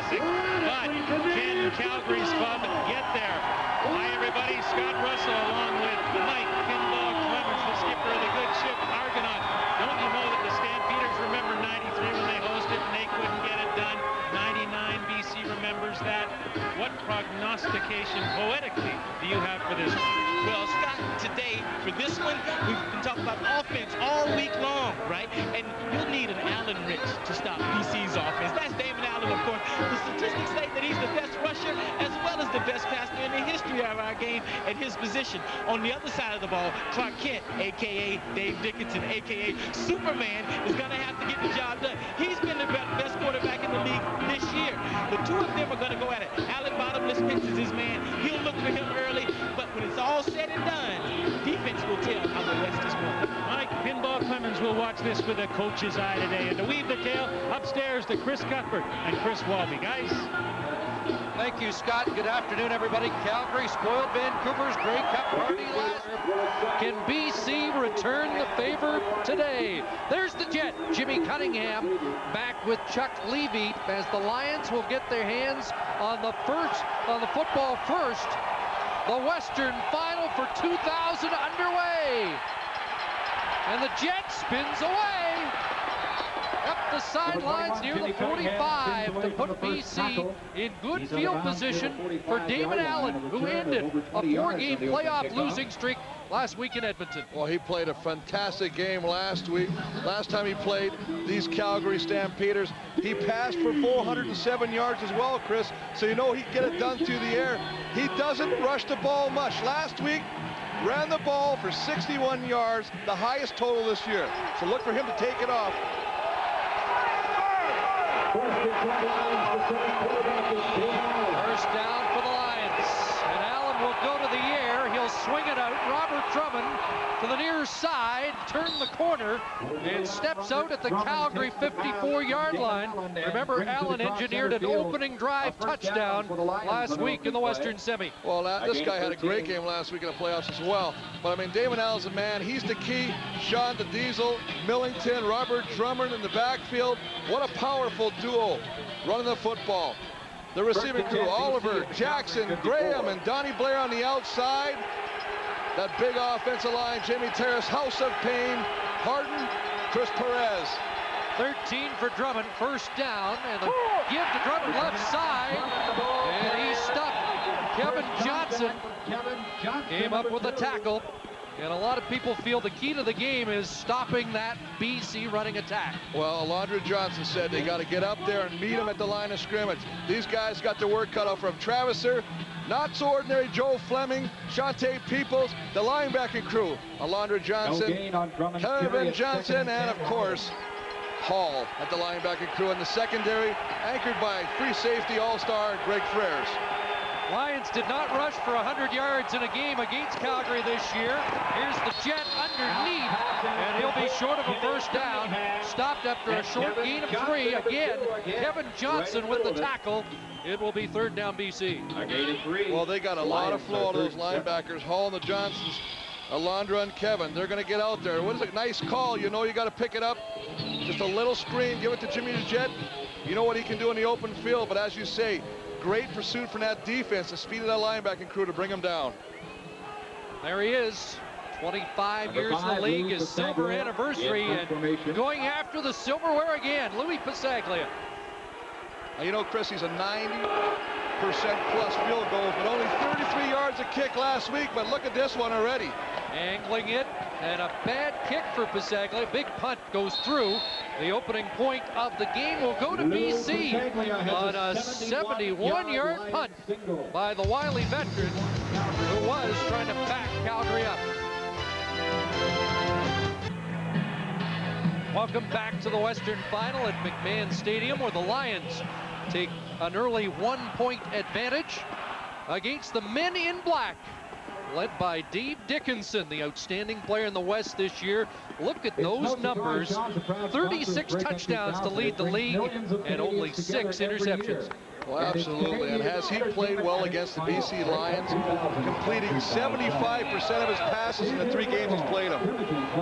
classic. But can Calgary's club get there? Hi, everybody. Scott Russell along with Mike Pinball Clemens, the skipper of the good ship Argonaut. Don't you know that the Stampeders remember 93 when they hosted and they couldn't get it done? 99 BC remembers that. What prognostication poetically do you have for this one? Well, Scott, today, for this one, we've been talking about offense all week long, right? And you'll need an Allen Rich to stop BC's offense. That's Damon Allen, of course. The statistics say that he's the best rusher as well as the best passer in the history of our game at his position. On the other side of the ball, Clark Kent, a.k.a. Dave Dickinson, a.k.a. Superman, is going to have to get the job done. He's been the best quarterback in the league this year. The two of them are going to go at it. Allen Bottomless Pitch is his man. He'll look for him early, but when it's all said and done, defense will tell how the rest is going. Mike Pinball Clemens will watch this with a coach's eye today. And to weave the tale, upstairs to Chris Cuthbert and Chris Walby. Guys. Thank you, Scott. Good afternoon, everybody. Calgary spoiled Vancouver's Grey Cup party last. Can BC return the favor today? There's the Jet, Jimmy Cunningham, back with Chuck Levy as the Lions will get their hands on the football first. The Western Final for 2000 underway. And the Jet spins away. Up the sidelines near the 45 to put BC in good field position for Damon Allen, who ended a 4-game playoff losing streak last week in Edmonton. Well, he played a fantastic game last week. Last time he played these Calgary Stampeders, he passed for 407 yards as well, Chris, so you know he can get it done through the air. He doesn't rush the ball much. Last week, ran the ball for 61 yards, the highest total this year. So look for him to take it off. First down for the Lions, and Allen will go to the air. He'll swing it out. Robert Drummond to the near side, turn the corner, and steps out at the Calgary 54-yard line. Remember, Allen engineered an opening drive touchdown last week in the Western Semi. Well, this guy had a great game last week in the playoffs as well. But, I mean, Damon Allen's a man. He's the key. Sean the Diesel, Millington, Robert Drummond in the backfield. What a powerful duo running the football. The receiving crew, Oliver, Jackson, Graham, and Donnie Blair on the outside. That big offensive line, Jamie Terrace, House of Pain, Harden, Chris Perez. 13 for Drummond, first down, and the give to Drummond left side, and he stopped. Kevin Johnson came up with a tackle, and a lot of people feel the key to the game is stopping that BC running attack. Well, Alondra Johnson said they got to get up there and meet him at the line of scrimmage. These guys got their work cut out from Travisser, not so ordinary Joe Fleming, Shantae Peoples, the linebacking crew, Alondra Johnson, Kevin Johnson, and of course, Hall at the linebacking crew in the secondary, anchored by free safety all-star Greg Frères. Lions did not rush for 100 yards in a game against Calgary this year. Here's the Jet underneath, and he'll be short of a first down. Stopped after a short gain of 3. Again, Kevin Johnson with the tackle. It will be third down BC. Well, they got a lot of flow out of those linebackers. Hall and the Johnsons, Alondra and Kevin. They're going to get out there. What is a nice call? You know you got to pick it up. Just a little screen. Give it to Jimmy the Jet. You know what he can do in the open field, but as you say, great pursuit from that defense, the speed of that linebacking crew to bring him down. There he is. 25 years in the league, his silver anniversary, and going after the silverware again, Louis Pasaglia. You know, Chris, he's a 90% plus field goals, but only 33 yards a kick last week, but look at this one already. Angling it, and a bad kick for Pasaglia. Big punt goes through. The opening point of the game will go to BC on a 71-yard punt by the wily veteran who was trying to back Calgary up. Welcome back to the Western Final at McMahon Stadium, where the Lions take an early 1-point advantage against the men in black, led by Dave Dickinson, the outstanding player in the West this year. Look at those numbers. 36 touchdowns to lead the league and only 6 interceptions. Well, absolutely, and has he played well against the BC Lions, completing 75% of his passes in the 3 games he's played them.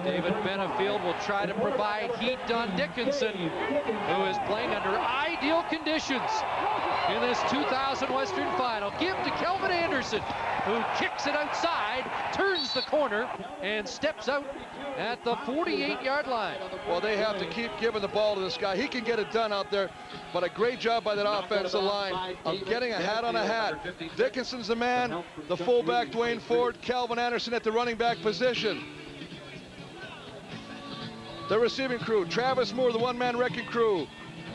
David Benefield will try to provide heat on Dickinson, who is playing under ideal conditions. in this 2000 Western Final. Give to Kelvin Anderson, who kicks it outside, turns the corner, and steps out at the 48-yard line. Well, they have to keep giving the ball to this guy. He can get it done out there, but a great job by that offensive line of getting a hat on a hat. Dickinson's the man, the fullback Dwayne Ford, Calvin Anderson at the running back position. The receiving crew, Travis Moore, the one-man wrecking crew,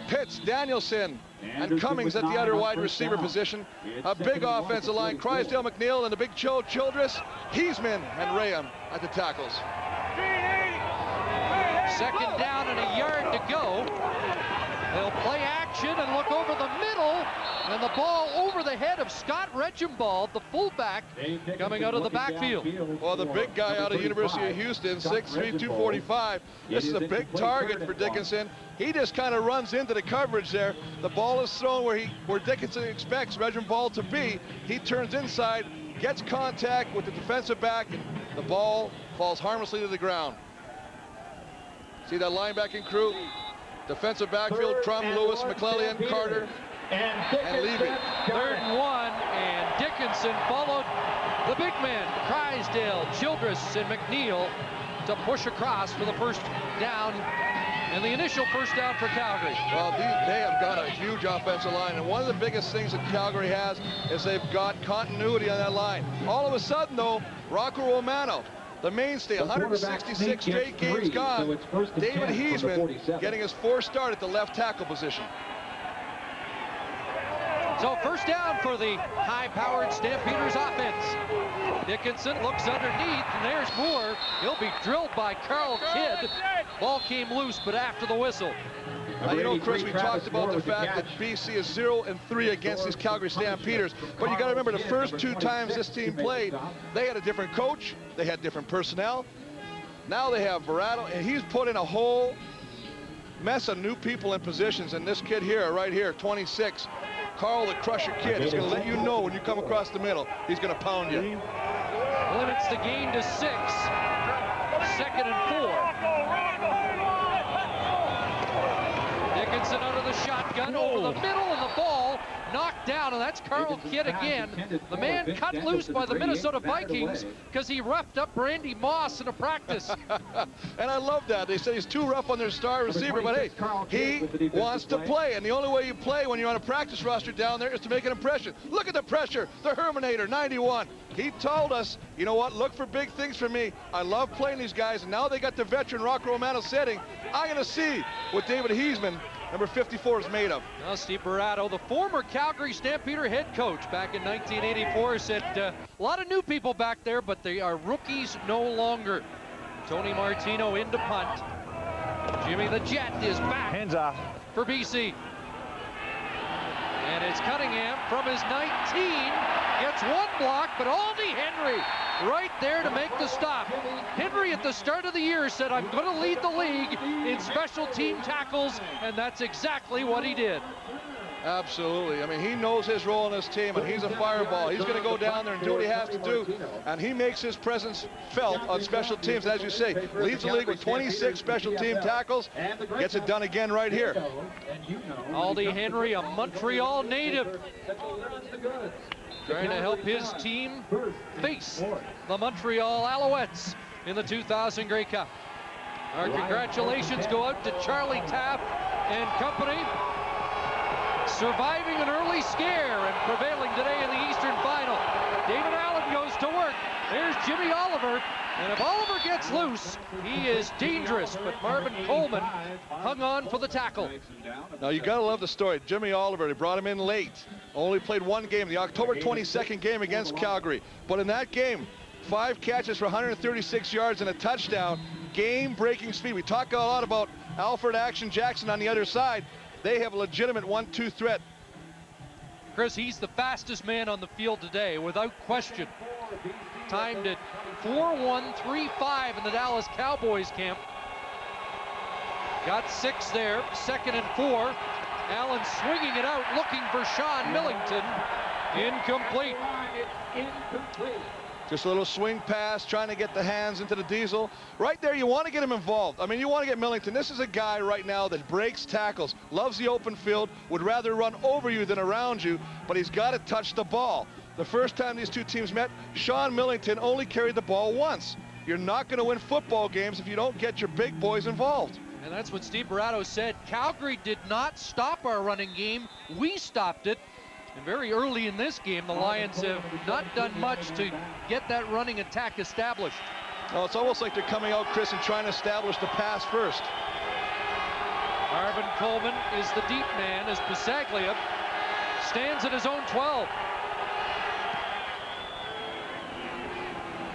Pitts, Danielson, and Cummings at the other wide receiver position. A big offensive line, Crysdale McNeil and the big Childress, Heisman and Rayham at the tackles. Second down and a yard to go. They'll play action and look over the middle, and the ball over the head of Scott Regimbald, the fullback, coming out of the backfield. Well, the big guy out of University of Houston, 6'3", 245. This is a big target for Dickinson. He just kind of runs into the coverage there. The ball is thrown where Dickinson expects Regimbald to be. He turns inside, gets contact with the defensive back, and the ball falls harmlessly to the ground. See that linebacking crew? Defensive backfield, Crum, Lewis, McClellan, Carter, and Levy. 3rd and 1, and Dickinson followed the big men, Crysdale, Childress, and McNeil, to push across for the first down, and the initial first down for Calgary. Well, they have got a huge offensive line, and one of the biggest things that Calgary has is they've got continuity on that line. All of a sudden, though, Rocco Romano, the mainstay, 166 straight games gone. David Heisman getting his 4th start at the left tackle position. So first down for the high-powered Stampeders offense. Dickinson looks underneath, and there's Moore. He'll be drilled by Carl Kidd. Ball came loose, but after the whistle. You know, Chris, we talked about the fact that BC is 0-3 against these Calgary Stampeders, but you got to remember the first 2 times this team played, they had a different coach, they had different personnel. Now they have Verado, and he's put in a whole mess of new people in positions, and this kid here, right here, 26, Carl the Crusher Kid, he's going to let you know when you come across the middle, he's going to pound you. Limits the gain to 6. 2nd and 4. Dickinson out of the shotgun, over the middle, and the ball knocked down, and that's Carl Kidd again. The man cut loose by the Minnesota Vikings because he roughed up Randy Moss in a practice. And I love that. They say he's too rough on their star receiver, but hey, he wants to play, and the only way you play when you're on a practice roster down there is to make an impression. Look at the pressure. The Herminator, 91. He told us, you know what, look for big things from me. I love playing these guys, and now they got the veteran Rocco Romano sitting. I'm going to see what David Heisman, number 54, is made of. Now Steve Barato, the former Calgary Stampeder head coach back in 1984, said a lot of new people back there, but they are rookies no longer. Tony Martino into punt. Jimmy the Jet is back. Hands off for BC. And it's Cunningham from his 19. Gets one block, but Aldi Henry right there to make the stop. Henry at the start of the year said, I'm going to lead the league in special team tackles, and that's exactly what he did. Absolutely. I mean, he knows his role in this team, and he's a fireball. He's going to go down there and do what he has to do, and he makes his presence felt on special teams. As you say, leads the league with 26 special team tackles, gets it done again right here. Aldi Henry, a Montreal native, trying to help his team face the Montreal Alouettes in the 2000 Grey Cup. Our congratulations go out to Charlie Taft and company, surviving an early scare and prevailing today in the Eastern Final. David Allen goes to work. There's Jimmy Oliver, and if Oliver gets loose, he is dangerous, but Marvin Coleman hung on for the tackle. Now you gotta love the story. Jimmy Oliver, they brought him in late, only played one game, the October 22nd game against Calgary, but in that game, 5 catches for 136 yards and a touchdown, game-breaking speed. We talk a lot about Alfred Action Jackson on the other side. They have a legitimate 1-2 threat. Chris, he's the fastest man on the field today, without question. Timed at 4.135 in the Dallas Cowboys camp. Got 6 there, 2nd and 4. Allen swinging it out, looking for Sean Millington. Incomplete. Just a little swing pass, trying to get the hands into the Diesel. Right there, you want to get him involved. I mean, you want to get Millington. This is a guy right now that breaks tackles, loves the open field, would rather run over you than around you, but he's got to touch the ball. The first time these two teams met, Sean Millington only carried the ball once. You're not going to win football games if you don't get your big boys involved. And that's what Steve Barato said. Calgary did not stop our running game. We stopped it. And very early in this game, the Lions have not done much to get that running attack established. Well, it's almost like they're coming out, Chris, and trying to establish the pass first. Marvin Coleman is the deep man as Bisaglia stands at his own 12.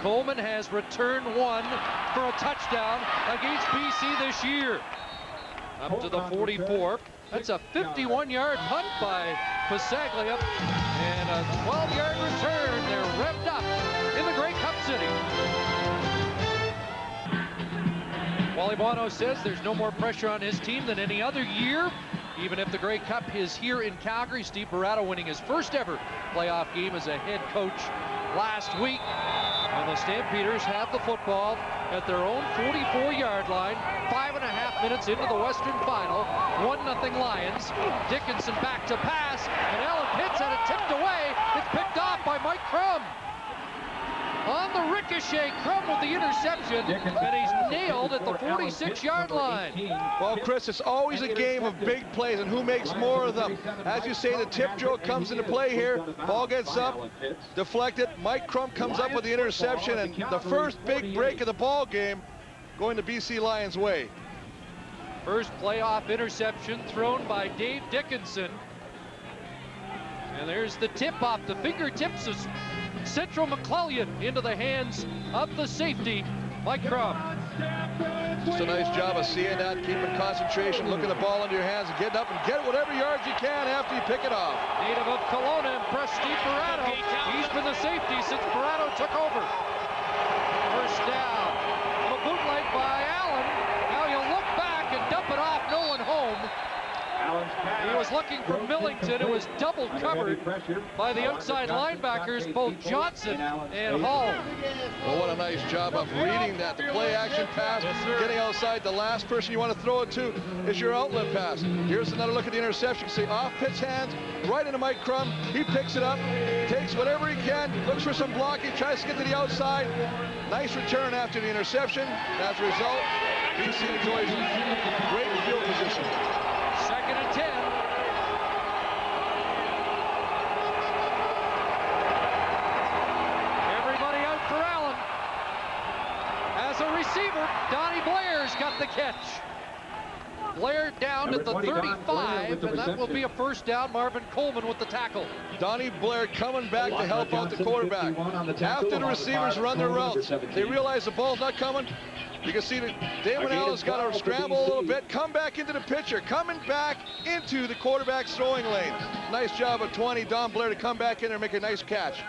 Coleman has returned one for a touchdown against BC this year. Up to the 44. That's a 51-yard punt by Bisaglia and a 12-yard return. They're revved up in the Grey Cup City. Wally Bono says there's no more pressure on his team than any other year. Even if the Grey Cup is here in Calgary, Steve Barato winning his first ever playoff game as a head coach last week. And the Stampeders have the football at their own 44-yard line. 5.5 minutes into the Western Final. 1-0 Lions. Dickinson back to pass, and Alan Pitts had it tipped away. It's picked off by Mike Crum. On the ricochet, Crum with the interception, and he's nailed at the 46-yard line. Well, Chris, it's always a game of big plays and who makes more of them. As you say, the tip drill comes into play here. Ball gets up, deflected. Mike Crum comes up with the interception, and the first big break of the ball game going to BC Lions' way. First playoff interception thrown by Dave Dickinson. And there's the tip off the fingertips of Central McClellan into the hands of the safety, Mike Crum. Just a nice job of seeing that, keeping concentration, looking the ball into your hands, and getting up and get whatever yards you can after you pick it off. Native of Kelowna, impressed Steve Barato. He's been the safety since Barato took over. First down. A bootleg by Allen. Now he'll look back and dump it off, no one home. He was looking for Millington, who was double covered by the outside linebackers, both Johnson and Hall. Well, what a nice job of reading that. The play action pass, getting outside. The last person you want to throw it to is your outlet pass. Here's another look at the interception. You see off Pitt's hands, right into Mike Crum. He picks it up, takes whatever he can, looks for some blocking, tries to get to the outside. Nice return after the interception. As a result, BC enjoys great field position. 2nd and 10. Everybody out for Allen. As a receiver, Donnie Blair's got the catch. Blair down at the 35, and that will be a first down. Marvin Coleman with the tackle. Donnie Blair coming back to help out the quarterback. After the receivers run their routes, they realize the ball's not coming. You can see that Damon Allen's got to scramble a little bit, come back into the pitcher, coming back into the quarterback's throwing lane. Nice job of 20, Don Blair, to come back in there and make a nice catch.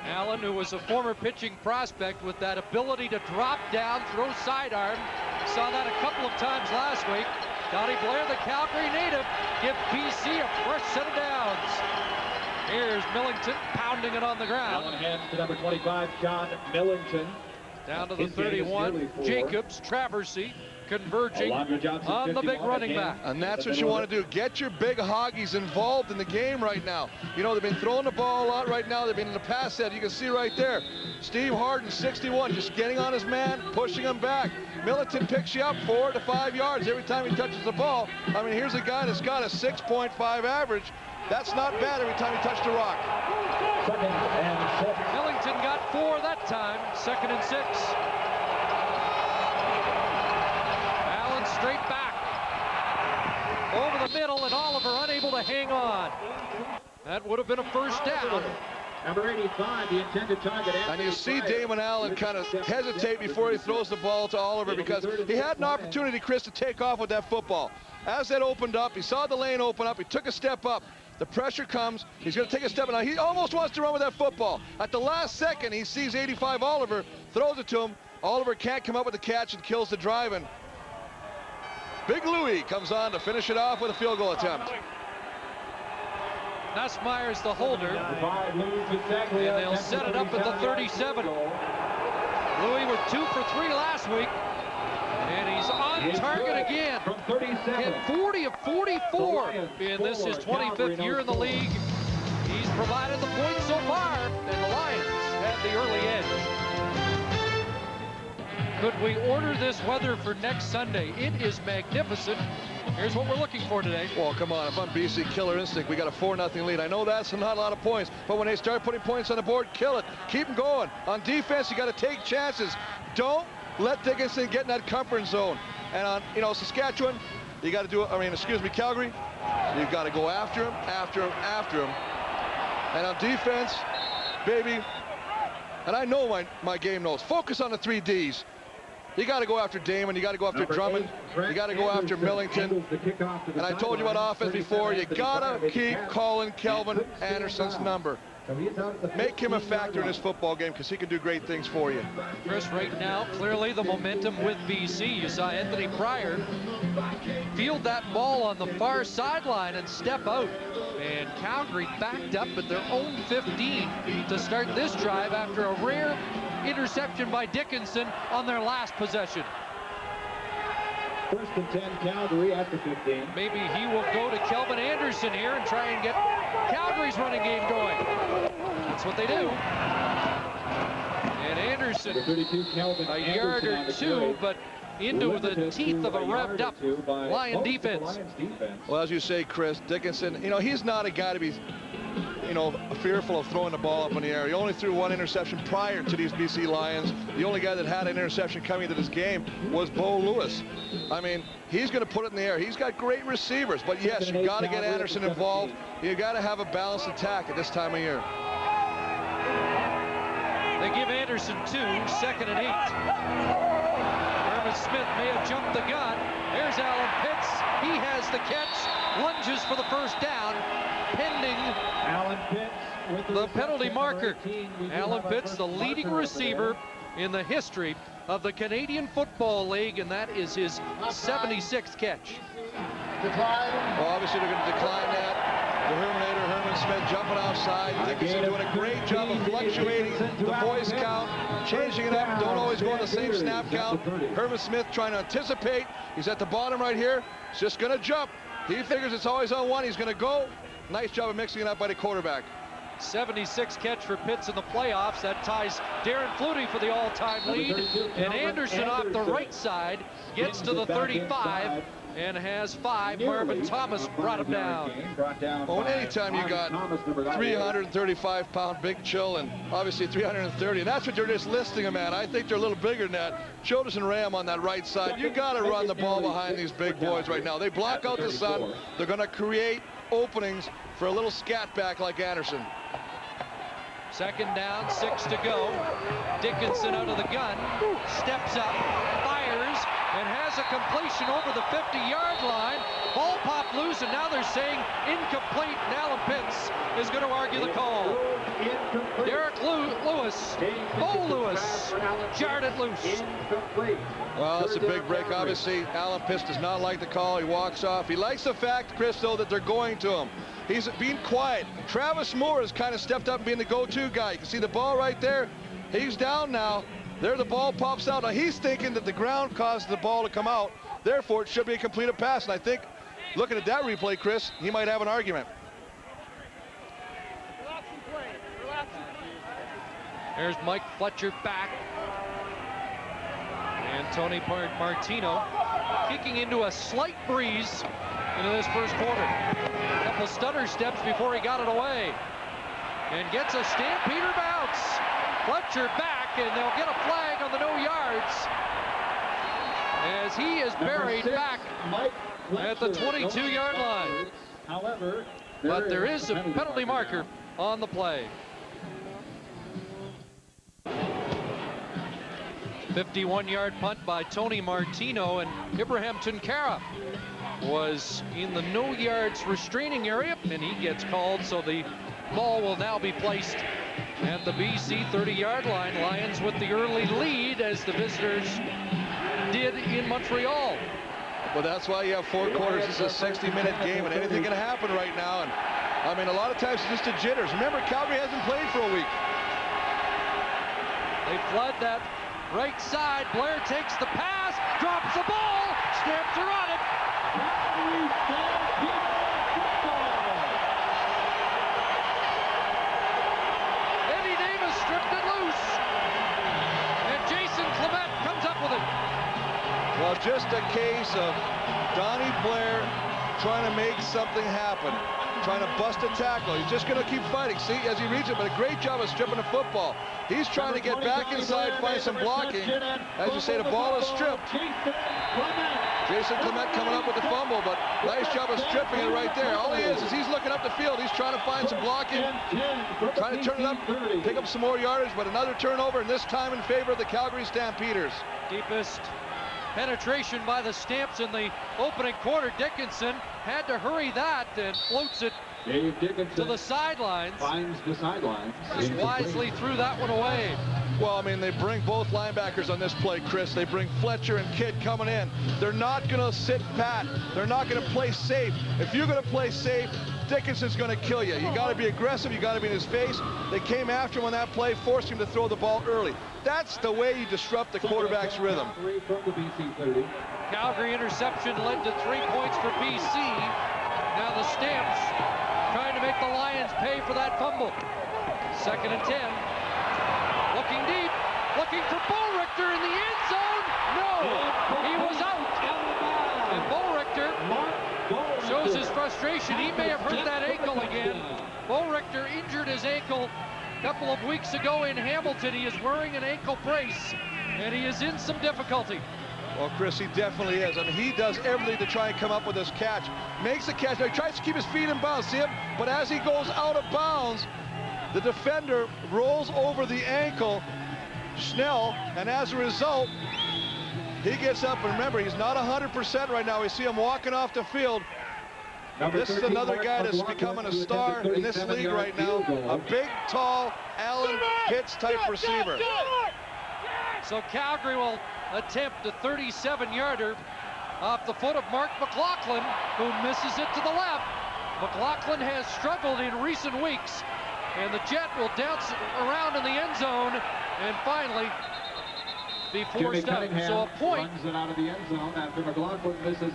Allen, who was a former pitching prospect with that ability to drop down, throw sidearm. Saw that a couple of times last week. Donnie Blair, the Calgary native, give BC a fresh set of downs. Here's Millington pounding it on the ground. Allen hands to number 25, John Millington. Down to the 31, Jacobs, Traversy, converging on the big running back. And that's what you want to do. Get your big hoggies involved in the game right now. You know, they've been throwing the ball a lot right now. They've been in the pass set. You can see right there. Steve Harden, 61, just getting on his man, pushing him back. Millington picks you up 4 to 5 yards every time he touches the ball. I mean, here's a guy that's got a 6.5 average. That's not bad every time he touched the rock. Millington got 4 that time. 2nd and 6. Allen straight back. Over the middle, and Oliver unable to hang on. That would have been a first down. Number 85, the intended target. And you see Damon Allen kind of hesitate before he throws the ball to Oliver, because he had an opportunity, Chris, to take off with that football. As that opened up, he saw the lane open up, he took a step up. The pressure comes, he's going to take a step, and he almost wants to run with that football. At the last second, he sees 85 Oliver, throws it to him. Oliver can't come up with the catch and kills the drive, and Big Louie comes on to finish it off with a field goal attempt. Nussmeier's the holder. And they'll set it up at the 37. Louis with 2 for 3 last week. And he's on target again. Hit 40 of 44. And this is 25th year in the league. He's provided the points so far. And the Lions have the early edge. Could we order this weather for next Sunday? It is magnificent. Here's what we're looking for today. Well, come on. If I'm BC Killer Instinct, we got a 4-0 lead. I know that's not a lot of points, but when they start putting points on the board, kill it. Keep them going. On defense, you got to take chances. Don't let Dickinson get in that comfort zone. And on, Saskatchewan, you got to do it. Calgary, you've got to go after him, after him, after him. And on defense, baby, and I know my game knows, focus on the 3 Ds. You got to go after Damon. You got to go after Drummond. You got to go after Millington. And I told you about offense before. You got to keep calling Kelvin Anderson's number. Make him a factor in this football game because he can do great things for you. Chris, right now, clearly the momentum with BC. You saw Anthony Pryor field that ball on the far sideline and step out. And Calgary backed up at their own 15 to start this drive after a rare interception by Dickinson on their last possession. 1st and 10, Calgary at the 15. Maybe he will go to Kelvin Anderson here and try and get Calgary's running game going. That's what they do. And Anderson, a yard or 2, but into the teeth of a revved up Lion defense. Well, as you say, Chris, Dickinson, he's not a guy to be, fearful of throwing the ball up in the air. He only threw 1 interception prior to these BC Lions. The only guy that had an interception coming into this game was Bo Lewis. I mean, he's going to put it in the air. He's got great receivers, but yes, you got to get Anderson involved. You got to have a balanced attack at this time of year. They give Anderson 2, 2nd and 8. Herman Smith may have jumped the gun. There's Alan Pitts. He has the catch, lunges for the first down, pending Alan Pitts with the penalty marker. Alan Pitts, the leading receiver in the history of the Canadian Football League, and that is his 76th catch. Well, obviously they're going to decline that. The Herman Smith jumping offside. Dickinson doing a great job of fluctuating the voice count, changing it up. Don't always go on the same snap count. Herman Smith trying to anticipate. He's at the bottom right here. He's just going to jump. He figures it's always on 1. He's going to go. Nice job of mixing it up by the quarterback. 76 catch for Pitts in the playoffs. That ties Darren Flutie for the all-time lead. And Anderson off the right side gets to the 35 and has 5. Marvin Thomas brought him down. Well, anytime you got 335-pound Big Chill and obviously 330, and that's what they're just listing him at. I think they're a little bigger than that. Childers and Ram on that right side. You got to run the ball behind these big boys right now. They block out the sun. They're going to create openings for a little scat back like Anderson. 2nd down, 6 to go. Dickinson out of the gun, steps up, fires, and has a completion over the 50-yard line. Ball popped loose, and now they're saying incomplete, and Alan Pitts is going to argue the call. Derek Lewis, Bo Lewis, jarred it loose. Well, it's a big break. Obviously, Alan Pitts does not like the call. He walks off. He likes the fact, Chris, though, that they're going to him. He's being quiet. Travis Moore has kind of stepped up and being the go-to guy. You can see the ball right there. He's down now. There the ball pops out. Now he's thinking that the ground caused the ball to come out. Therefore, it should be a completed pass. And I think, looking at that replay, Chris, he might have an argument. There's Mike Fletcher back. And Tony Martino kicking into a slight breeze into this first quarter. A couple stutter steps before he got it away. And gets a Stampeder bounce. Fletcher back, and they'll get a flag on the no yards as he is buried back at the 22-yard line. However, but there is a penalty marker on the play. 51-yard punt by Tony Martino, and Ibrahim Tunkara was in the no yards restraining area, and he gets called, so the ball will now be placed at the BC 30-yard line. Lions with the early lead, as the visitors did in Montreal. Well, that's why you have 4 quarters. This is a 60-minute game, and anything can happen right now. And I mean, a lot of times it's just the jitters. Remember, Calgary hasn't played for a week. They flood that right side. Blair takes the pass, drops the ball, Stamps are on it. Eddie Davis stripped it loose, and Jason Clement comes up with it. Well, just a case of Donnie Blair trying to make something happen, trying to bust a tackle. He's just going to keep fighting. See, as he reads it, but a great job of stripping the football. He's trying to get back inside, find some blocking. As you say, the ball is stripped. Jason Clement coming up with the fumble, but nice job of stripping it right there. All he is he's looking up the field. He's trying to find some blocking, trying to turn it up, pick up some more yardage, but another turnover, and this time in favor of the Calgary Stampeders. Deepest penetration by the Stamps in the opening quarter. Dickinson had to hurry that and floats it to the sidelines. Finds the sidelines. Just wisely threw that one away. Well, I mean, they bring both linebackers on this play, Chris. They bring Fletcher and Kidd coming in. They're not going to sit pat. They're not going to play safe. If you're going to play safe, Dickinson's going to kill you. You got to be aggressive. You got to be in his face. They came after him on that play, forced him to throw the ball early. That's the way you disrupt the quarterback's rhythm. Calgary interception led to 3 points for BC. Now the Stamps trying to make the Lions pay for that fumble. 2nd and 10. Looking deep, looking for Bo Richter in the end zone. No, he was out. And Bo Richter shows his frustration. He may have hurt that ankle again. Bo Richter injured his ankle a couple of weeks ago in Hamilton. He is wearing an ankle brace, and he is in some difficulty. Well, Chris, he definitely is. I mean, he does everything to try and come up with this catch. Makes the catch. Now, he tries to keep his feet in bounds, see him? But as he goes out of bounds, the defender rolls over the ankle, Schnell, and as a result, he gets up. And remember, he's not 100% right now. We see him walking off the field. This is another guy that's becoming a star in this league right now. A big, tall, Alan Pitts type receiver. So Calgary will attempt a 37-yarder off the foot of Mark McLaughlin, who misses it to the left. McLaughlin has struggled in recent weeks, and the Jet will dance around in the end zone and finally be forced out. So a point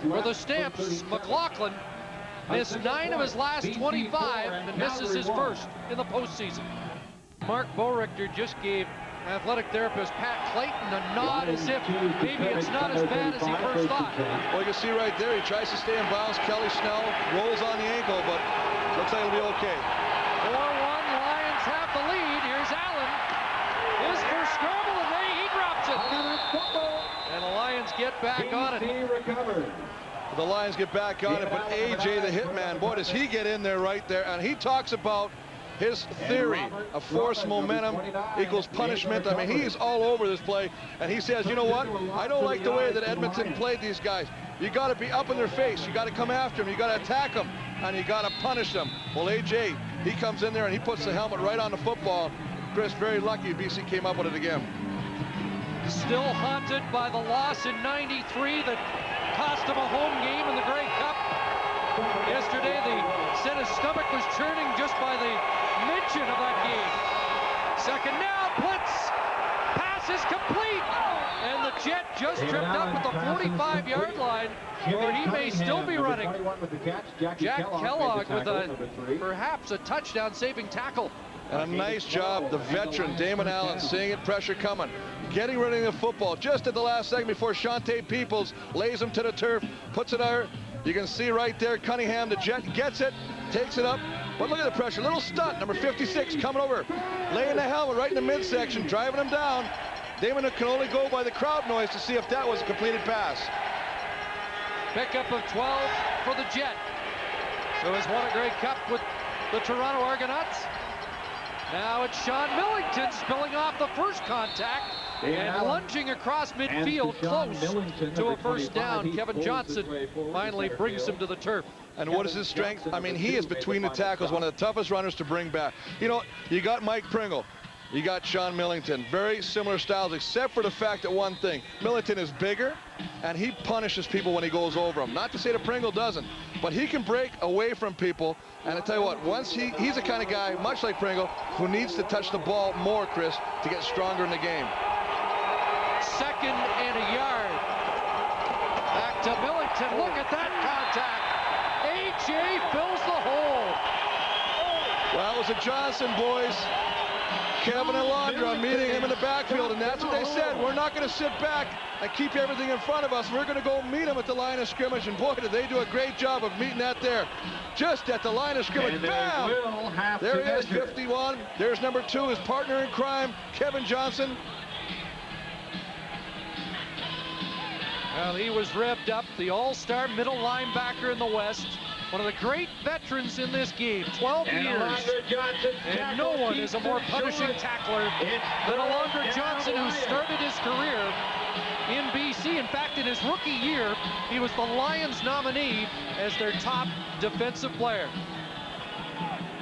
for the Stamps. McLaughlin missed 9 of his last 25 and misses his first in the postseason. Mark Borichter just gave athletic therapist Pat Clayton a nod as if maybe it's not as bad as he first thought. Well, you can see right there, he tries to stay in bounds. Kelly Schnell rolls on the ankle, but looks like it'll be okay. 4-1, Lions have the lead. Here's Allen. His first scramble of the day, he drops it. And the Lions get back on it. The Lions get back on it, but AJ, the hitman, boy, does he get in there right there. And he talks about his theory of force momentum equals punishment. I mean, he's all over this play, and he says, you know what? I don't like the way that Edmonton played these guys. You got to be up in their face. You got to come after them. You got to attack them, and you got to punish them. Well, AJ, he comes in there and he puts the helmet right on the football. Chris, very lucky BC came up with it again. Still haunted by the loss in '93 that cost him a home game in the Grey Cup. Yesterday, said his stomach was churning just by the mention of that game. Second down, blitz, pass is complete, and the Jet just tripped up at the 45-yard line, where he may still be running. Jack Kellogg with perhaps a touchdown-saving tackle. And a nice job, the veteran, Damon Allen, seeing it, pressure coming, getting rid of the football just at the last second before Shante Peoples lays him to the turf, puts it there. You can see right there, Cunningham, the Jet, gets it, takes it up, but look at the pressure, little stunt, number 56 coming over, laying the helmet right in the midsection, driving him down. Damon can only go by the crowd noise to see if that was a completed pass. Pickup of 12 for the Jet, who has won a Grey Cup with the Toronto Argonauts. Now it's Sean Millington spilling off the first contact and lunging across midfield close to a first down. Kevin Johnson finally brings him to the turf. And what is his strength? I mean, he is between the tackles, one of the toughest runners to bring back. You know, you got Mike Pringle. You got Sean Millington. Very similar styles, except for the fact that one thing, Millington is bigger, and he punishes people when he goes over them. Not to say that Pringle doesn't, but he can break away from people. And I tell you what, once he's the kind of guy, much like Pringle, who needs to touch the ball more, Chris, to get stronger in the game. 2nd and a yard. Back to Millington. Look at that contact. A.J. fills the hole. Well, it was a Johnson, boys. Kevin and Londra meeting him in the backfield, and that's what they said. We're not going to sit back and keep everything in front of us. We're going to go meet them at the line of scrimmage, and boy, did they do a great job of meeting that there. Just at the line of scrimmage, bam! There he is, 51. There's number 2, his partner in crime, Kevin Johnson. Well, he was revved up, the all-star middle linebacker in the West. One of the great veterans in this game, 12 years. And no one is a more punishing tackler than Alondra Johnson, who started his career in BC. In fact, in his rookie year, he was the Lions nominee as their top defensive player.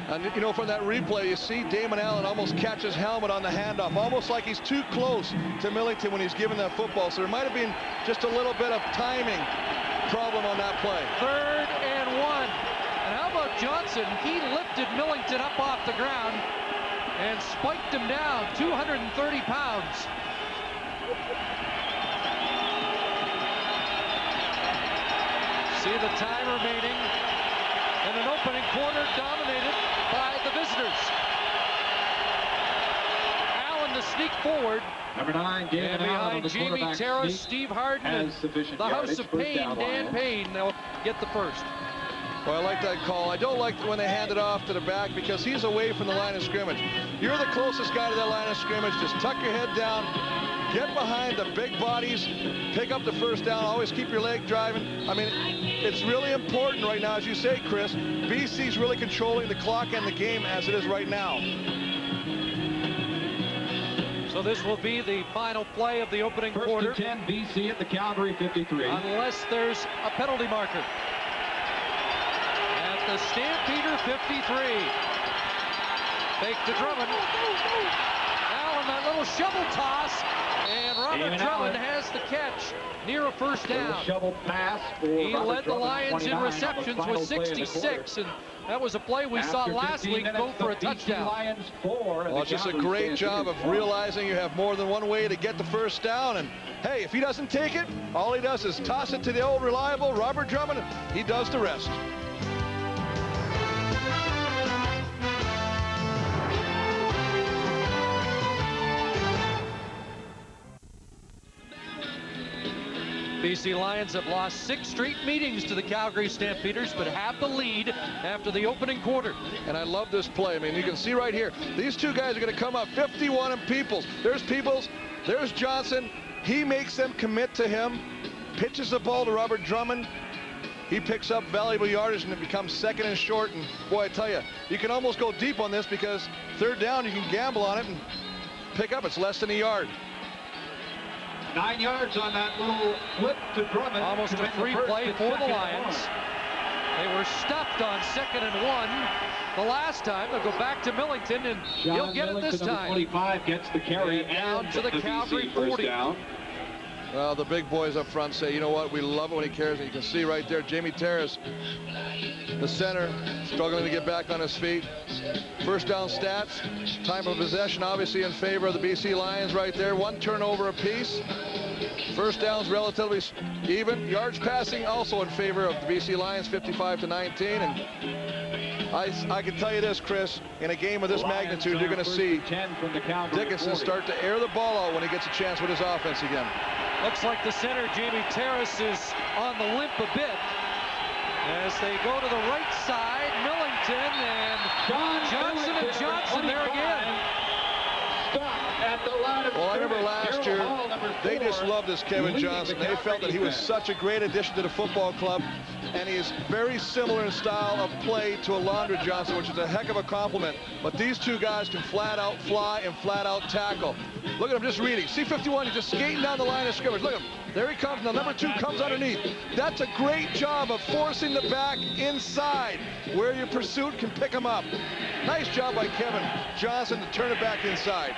And you know, from that replay, you see Damon Allen almost catch his helmet on the handoff, almost like he's too close to Millington when he's given that football. So there might have been just a little bit of timing problem on that play. 3rd and 1. And how about Johnson? He lifted Millington up off the ground and spiked him down, 230 pounds. See the time remaining, and an opening quarter dominated by the visitors. Allen to sneak forward. Number 9, David And Allen, behind Jamie Terrace, Steve Harden, and the House of Pain, Dan Payne, they'll get the first. Well, I like that call. I don't like when they hand it off to the back because he's away from the line of scrimmage. You're the closest guy to that line of scrimmage. Just tuck your head down, get behind the big bodies, pick up the first down, always keep your leg driving. I mean, it's really important right now, as you say, Chris. BC's really controlling the clock and the game as it is right now. So this will be the final play of the opening quarter. 1st and 10, BC at the Calgary 53. Unless there's a penalty marker. At the Stampeder 53. Fake to Drummond. Allen, that little shovel toss. And Robert Drummond has the catch near a first down. Shovel pass for He Robert led the Drummond, Lions in 29 receptions on the with final play of the 66. And that was a play we saw After last 15 week go minutes, for a the BC touchdown. Lions 4 and Well, the it's just a Calgary great job of Stampeders 1. realizing you have more than one way to get the first down. And hey, if he doesn't take it, all he does is toss it to the old reliable Robert Drummond. He does the rest. BC Lions have lost 6 straight meetings to the Calgary Stampeders, but have the lead after the opening quarter. And I love this play. I mean, you can see right here, these two guys are going to come up 51 and Peoples. There's Peoples, there's Johnson. He makes them commit to him, pitches the ball to Robert Drummond. He picks up valuable yardage, and it becomes 2nd and short. And boy, I tell you, you can almost go deep on this because 3rd down, you can gamble on it and pick up. It's less than a yard. 9 yards on that little flip to Drummond. Almost a free play for the Lions. They were stuffed on 2nd and 1 the last time. They'll go back to Millington, and he'll get it this time. 25 gets the carry And down and to the Calgary 40. down. Well, the big boys up front say, you know what, we love it when he carries it. You can see right there, Jamie Terrace, the center, struggling to get back on his feet. First down stats, time of possession obviously in favor of the BC Lions right there. 1 turnover apiece. First downs relatively even. Yards passing also in favor of the BC Lions, 55-19. And I can tell you this, Chris, in a game of this magnitude, you're going to see Dickinson start to air the ball out when he gets a chance with his offense again. Looks like the center, Jamie Terrace, is on the limp a bit as they go to the right side. Millington and Johnson and Johnson there again. Well, I remember last year, they just loved this Kevin Johnson. They felt that he was such a great addition to the football club. and he is very similar in style of play to Alondra Johnson, which is a heck of a compliment. But these two guys can flat out fly and flat out tackle. Look at him just reading. C51, he's just skating down the line of scrimmage. Look at him. There he comes. Now number 2 comes underneath. That's a great job of forcing the back inside where your pursuit can pick him up. Nice job by Kevin Johnson to turn it back inside.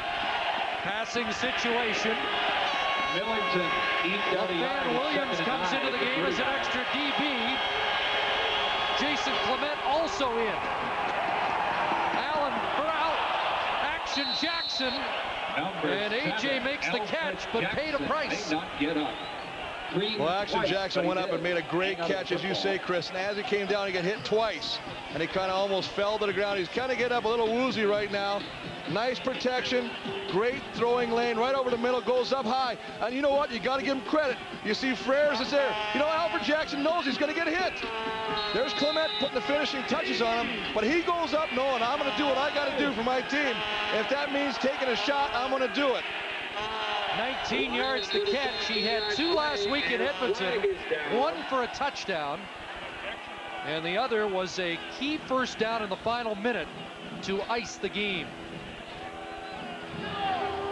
Passing situation. Millington, Van Williams comes into the game as an extra DB. Jason Clement also in. Allen for out. Action Jackson. And AJ makes the catch, but paid a price. Well, Action Jackson went up and made a great catch, as you say, Chris. And as he came down, he got hit twice. And he kind of almost fell to the ground. He's kind of getting up a little woozy right now. Nice protection. Great throwing lane right over the middle. Goes up high. And you know what? You got to give him credit. You see Freres is there. You know, Alfred Jackson knows he's going to get hit. There's Clement putting the finishing touches on him. But he goes up knowing I'm going to do what I got to do for my team. If that means taking a shot, I'm going to do it. 19 yards to catch. He had 2 last week in Edmonton, 1 for a touchdown, and the other was a key first down in the final minute to ice the game.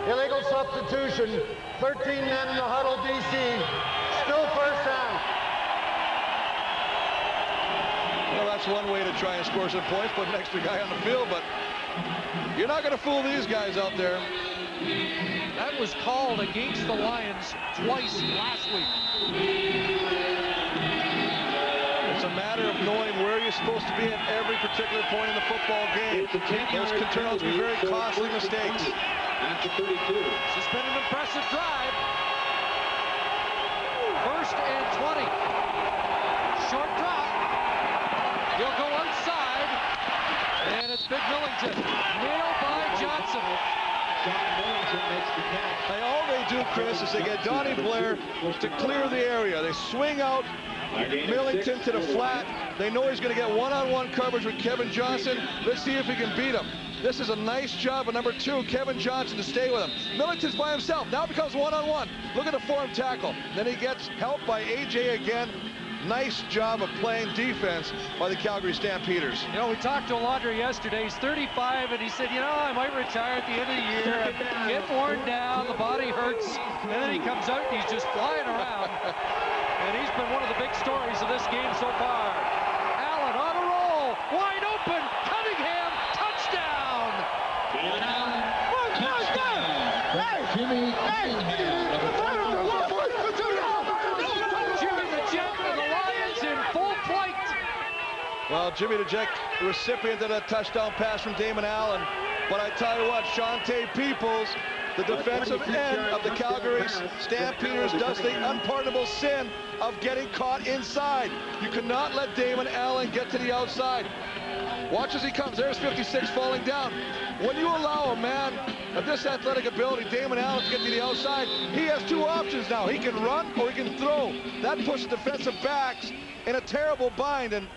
Illegal substitution, 13 men in the huddle, DC, still first down. Well, that's one way to try and score some points, put an extra guy on the field, but you're not going to fool these guys out there. That was called against the Lions twice last week. It's a matter of knowing where you're supposed to be at every particular point in the football game. Those can turn out to be very costly mistakes. This has been an impressive drive. 1st and 20. Short drop. He'll go outside. And it's Big Millington. Nailed by Johnson. All they do, Chris, is they get Donnie Blair to clear the area. They swing out Millington to the flat. They know he's going to get one-on-one coverage with Kevin Johnson. Let's see if he can beat him. This is a nice job of number 2, Kevin Johnson, to stay with him. Millington's by himself. Now it becomes one-on-one. Look at the form tackle. Then he gets help by AJ again. Nice job of playing defense by the Calgary Stampeders. You know, we talked to Alondra yesterday. He's 35, and he said, you know, I might retire at the end of the year. Get worn down, the body hurts. And then he comes out, and he's just flying around. And he's been one of the big stories of this game so far. Allen on a roll, wide open, Cunningham, touchdown! Jimmy Well, Jimmy the Jet, recipient of that touchdown pass from Damon Allen. But I tell you what, Shante Peoples, the defensive end of the Calgary Stampeders, does the unpardonable sin of getting caught inside. You cannot let Damon Allen get to the outside. Watch as he comes. There's 56 falling down. When you allow a man of this athletic ability, Damon Allen, to get to the outside, he has 2 options now. He can run or he can throw. That puts defensive backs in a terrible bind. And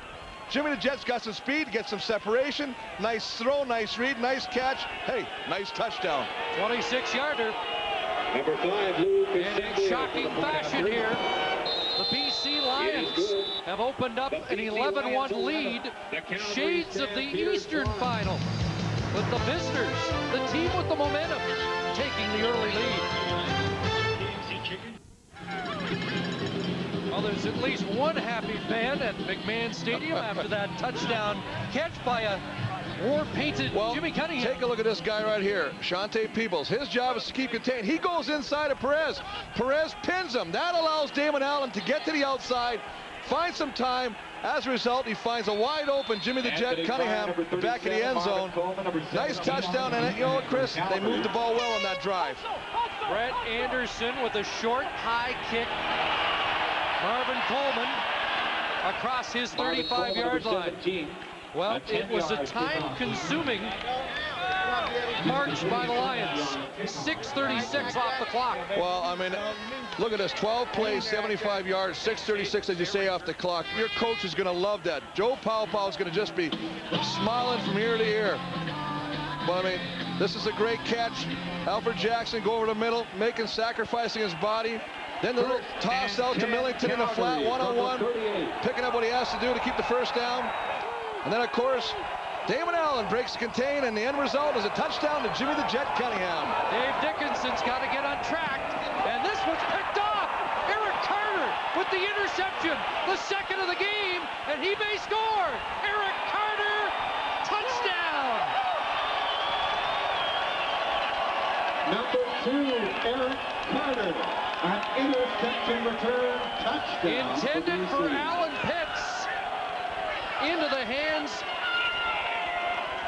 Jimmy the Jet's got some speed, gets some separation. Nice throw, nice read, nice catch. Hey, nice touchdown. 26-yarder. Number 5, Luke. And in shocking fashion here, the BC Lions have opened up an 11-1 lead. Shades of the Eastern Final. With the visitors, the team with the momentum, taking the early lead. Well, there's at least one happy fan at McMahon Stadium after that touchdown catch by a war-painted Jimmy Cunningham. Take a look at this guy right here, Shante Peoples. His job is to keep contained. He goes inside of Perez. Perez pins him. That allows Damon Allen to get to the outside, find some time. As a result, he finds a wide open Jimmy the Jet Cunningham back in the end zone. Nice touchdown, and you know what, Chris? They moved the ball well on that drive. Brett Anderson with a short, high kick. Marvin Coleman across his 35-yard line. Well, it was a time-consuming march by the Lions. 6:36 off the clock. Well, I mean, look at this. 12 plays, 75 yards, 6:36, as you say, off the clock. Your coach is going to love that. Joe Powell is going to just be smiling from ear to ear. But, I mean, this is a great catch. Alfred Jackson go over the middle, sacrificing his body. Then the little toss out to Millington in the flat, one-on-one, picking up what he has to do to keep the first down. And then, of course, Damon Allen breaks the contain, and the end result is a touchdown to Jimmy the Jet Cunningham. Dave Dickinson's got to get on track, and this one's picked off. Eric Carter with the interception, the second of the game, and he may score. Eric Carter, touchdown. Number 2, Eric Carter, an interception return touchdown. Intended for Alan Pitts, into the hands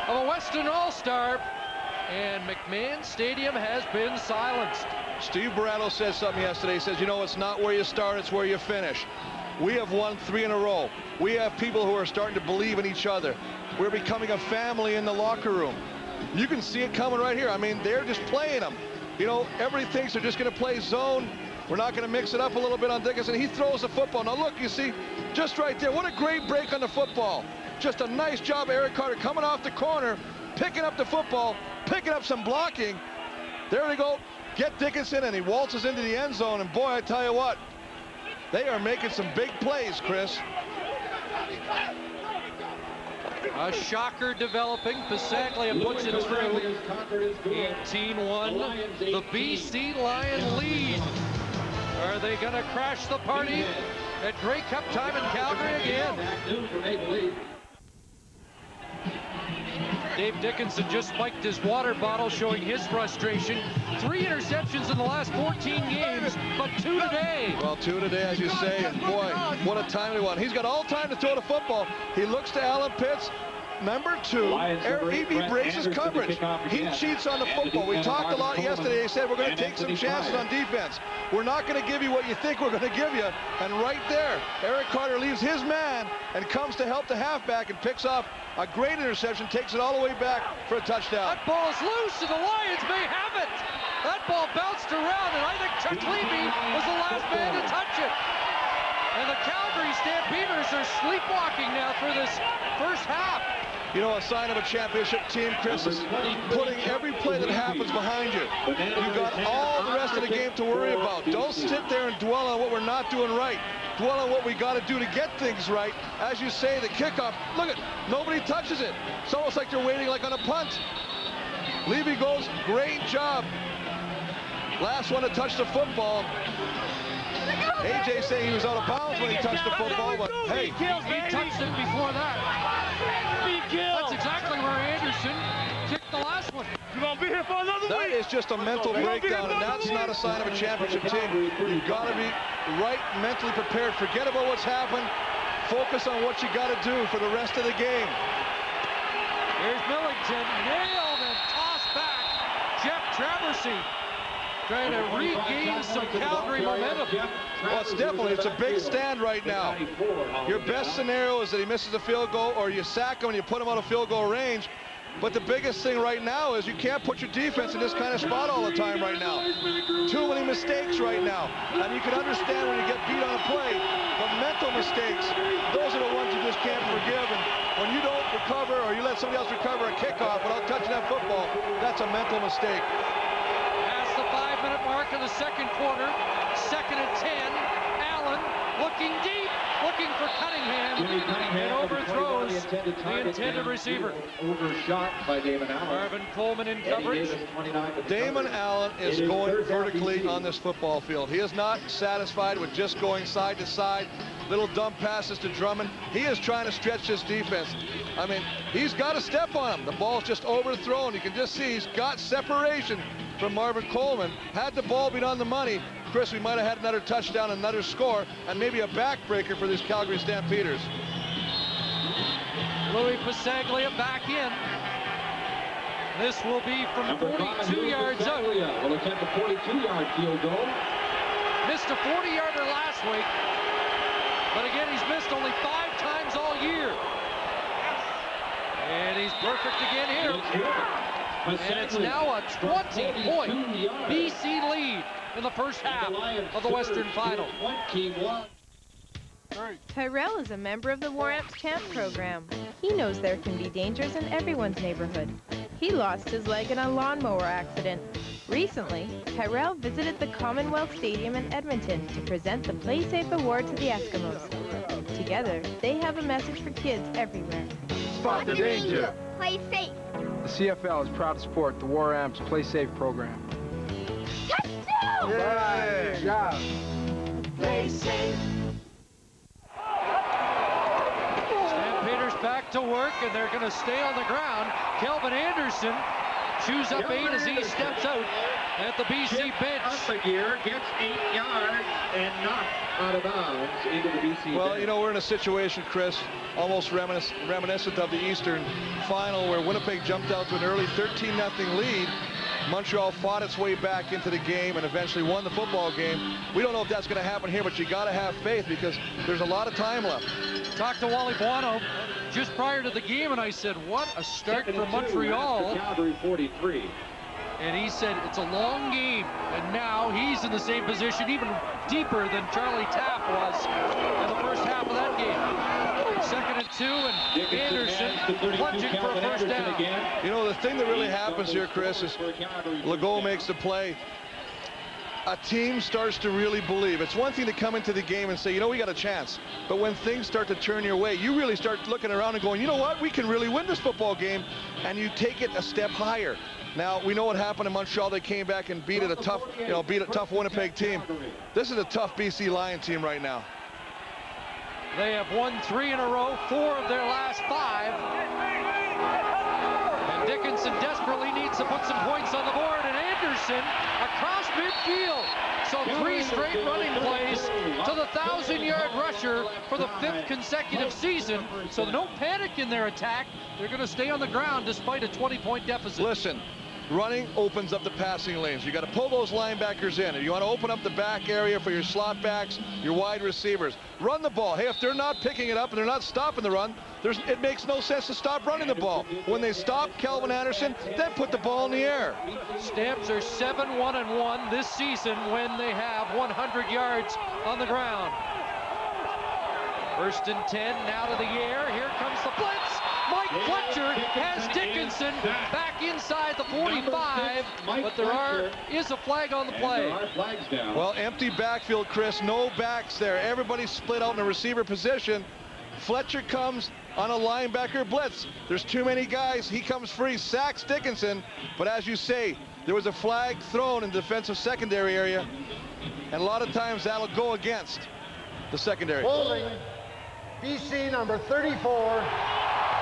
of a Western All-Star, and McMahon Stadium has been silenced. Steve Barato said something yesterday. He says, you know, it's not where you start, it's where you finish. We have won 3 in a row. We have people who are starting to believe in each other. We're becoming a family in the locker room. You can see it coming right here. I mean, they're just playing them. You know, everybody thinks they're just going to play zone. We're not going to mix it up a little bit on Dickinson. He throws the football. Now look, you see, just right there. What a great break on the football. Just a nice job, Eric Carter, coming off the corner, picking up the football, picking up some blocking. There we go. Get Dickinson, and he waltzes into the end zone. And boy, I tell you what, they are making some big plays, Chris. A shocker developing. Pisaglia puts it through. 18-1. The BC Lion lead. Are they going to crash the party at Grey Cup time in Calgary again? Dave Dickinson just spiked his water bottle, showing his frustration. 3 interceptions in the last 14 games, but 2 today. Well, 2 today, as you say, and boy, what a timely one. He's got all time to throw the football. He looks to Alan Pitts. Number 2, he breaks his coverage. He cheats on the football. We talked a lot yesterday. He said we're going to take some chances on defense. We're not going to give you what you think we're going to give you. And right there, Eric Carter leaves his man and comes to help the halfback and picks off a great interception, takes it all the way back for a touchdown. That ball is loose, and the Lions may have it. That ball bounced around, and I think Chuck Levy was the last man to touch it. And the Calgary Stampeders are sleepwalking now for this first half. You know, a sign of a championship team, Chris, is putting every play that happens behind you. You've got all the rest of the game to worry about. Don't sit there and dwell on what we're not doing right. Dwell on what we got to do to get things right. As you say, the kickoff, look at, nobody touches it. It's almost like they're waiting like on a punt. Levy goes, great job. Last one to touch the football. AJ saying he was out of bounds when he touched the football, but hey. He touched it before that. That's exactly where Anderson kicked the last one. You're going to be here for another week. That is just a mental breakdown, and that's not a sign of a championship team. You've got to be right, mentally prepared. Forget about what's happened. Focus on what you got to do for the rest of the game. Here's Millington, nailed and tossed back. Jeff Traversy trying to regain some Calgary momentum. Well, it's a big stand right now. Your best scenario is that he misses a field goal, or you sack him and you put him out of field goal range. But the biggest thing right now is you can't put your defense in this kind of spot all the time right now. Too many mistakes right now. And you can understand when you get beat on a play, the mental mistakes, those are the ones you just can't forgive. And when you don't recover, or you let somebody else recover a kickoff without touching that football, that's a mental mistake. Past the 5-minute mark of the second quarter, 2nd and 10. Allen looking deep, looking for Cunningham, and overthrows the intended receiver. Overshot by Damon Allen. Marvin Coleman in coverage. Damon Allen is going vertically on this football field. He is not satisfied with just going side to side, little dump passes to Drummond. He is trying to stretch this defense. I mean, he's got to step on him. The ball's just overthrown. You can just see he's got separation from Marvin Coleman. Had the ball been on the money, Chris, we might have had another touchdown, another score, and maybe a backbreaker for these Calgary Stampeders. Louis Pisaglia back in. This will be from 42 yards out. Will attempt a 42-yard field goal. Missed a 40-yarder last week, but again, he's missed only 5 times all year. And he's perfect again here. And it's now a 20-point BC lead in the first half of the Western Final. Tyrell is a member of the War Amps Camp program. He knows there can be dangers in everyone's neighborhood. He lost his leg in a lawnmower accident. Recently, Tyrell visited the Commonwealth Stadium in Edmonton to present the Play Safe Award to the Eskimos. Together, they have a message for kids everywhere. Spot the danger. Play safe. The CFL is proud to support the War Amps Play Safe program. Touchdown! Yeah. Good job. Play safe. Stampeders back to work, and they're going to stay on the ground. Kelvin Anderson chews up 8 as he steps out at the BC bench. Up a gear, gets 8 yards, and knocked out of bounds into the BC Well, bench. you know, we're in a situation, Chris, almost reminiscent of the Eastern final where Winnipeg jumped out to an early 13-0 lead. Montreal fought its way back into the game and eventually won the football game. We don't know if that's going to happen here, but you got to have faith because there's a lot of time left. Talked to Wally Buono just prior to the game, and I said, what a start for Montreal. Calgary 43. And he said it's a long game, and now he's in the same position, even deeper than Charlie Tapp was in the first half of that game. 2nd and 2, and Anderson plunging for a first down. You know, the thing that really happens here, Chris, is Legault makes the play. A team starts to really believe. It's one thing to come into the game and say, you know, we got a chance. But when things start to turn your way, you really start looking around and going, you know what, we can really win this football game. And you take it a step higher. Now, we know what happened in Montreal. They came back and beat a tough Winnipeg team. This is a tough BC Lion team right now. They have won 3 in a row, 4 of their last 5. And Dickinson desperately needs to put some points on the board, and Anderson across midfield. So 3 straight running plays to the 1,000-yard rusher for the 5th consecutive season. So no panic in their attack. They're going to stay on the ground despite a 20-point deficit. Listen, running opens up the passing lanes. You got to pull those linebackers in. If you want to open up the back area for your slot backs, your wide receivers, run the ball. Hey, if they're not picking it up and they're not stopping the run, it makes no sense to stop running the ball. When they stop Kelvin Anderson, then put the ball in the air. Stamps are 7-1-1 this season when they have 100 yards on the ground. 1st and 10, now to the air. Here comes the blitz. Mike Fletcher has Dickinson back inside the 45, but there is a flag on the play. Well, empty backfield, Chris, no backs there. Everybody's split out in the receiver position. Fletcher comes on a linebacker blitz. There's too many guys. He comes free, sacks Dickinson, but as you say, there was a flag thrown in the defensive secondary area, and a lot of times that'll go against the secondary. Holding BC number 34.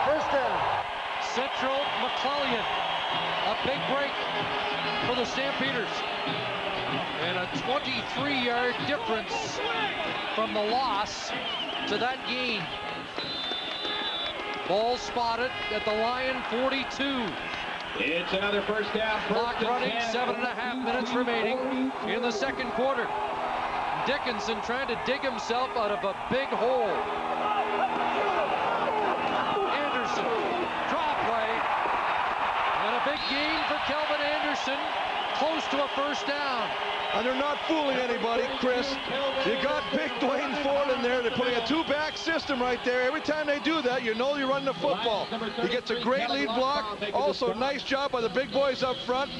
First down. Central McClellan. A big break for the Stampeders. And a 23-yard difference from the loss to that gain. Ball spotted at the Lion 42. It's another first down. Clock running, 7.5 minutes remaining in the 2nd quarter. Dickinson trying to dig himself out of a big hole. Anderson, draw play, and a big gain for Kelvin Anderson, close to a first down. And they're not fooling anybody, Chris. You got big Dwayne Ford in there. They're putting a 2-back system right there. Every time they do that, you know you're running the football. He gets a great lead block. Also, nice job by the big boys up front.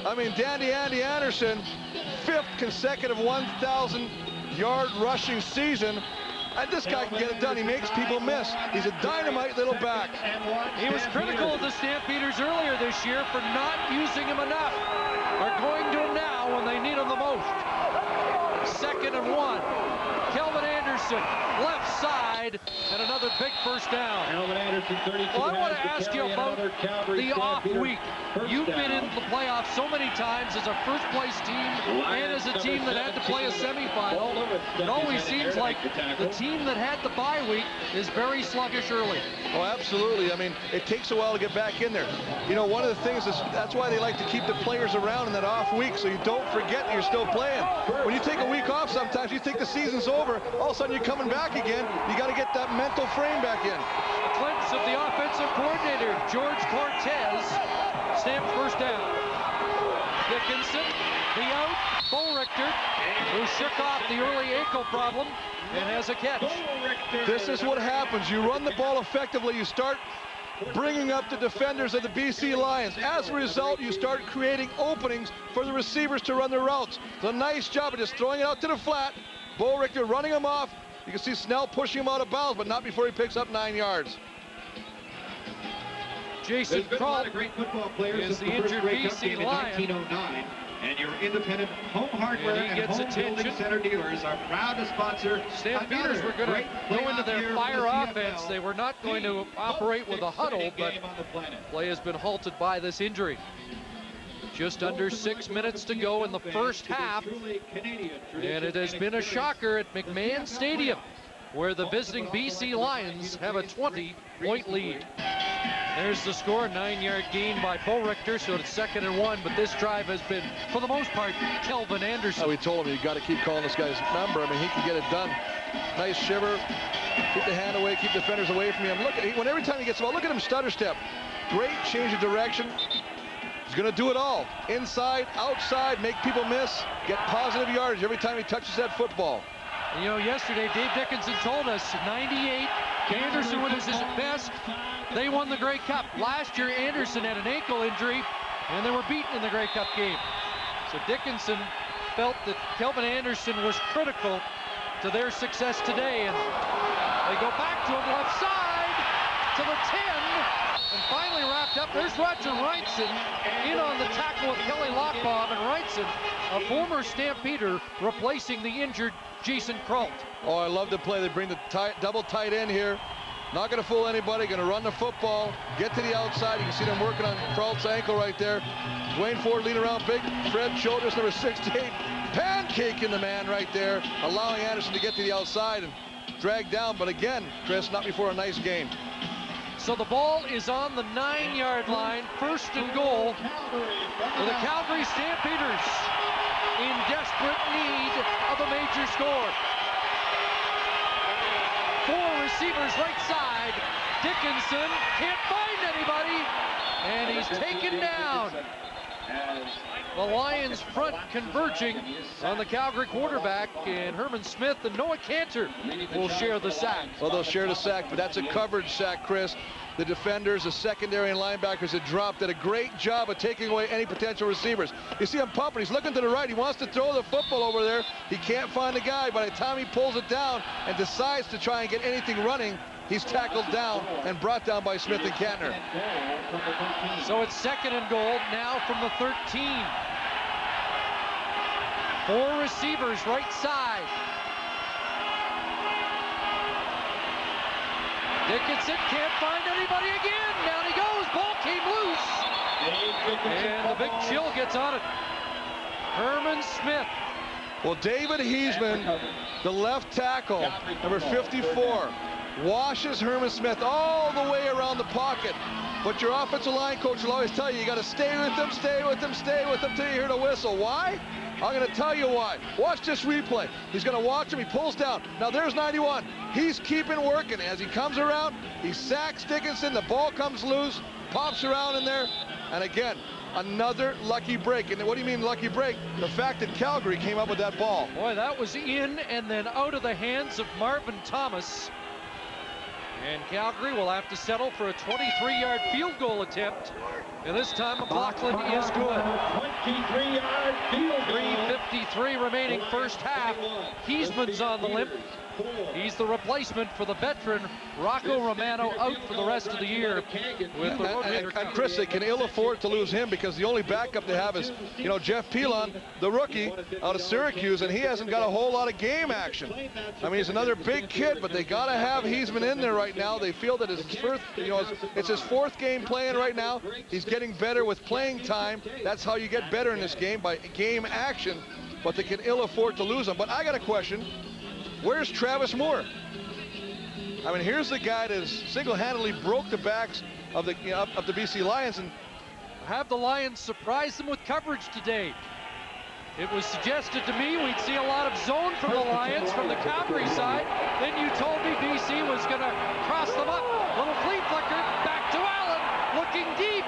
I mean, Dandy Andy Anderson, 5th consecutive 1,000-yard rushing season. And this guy can get it done. He makes people miss. He's a dynamite little back. He was critical of the Stampeders earlier this year for not using him enough. Are going to him now when they need him the most. 2nd and 1. Kelvin Anderson, left side, and another big first down. Kelvin Anderson, 32. Well, I want to ask you about the off week. You've been in the playoffs so many times as a first-place team and as a team that had to play a semifinal. It always seems like the team that had the bye week is very sluggish early. Oh, absolutely. I mean, it takes a while to get back in there. You know, one of the things is that's why they like to keep the players around in that off week so you don't forget you're still playing. When you take a week off, sometimes you think the season's over. All of a sudden, you're coming back again. You got to get that mental frame back in. A glimpse of the offensive coordinator, George Cortez. Stamps first down. Dickinson, the out. Bo Richter, who shook off the early ankle problem and has a catch. This is what happens. You run the ball effectively. You start bringing up the defenders of the BC Lions. As a result, you start creating openings for the receivers to run their routes. It's a nice job of just throwing it out to the flat. Bo Richter running him off. You can see Snell pushing him out of bounds, but not before he picks up 9 yards. Jason Kralt is the injured BC Lion. 1909, and your independent home hardware and home building center dealers are proud to sponsor. Stampeders were going to go into their fire offense. They were not going to operate with a huddle, but play has been halted by this injury. Just under 6 minutes to go in the first half, and it has been a shocker at McMahon Stadium, where the visiting BC Lions have a 20-point lead. There's the score, 9-yard gain by Bo Richter, so it's 2nd and 1, but this drive has been, for the most part, Kelvin Anderson. We told him you got to keep calling this guy's number. I mean, he can get it done. Nice shiver, keep the hand away, keep defenders away from him. Look, every time he gets the ball, look at him stutter step. Great change of direction. He's going to do it all. Inside, outside, make people miss, get positive yardage every time he touches that football. You know, yesterday, Dave Dickinson told us, 98, Anderson was his best. They won the Grey Cup. Last year, Anderson had an ankle injury, and they were beaten in the Grey Cup game. So Dickinson felt that Kelvin Anderson was critical to their success today, and they go back to him left side to the 10, and finally wrapped up. There's Roger Wrightson in on the tackle with Kelly Lockbaum, and Wrightson, a former Stampeder, replacing the injured Jason Kralt. Oh, I love the play. They bring the double tight end here. Not going to fool anybody. Going to run the football. Get to the outside. You can see them working on Kralt's ankle right there. Dwayne Ford leaning around big. Fred Childress, number 68. Pancaking the man right there. Allowing Anderson to get to the outside and drag down. But again, Chris, not before a nice game. So the ball is on the 9-yard line. 1st and goal for the Calgary Stampeders, in desperate need of a major score. 4 receivers right side. Dickinson can't find anybody, and he's taken down. The Lions front converging on the Calgary quarterback, and Herman Smith and Noah Cantor will share the sack. Well, they'll share the sack, but that's a coverage sack, Chris. The defenders, the secondary and linebackers that dropped did a great job of taking away any potential receivers. You see him pumping. He's looking to the right. He wants to throw the football over there. He can't find the guy. By the time he pulls it down and decides to try and get anything running, he's tackled down and brought down by Smith and Kantner. So it's 2nd and goal now from the 13. 4 receivers right side. Dickinson can't find anybody again. Down he goes. Ball came loose. And the big chill gets on it. Herman Smith. Well, David Heisman, the left tackle, number 54, washes Herman Smith all the way around the pocket. But your offensive line coach will always tell you, you got to stay with them, stay with them, stay with them till you hear the whistle. Why? I'm going to tell you why. Watch this replay. He's going to watch him. He pulls down. Now there's 91. He's keeping working. As he comes around, he sacks Dickinson. The ball comes loose, pops around in there. And again, another lucky break. And what do you mean lucky break? The fact that Calgary came up with that ball. Boy, that was in and then out of the hands of Marvin Thomas. And Calgary will have to settle for a 23-yard field goal attempt. And this time McLaughlin is good. 23-yard field goal. 3:53 remaining first half. Heisman's on the limp. He's the replacement for the veteran Rocco Romano, out for the rest of the year with the rotator. And Chris, they can ill afford to lose him because the only backup they have is, you know, Jeff Pilon, the rookie out of Syracuse, and he hasn't got a whole lot of game action. I mean, he's another big kid, but they got to have Heisman in there right now. They feel that it's his first, you know, it's his 4th game playing right now. He's getting better with playing time. That's how you get better in this game, by game action. But they can ill afford to lose him. But I got a question. Where's Travis Moore? I mean, here's the guy that has single-handedly broke the backs of the BC Lions, and have the Lions surprise them with coverage today. It was suggested to me we'd see a lot of zone from the Lions from the Calgary side. Then you told me BC was going to cross them up. Little flea flicker, back to Allen, looking deep,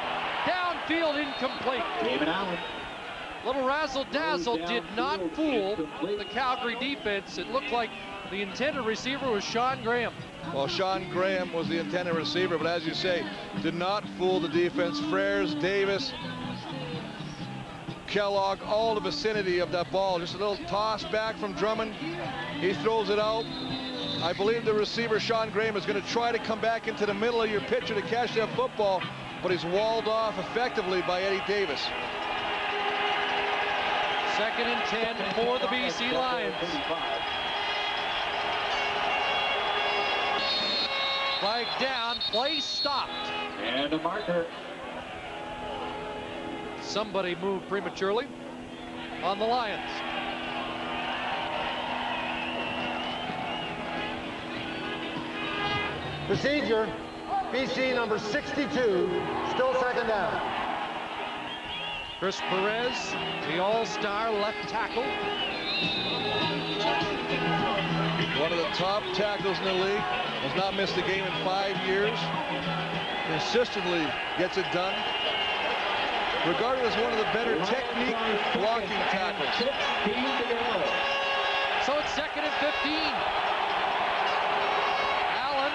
downfield, incomplete. David Allen. Little razzle-dazzle did not fool the Calgary defense. It looked like The intended receiver was Sean Graham. Well, Sean Graham was the intended receiver, but as you say, did not fool the defense. Freres, Davis, Kellogg, all the vicinity of that ball. Just a little toss back from Drummond. He throws it out. I believe the receiver, Sean Graham, is going to try to come back into the middle of your pitcher to catch that football, but he's walled off effectively by Eddie Davis. 2nd and 10 for the BC Lions. Flag down, play stopped. And a marker. Somebody moved prematurely on the Lions. Procedure, BC number 62, still 2nd down. Chris Perez, the all-star left tackle. One of the top tackles in the league. Has not missed a game in 5 years. Consistently gets it done. Regarded as one of the better technique blocking tackles. So it's 2nd and 15. Allen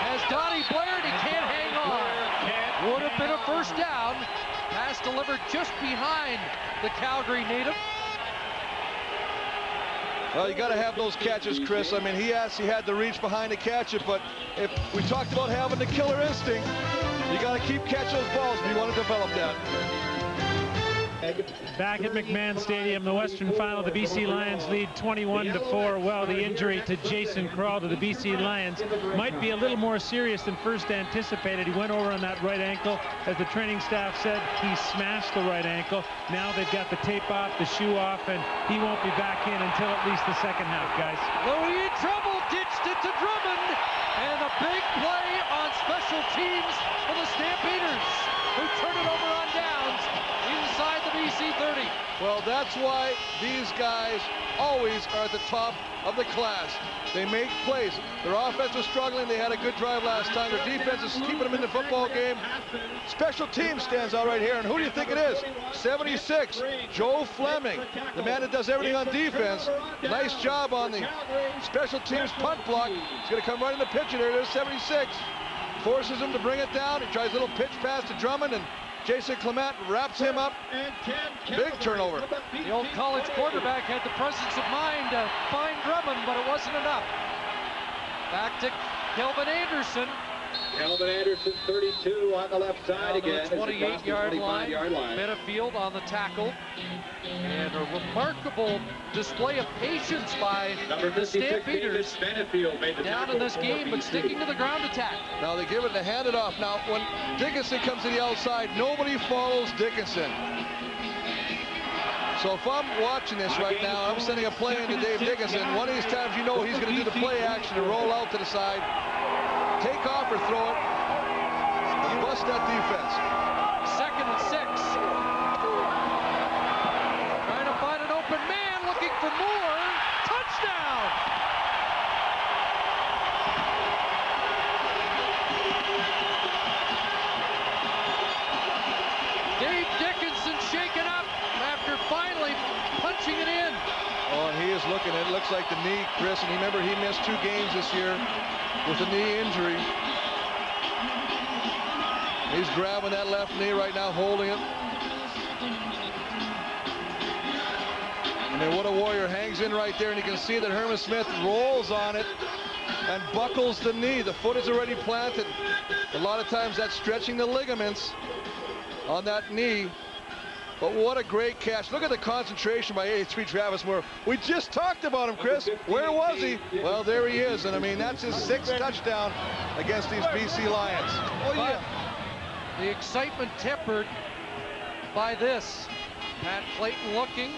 has Donnie Blair, and he can't hang on. Would have been a 1st down. Pass delivered just behind the Calgary native. Well, you got to have those catches, Chris. I mean, he had the reach behind to catch it, but if we talked about having the killer instinct, you got to keep catching those balls if you want to develop that. Back at McMahon Stadium, the Western Final, the BC Lions lead 21-4. Well, the injury to Jason Krall to the BC Lions might be a little more serious than first anticipated. He went over on that right ankle. As the training staff said, he smashed the right ankle. Now they've got the tape off, the shoe off, and he won't be back in until at least the 2nd half, guys. Louis in trouble, ditched it to Drummond, and a big play on special teams for the Stampeders, who turn it over on downs inside the BC 30. Well, that's why these guys always are at the top of the class. They make plays. Their offense was struggling. They had a good drive last time. Their defense is keeping them in the football game. Special teams stands out right here. And who do you think it is? 76, Joe Fleming, the man that does everything on defense. Nice job on the special teams punt block. He's going to come right in the pitch. There it is, 76. Forces him to bring it down. He tries a little pitch pass to Drummond, and Jason Clement wraps him up. Big turnover. The old college quarterback had the presence of mind to find Drummond, but it wasn't enough. Back to Kelvin Anderson. Kelvin Anderson, 32 on the left side again. The 28-yard line. Benefield on the tackle. And a remarkable display of patience by the Stampeders down in this game, but sticking to the ground attack. Now they give it and hand it off. Now when Dickinson comes to the outside, nobody follows Dickinson. So if I'm watching this right now, I'm sending a play into Dave Dickinson. One of these times you know he's going to do the play action and roll out to the side, take off or throw it, and bust that defense. 2nd and 6. Trying to find an open man, looking for more. Touchdown! Dave Dickinson shaken up after finally punching it in. Oh, and he is looking. It looks like the knee, Chris. And remember, he missed 2 games this year with a knee injury. He's grabbing that left knee right now, holding it. And then what a Warrior hangs in right there, and you can see that Herman Smith rolls on it and buckles the knee. The foot is already planted. A lot of times that's stretching the ligaments on that knee. But what a great catch. Look at the concentration by 83 Travis Moore. We just talked about him, Chris. Where was he? Well, there he is. And I mean, that's his 6th touchdown against these BC Lions. Oh, yeah. The excitement tempered by this. Pat Clayton looking.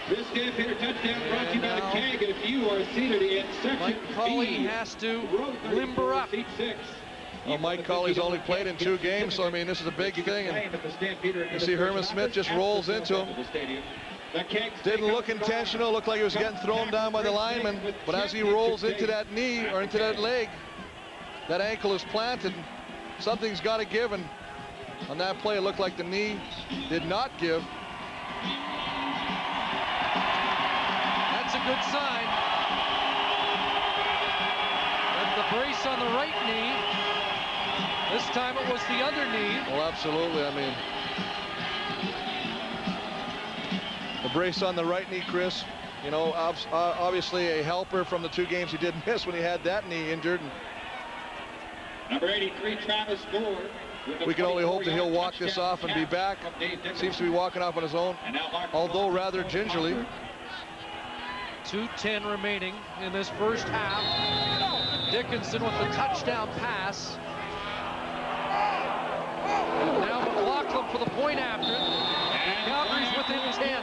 This Stampeder touchdown brought to you by the Keg. If you are seated in section Mike Colley has to limber up. Well, Mike Colley's only played in 2 games, so I mean, this is a big thing. And you see Herman Smith just rolls into him. Didn't look intentional, looked like he was getting thrown down by the lineman, but as he rolls into that knee or into that leg, that ankle is planted. Something's got to give, and on that play, it looked like the knee did not give. That's a good sign. the brace on the right knee. This time it was the other knee. Well, absolutely. I mean, the brace on the right knee, Chris, you know, obviously a helper from the 2 games he did miss when he had that knee injured. Number 83, Travis Moore. We can only hope that he'll walk this off and be back. Seems to be walking off on his own, although rather gingerly. 2:10 remaining in this first half. Dickinson with the touchdown pass. And now McLaughlin for the point after it. Calgary's within 10.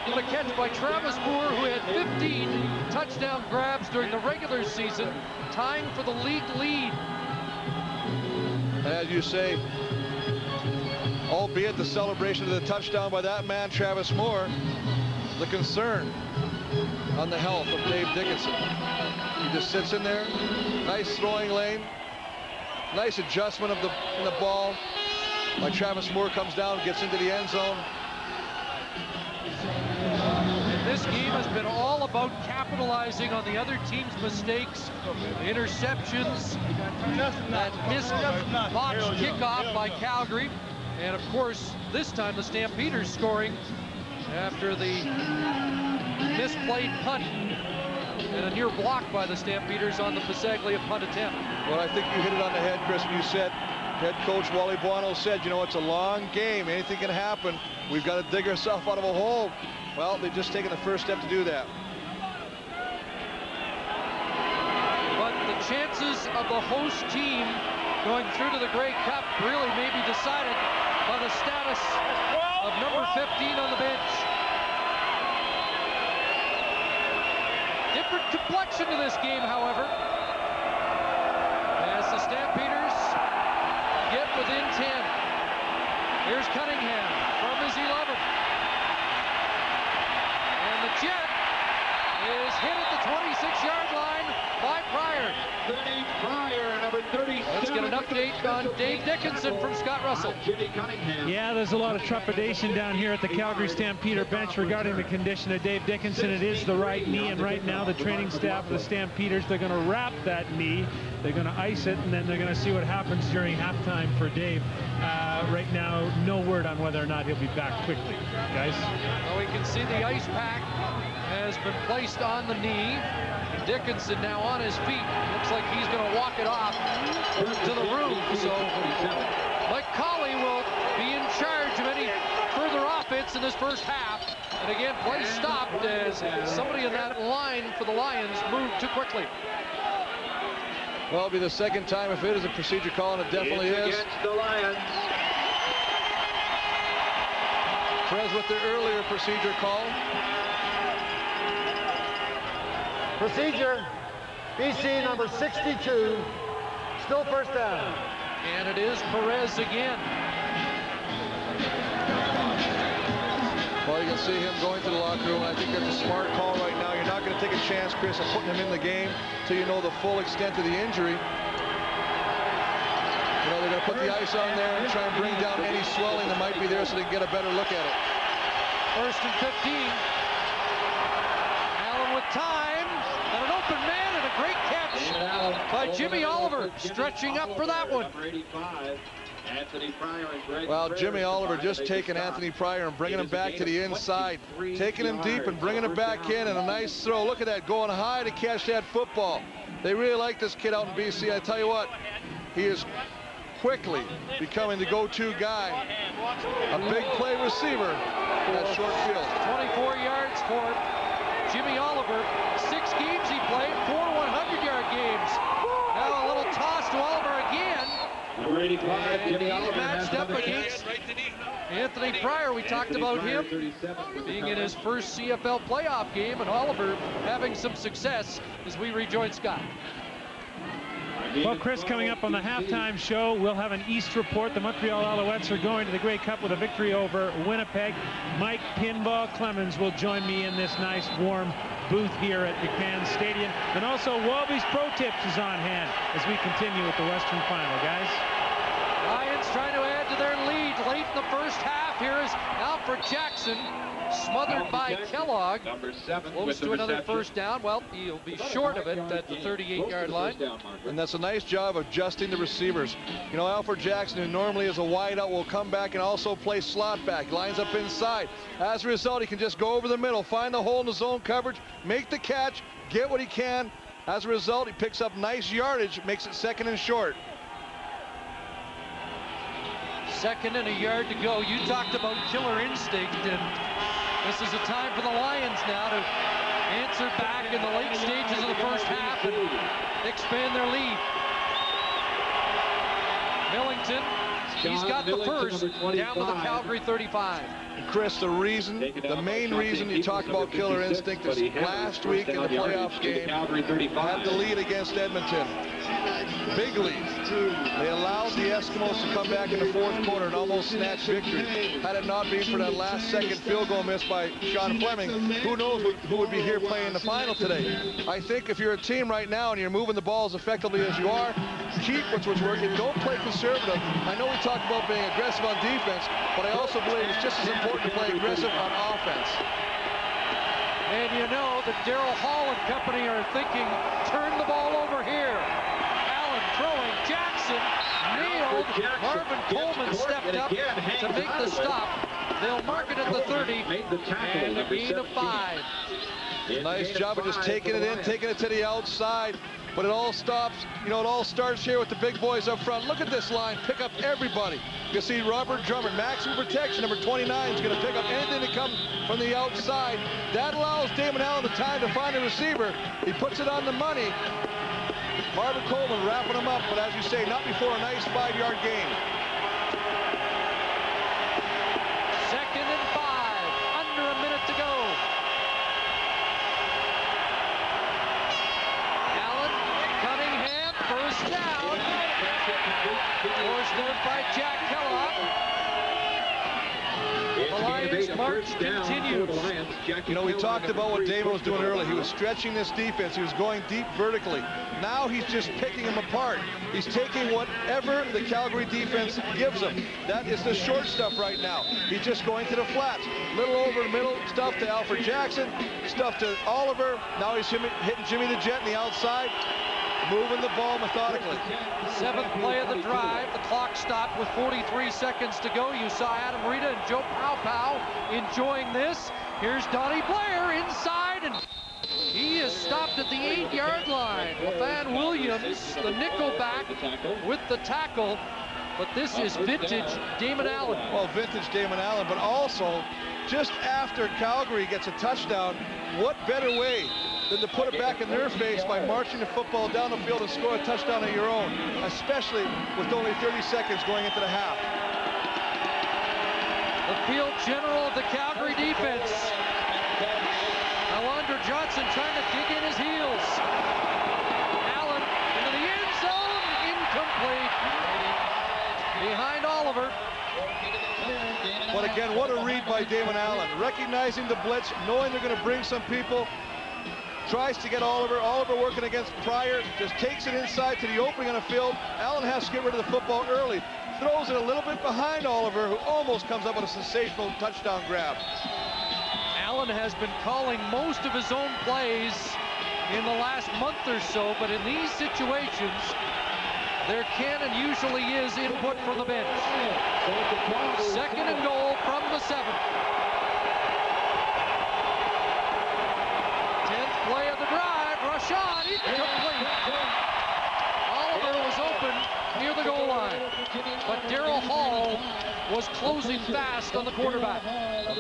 What a catch by Travis Moore, who had 15 touchdown grabs during the regular season, tying for the league lead. As you say, albeit the celebration of the touchdown by that man, Travis Moore, the concern on the health of Dave Dickinson. He just sits in there, nice throwing lane, nice adjustment of the ball. Like Travis Moore comes down, gets into the end zone. And this game has been all about capitalizing on the other team's mistakes, interceptions, that missed botched kickoff by Calgary, and of course this time the Stampeders scoring after the misplayed punt and a near block by the Stampeders on the Pasaglia punt attempt. Well, I think you hit it on the head, Chris, when you said, head coach Wally Buono said, you know, it's a long game, anything can happen, we've got to dig ourselves out of a hole. Well, they've just taken the first step to do that. But the chances of the host team going through to the Grey Cup really may be decided by the status of number 15 on the bench. Different complexion to this game, however, as the Stampeders get within 10. Here's Cunningham from his 11th. And the Jet is hit at the 26-yard line by Pryor. Pryor, number 37. Let's get an update on Dave Dickinson from Scott Russell. Yeah, there's a lot of trepidation down here at the Calgary Stampeder bench regarding the condition of Dave Dickinson. It is the right knee, and right now the training staff of the Stampeders, they're going to wrap that knee, they're going to ice it, and then they're going to see what happens during halftime for Dave. Right now, no word on whether or not he'll be back quickly, guys. Well, we can see the ice pack has been placed on the knee. Dickinson now on his feet. Looks like he's going to walk it off to the room. So Mike Colley will be in charge of any further offense in this first half. And again, play stopped as somebody in that line for the Lions moved too quickly. Well, it'll be the second time if it is a procedure call, and it definitely is. Against the Lions. Perez with the earlier procedure call. Procedure, BC number 62, still first down. And it is Perez again. Well, you can see him going to the locker room, and I think that's a smart call right now. You're not going to take a chance, Chris, of putting him in the game till you know the full extent of the injury. You know, they're going to put the ice on there and try and bring down any swelling that might be there so they can get a better look at it. First and 15. Allen with time, and an open man, and a great catch by Jimmy Oliver, stretching up for that one. Well, Jimmy Oliver just taking Anthony Pryor and bringing him back to the inside, taking him deep and bringing him back in, and a nice throw. Look at that, going high to catch that football. They really like this kid out in BC. I tell you what, he is quickly becoming the go-to guy, a big play receiver in that short field. 24 yards for Jimmy Oliver. 6 games he played, 4 100-yard games. Now a little toss to Oliver again. Number 85, Jimmy Oliver matched up against Anthony Pryor. We talked about him being in his first CFL playoff game, and Oliver having some success as we rejoin Scott. Well, Chris, coming up on the halftime show, we'll have an East report. The Montreal Alouettes are going to the Grey Cup with a victory over Winnipeg. Mike Pinball Clemens will join me in this nice warm booth here at McMahon Stadium. And also, Walby's Pro Tips is on hand as we continue with the Western Final, guys. Lions trying to add to their lead late in the first half. Here is Alfred Jackson, smothered by Kellogg. Close to another first down. Well, he'll be short of it at the 38-yard line. And that's a nice job of adjusting the receivers. You know, Alfred Jackson, who normally is a wideout, will come back and also play slot back. Lines up inside. As a result, he can just go over the middle, find the hole in the zone coverage, make the catch, get what he can. As a result, he picks up nice yardage, makes it 2nd and short. 2nd and a yard to go. You talked about killer instinct, and this is a time for the Lions now to answer back in the late stages of the first half and expand their lead. Millington, he's got the first down to the Calgary 35. Chris, the main reason you talk about killer instinct is last week in the playoff game, had the lead against Edmonton. Big lead. They allowed the Eskimos to come back in the 4th quarter and almost snatch victory. Had it not been for that last-second field goal missed by Sean Fleming, who knows who would be here playing the final today. I think if you're a team right now and you're moving the ball as effectively as you are, keep what's working. Don't play conservative. I know we talked about being aggressive on defense, but I also believe it's just as important to play aggressive on offense. And you know that Daryl Hall and company are thinking, turn the ball over here. Allen throwing, Jackson nailed. Marvin Coleman stepped up to make the stop. They'll mark it at the 30, and a gain of 5. Nice job of just taking it in, taking it to the outside. But it all stops, you know, it all starts here with the big boys up front. Look at this line, pick up everybody. You see Robert Drummond, maximum protection, number 29, is going to pick up anything that comes from the outside. That allows Damon Allen the time to find a receiver. He puts it on the money. Marvin Coleman wrapping him up, but as you say, not before a nice 5-yard gain. 2nd and 5, under a minute to go. First down. Forced out by Jack Kellogg. The Lions march continues. You know, we talked about what Damon was doing earlier. He was stretching this defense. He was going deep vertically. Now he's just picking them apart. He's taking whatever the Calgary defense gives him. That is the short stuff right now. He's just going to the flats. Little over the middle stuff to Alfred Jackson, stuff to Oliver. Now he's hitting Jimmy the Jet in the outside. Moving the ball methodically. 7th play of the drive. The clock stopped with 43 seconds to go. You saw Adam Rita and Joe Pow enjoying this. Here's Donnie Blair inside, and he is stopped at the 8-yard line. LaFan Williams, the nickelback, with the tackle. But this is vintage Damon Allen. Well, vintage Damon Allen, but also just after Calgary gets a touchdown, what better way than to put it back in their face by marching the football down the field and score a touchdown of your own, especially with only 30 seconds going into the half. The field general of the Calgary defense, Alondra Johnson, trying to dig in his heels. Allen into the end zone, incomplete. Behind Oliver. But again, what a read by Damon Allen. Recognizing the blitz, knowing they're going to bring some people. Tries to get Oliver. Oliver working against Pryor. Just takes it inside to the opening on the field. Allen has to get rid of the football early. Throws it a little bit behind Oliver, who almost comes up with a sensational touchdown grab. Allen has been calling most of his own plays in the last month or so, but in these situations, there can and usually is input from the bench. 2nd and goal from the 7. 10th play of the drive. Rush on. Incomplete. Oliver was open near the goal line, but Daryl Hall was closing fast on the quarterback.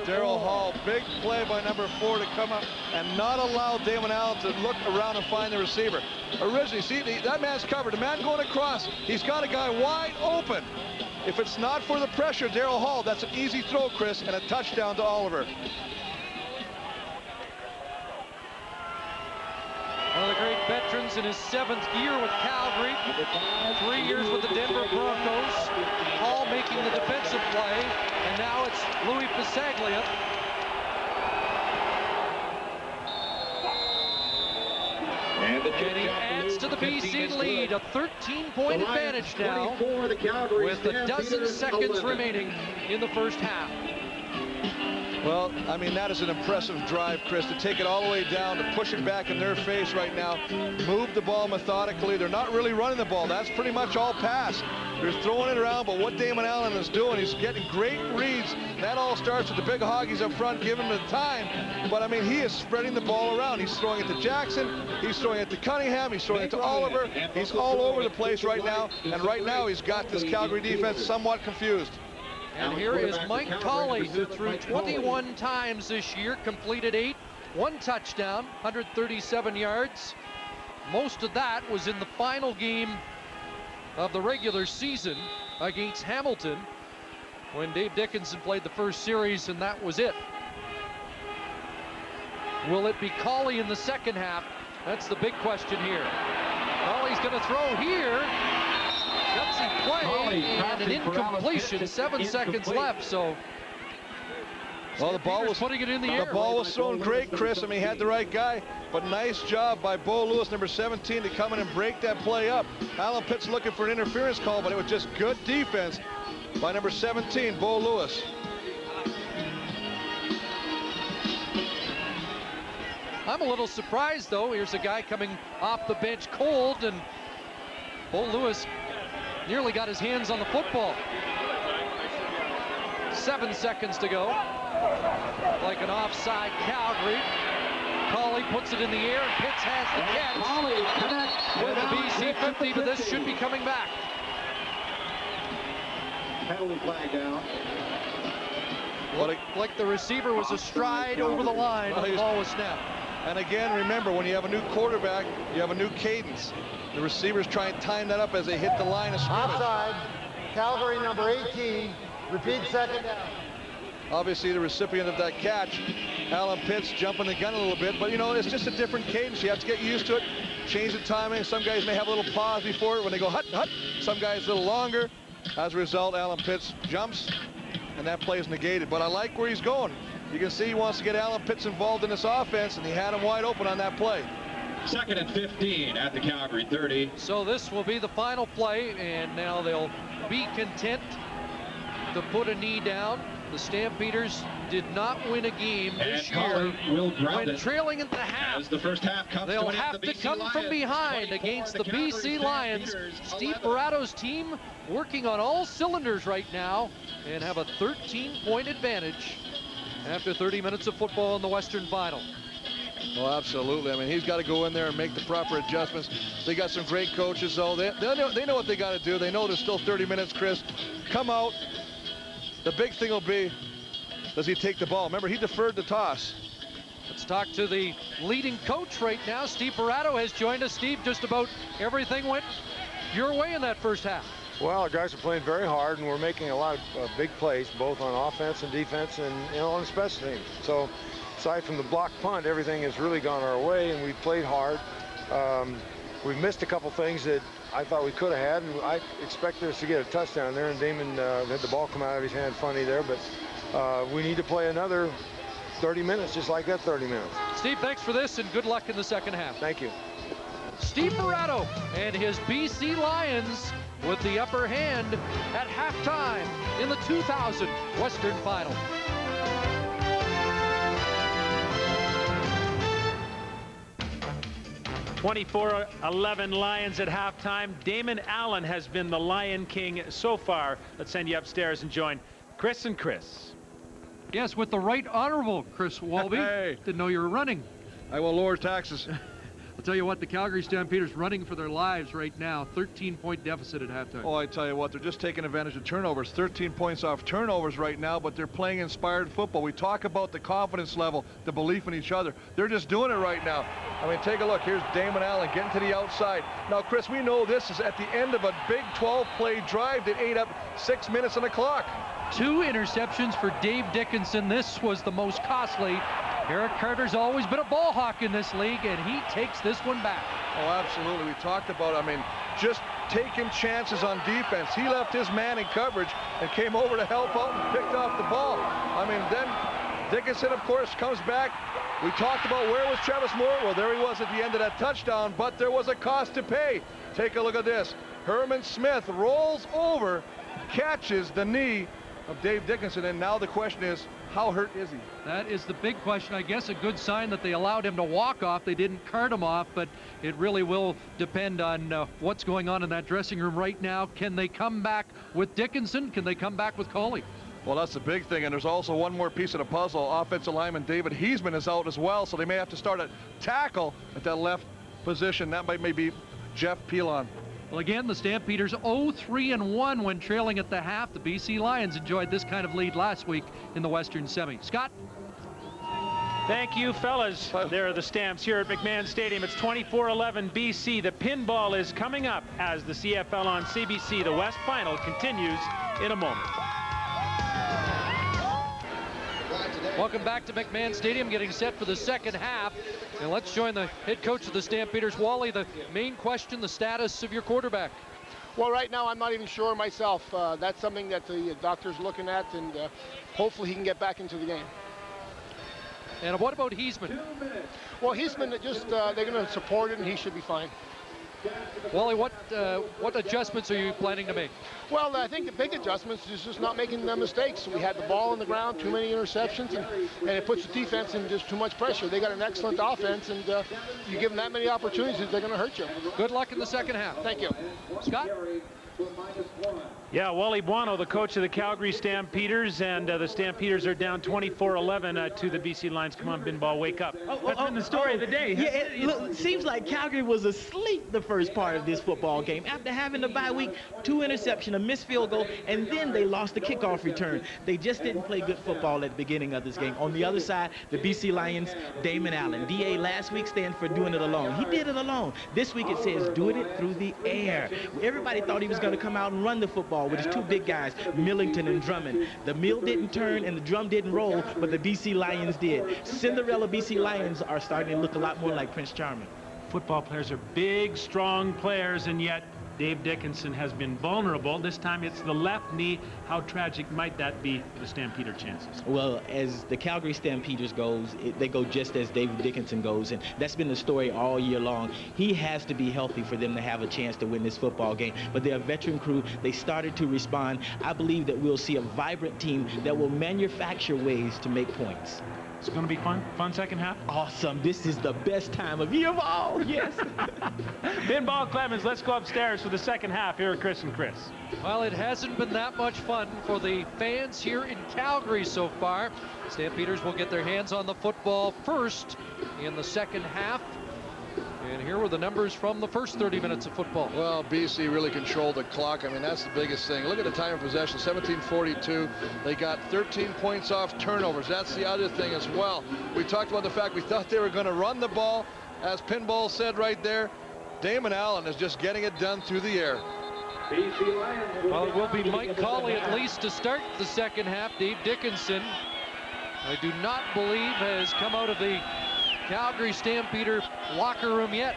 Daryl Hall, big play by number 4 to come up and not allow Damon Allen to look around and find the receiver. Originally, see, that man's covered. The man going across, he's got a guy wide open. If it's not for the pressure, Daryl Hall, that's an easy throw, Chris, and a touchdown to Oliver. One of the great veterans in his 7th year with Calgary. 3 years with the Denver Broncos. Hall making the defensive play, and now it's Louis Pisaglia. And And he adds to the BC lead, a 13-point advantage now with a dozen seconds remaining in the first half. Well, I mean, that is an impressive drive, Chris, to take it all the way down, to push it back in their face right now, move the ball methodically. They're not really running the ball. That's pretty much all pass. They're throwing it around, but what Damon Allen is doing, he's getting great reads. That all starts with the big hoggies up front, giving him the time. But, I mean, he is spreading the ball around. He's throwing it to Jackson. He's throwing it to Cunningham. He's throwing it to Oliver. He's all over the place right now. And right now, he's got this Calgary defense somewhat confused. And here is Mike Colley, who threw 21 times this year, completed 8, 1 touchdown, 137 yards. Most of that was in the final game of the regular season against Hamilton, when Dave Dickinson played the first series, and that was it. Will it be Colley in the second half? That's the big question here. Colley's going to throw here. Gutsy play and an incompletion, 7 seconds left, so well, the ball was putting it in the air. The ball was thrown great, Chris. I mean, he had the right guy, but nice job by Bo Lewis, number 17, to come in and break that play up. Alan Pitts looking for an interference call, but it was just good defense by number 17, Bo Lewis. I'm a little surprised, though. Here's a guy coming off the bench cold, and Bo Lewis nearly got his hands on the football. 7 seconds to go. Like an offside Calgary. Colley puts it in the air, and Pitts has the catch. With the BC 50, but this should be coming back. Penalty flag down. Like the receiver was astride over the line when the ball was snapped. And again, remember, when you have a new quarterback, you have a new cadence. The receivers try and time that up as they hit the line of scrimmage. Offside, Calgary number 18, repeat second down. Obviously, the recipient of that catch, Alan Pitts, jumping the gun a little bit, but you know, it's just a different cadence. You have to get used to it, change the timing. Some guys may have a little pause before it when they go hut, hut. Some guys a little longer. As a result, Alan Pitts jumps, and that play is negated. But I like where he's going. You can see he wants to get Alan Pitts involved in this offense, and he had him wide open on that play. 2nd and 15 at the Calgary 30. So this will be the final play, and now they'll be content to put a knee down. The Stampeders did not win a game this year when trailing at the half. As the first half comes they'll have to come from behind against the BC Lions. Steve Barato's team working on all cylinders right now and have a 13-point advantage after 30 minutes of football in the Western Final. Oh, absolutely. I mean, he's got to go in there and make the proper adjustments. They got some great coaches, though. They know what they got to do. They know there's still 30 minutes, Chris. Come out. The big thing will be, does he take the ball? Remember, he deferred the toss. Let's talk to the leading coach right now. Steve Barato has joined us. Steve, just about everything went your way in that first half. Well, our guys are playing very hard, and we're making a lot of big plays, both on offense and defense, and on the special teams. So, aside from the block punt, everything has really gone our way, and we've played hard. We've missed a couple things that I thought we could have had, and I expected us to get a touchdown there, and Damon had the ball come out of his hand funny there, but we need to play another 30 minutes, just like that 30 minutes. Steve, thanks for this, and good luck in the second half. Thank you. Steve Barato and his BC Lions with the upper hand at halftime in the 2000 Western Final. (24-11) Lions at halftime. Damon Allen has been the Lion King so far. Let's send you upstairs and join Chris and Chris. Yes, with the right honorable Chris Walby. Hey. Didn't know you were running. I will lower taxes. I'll tell you what, the Calgary Stampeders running for their lives right now. 13-point deficit at halftime. Oh, I tell you what, they're just taking advantage of turnovers. 13 points off turnovers right now, but they're playing inspired football. We talk about the confidence level, the belief in each other. They're just doing it right now. I mean, take a look. Here's Damon Allen getting to the outside. Now, Chris, we know this is at the end of a big 12-play drive that ate up 6 minutes on the clock. 2 interceptions for Dave Dickinson. This was the most costly. Eric Carter's always been a ball hawk in this league, and he takes this one back. Oh, absolutely. We talked about, I mean, just taking chances on defense. He left his man in coverage and came over to help out and picked off the ball. I mean, then Dickinson, of course, comes back, We talked about where was Travis Moore. Well, there he was at the end of that touchdown, but there was a cost to pay. Take a look at this. Herman Smith rolls over, catches the knee of Dave Dickinson, and now the question is, how hurt is he? That is the big question. I guess a good sign that they allowed him to walk off. They didn't cart him off, but it really will depend on what's going on in that dressing room right now. Can they come back with Dickinson? Can they come back with Coley? Well, that's the big thing, and there's also one more piece of the puzzle. Offensive lineman David Heisman is out as well, so they may have to start a tackle at that left position. That might maybe Jeff Pilon. Well, again, the Stampeders 0-3-1 when trailing at the half. The BC Lions enjoyed this kind of lead last week in the Western Semi. Scott? Thank you, fellas. There are the Stamps here at McMahon Stadium. It's 24-11 BC. The pinball is coming up as the CFL on CBC. The West Final continues in a moment. Welcome back to McMahon Stadium, getting set for the second half. And let's join the head coach of the Stampeders, Wally. The main question, the status of your quarterback. Well, right now I'm not even sure myself. That's something that the doctor's looking at, and hopefully he can get back into the game. And what about Heisman? Well, Heisman, just they're going to support it, and he should be fine. Wally, what adjustments are you planning to make? Well, I think the big adjustments is just not making the mistakes. We had the ball on the ground, too many interceptions, and it puts the defense in just too much pressure. They got an excellent offense, and you give them that many opportunities, they're going to hurt you. Good luck in the second half. Thank you. Scott? Yeah, Wally Buono, the coach of the Calgary Stampeders, and the Stampeders are down 24-11 to the BC Lions. Come on, Binball, wake up. That's been the story of the day. Yeah, it seems like Calgary was asleep the first part of this football game. After having the bye week, 2 interceptions, a missed field goal, and then they lost the kickoff return. They just didn't play good football at the beginning of this game. On the other side, the BC Lions, Damon Allen. DA last week stand for doing it alone. He did it alone. This week it says doing it through the air. Everybody thought he was going to come out and run the football with his 2 big guys, Millington and Drummond. The mill didn't turn and the drum didn't roll, but the BC Lions did. Cinderella BC Lions are starting to look a lot more like Prince Charming. Football players are big, strong players, and yet Dave Dickinson has been vulnerable. This time it's the left knee. How tragic might that be for the Stampeder chances? Well, as the Calgary Stampeders goes, they go just as David Dickinson goes, and that's been the story all year long. He has to be healthy for them to have a chance to win this football game. But they're a veteran crew. They started to respond. I believe that we'll see a vibrant team that will manufacture ways to make points. It's going to be fun second half. Awesome. This is the best time of year of all. Yes. Binball Clemens, let's go upstairs for the second half here at Chris and Chris. Well, it hasn't been that much fun for the fans here in Calgary so far. Stampeders will get their hands on the football first in the second half. And here were the numbers from the first 30 minutes of football. Well, BC really controlled the clock. I mean, that's the biggest thing. Look at the time of possession, 17:42. They got 13 points off turnovers. That's the other thing as well. We talked about the fact we thought they were going to run the ball. As Pinball said right there, Damon Allen is just getting it done through the air. Well, it will be Mike Colley at least to start the second half. Dave Dickinson, I do not believe, has come out of the Calgary Stampeder locker room yet.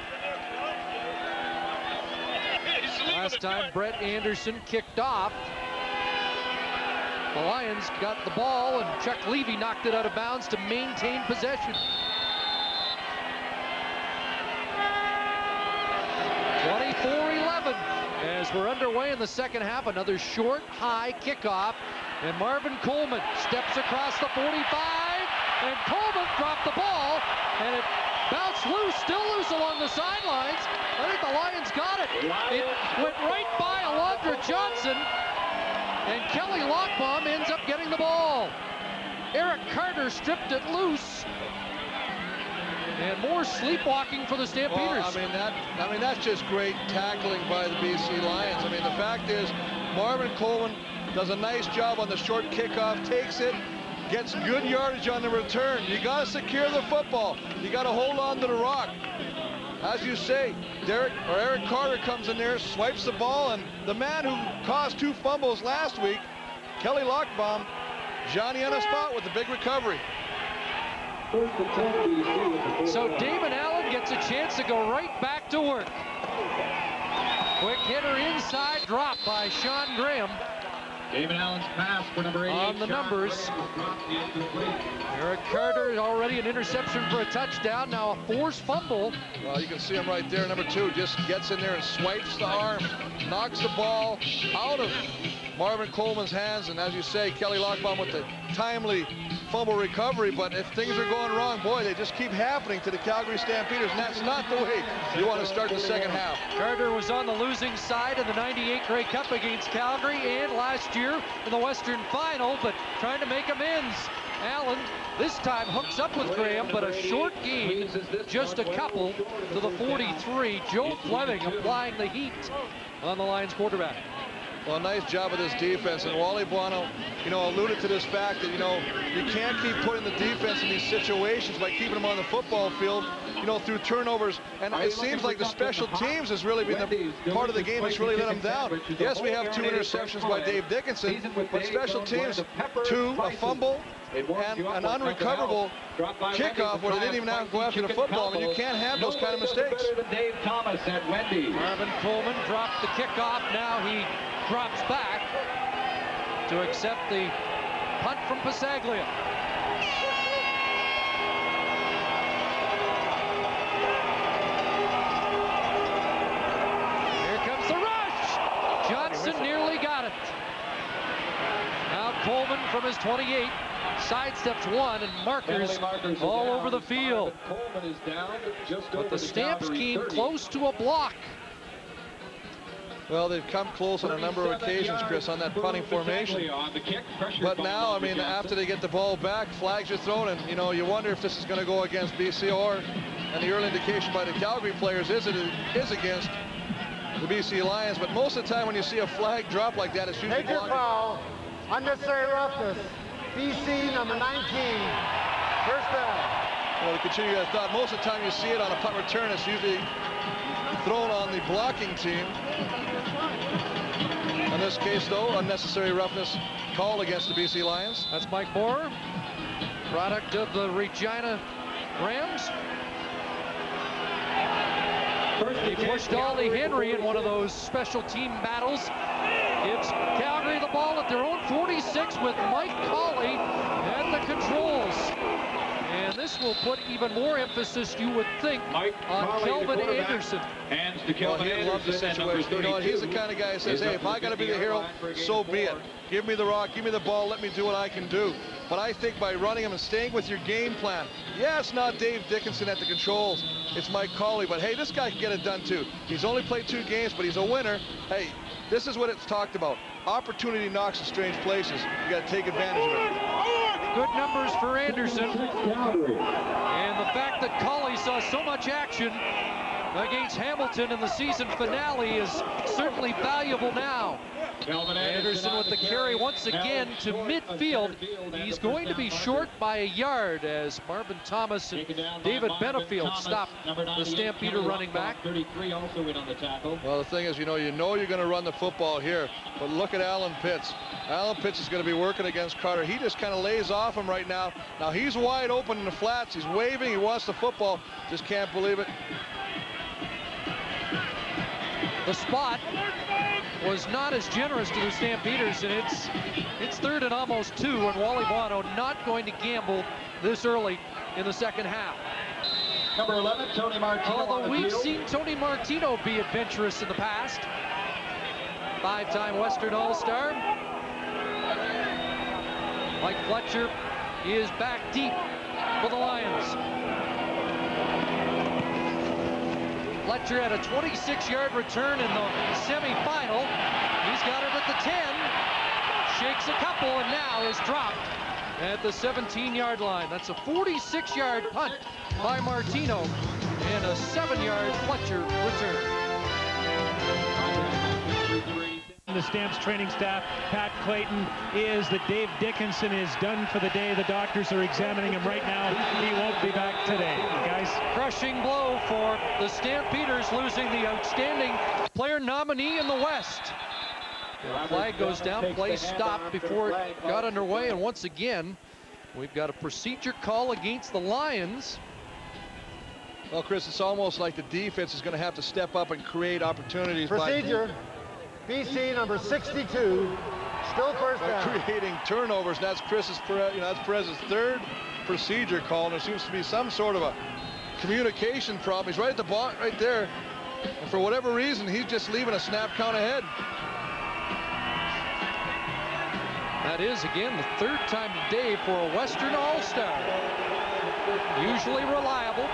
Last time Brett Anderson kicked off, the Lions got the ball and Chuck Levy knocked it out of bounds to maintain possession. 24-11 as we're underway in the second half. Another short, high kickoff, and Marvin Coleman steps across the 45, and Coleman dropped the ball, and it bounced loose, still loose along the sidelines. I think the Lions got it. It went right by Alondra Johnson, and Kelly Lockbaum ends up getting the ball. Eric Carter stripped it loose, and more sleepwalking for the Stampeders. Well, I mean that's just great tackling by the BC Lions. I mean, the fact is, Marvin Coleman does a nice job on the short kickoff, takes it, gets good yardage on the return. You got to secure the football. You got to hold on to the rock. As you say, Eric Carter comes in there, swipes the ball, and the man who caused 2 fumbles last week, Kelly Lockbaum, Johnny on the spot with the big recovery. So Damon Allen gets a chance to go right back to work. Quick hitter inside, drop by Sean Graham. David Allen's pass for number 8. On the numbers. Eric Carter already an interception for a touchdown. Now a forced fumble. Well, you can see him right there. Number 2 just gets in there and swipes the arm, knocks the ball out of Marvin Coleman's hands. And as you say, Kelly Lockbaum with the timely fumble recovery. But if things are going wrong, boy, they just keep happening to the Calgary Stampeders. And that's not the way you want to start the second half. Carter was on the losing side in the '98 Grey Cup against Calgary and last year in the Western Final, but trying to make amends. Allen this time hooks up with Graham, but a short gain, just a couple to the 43. Joe Fleming applying the heat on the Lions quarterback. Well, nice job of this defense, and Wally Buono, alluded to this fact that, you can't keep putting the defense in these situations by keeping them on the football field, through turnovers. And it seems like the special teams has really been the part of the game that's really let them down. Yes, we have 2 interceptions by Dave Dickinson, but special teams, 2, a fumble, and an unrecoverable kickoff where they didn't even have to go after the football. I mean, you can't have those kind of mistakes. Dave Thomas at Wendy. Marvin Coleman dropped the kickoff. Now he drops back to accept the punt from Pasaglia. Here comes the rush. Johnson nearly got it. Now Coleman from his 28 sidesteps one, and markers all over the field. But the Stamps came close to a block. Well, they've come close on a number of occasions, Chris, on that punting formation. But now, I mean, after they get the ball back, flags are thrown, and, you wonder if this is going to go against BC, and the early indication by the Calgary players is against the BC Lions. But most of the time when you see a flag drop like that, it's usually Major foul, unnecessary roughness. BC number 19, first down. Well, to continue that thought, most of the time you see it on a punt return, it's usually thrown on the blocking team. In this case, though, unnecessary roughness called against the BC Lions. That's Mike Moore, product of the Regina Rams. He pushed Ollie Henry in one of those special team battles. Gives Calgary the ball at their own 46 with Mike Colley at the controls. And this will put even more emphasis, you would think, on Kelvin Anderson. Well, he loves the situation. He's the kind of guy who says, hey, if I got to be the hero, so be it. Give me the rock, give me the ball, let me do what I can do. But I think by running him and staying with your game plan, it's not Dave Dickinson at the controls, it's Mike Colley, but hey, this guy can get it done too. He's only played 2 games, but he's a winner. Hey, this is what it's talked about. Opportunity knocks in strange places. You got to take advantage of it. Good numbers for Anderson. And the fact that Colley saw so much action against Hamilton in the season finale is certainly valuable now. Anderson with the carry once again to midfield. He's going to be short by a yard as Marvin Thomas and David Benefield stop the Stampeder running back. Well, the thing is, you know you're going to run the football here, but look at Alan Pitts. Alan Pitts is going to be working against Carter. He just kind of lays off him right now. Now he's wide open in the flats. He's waving. He wants the football. Just can't believe it. The spot was not as generous to the Stampeders, and it's 3rd and almost 2, and Wally Buono not going to gamble this early in the second half. Number 11, Tony Martino. Although we've seen Tony Martino be adventurous in the past. 5-time Western All-Star. Mike Fletcher is back deep for the Lions. Fletcher had a 26-yard return in the semifinal. He's got it at the 10, shakes a couple, and now is dropped at the 17-yard line. That's a 46-yard punt by Martino and a 7-yard Fletcher return. The Stamps training staff, Pat Clayton, is that Dave Dickinson is done for the day. The doctors are examining him right now. He won't be back today, guys. Crushing blow for the Stampeders, losing the outstanding player nominee in the West. The flag goes down, play stopped before it got underway, and once again, we've got a procedure call against the Lions. Well, Chris, it's almost like the defense is going to have to step up and create opportunities. Procedure. BC number 62, Still first by down. creating turnovers. And that's that's Perez's third procedure call. And there seems to be some sort of a communication problem. He's right at the bottom, right there. And for whatever reason, he's just leaving a snap count ahead. That is, again, the third time today for a Western All-Star. Usually reliable.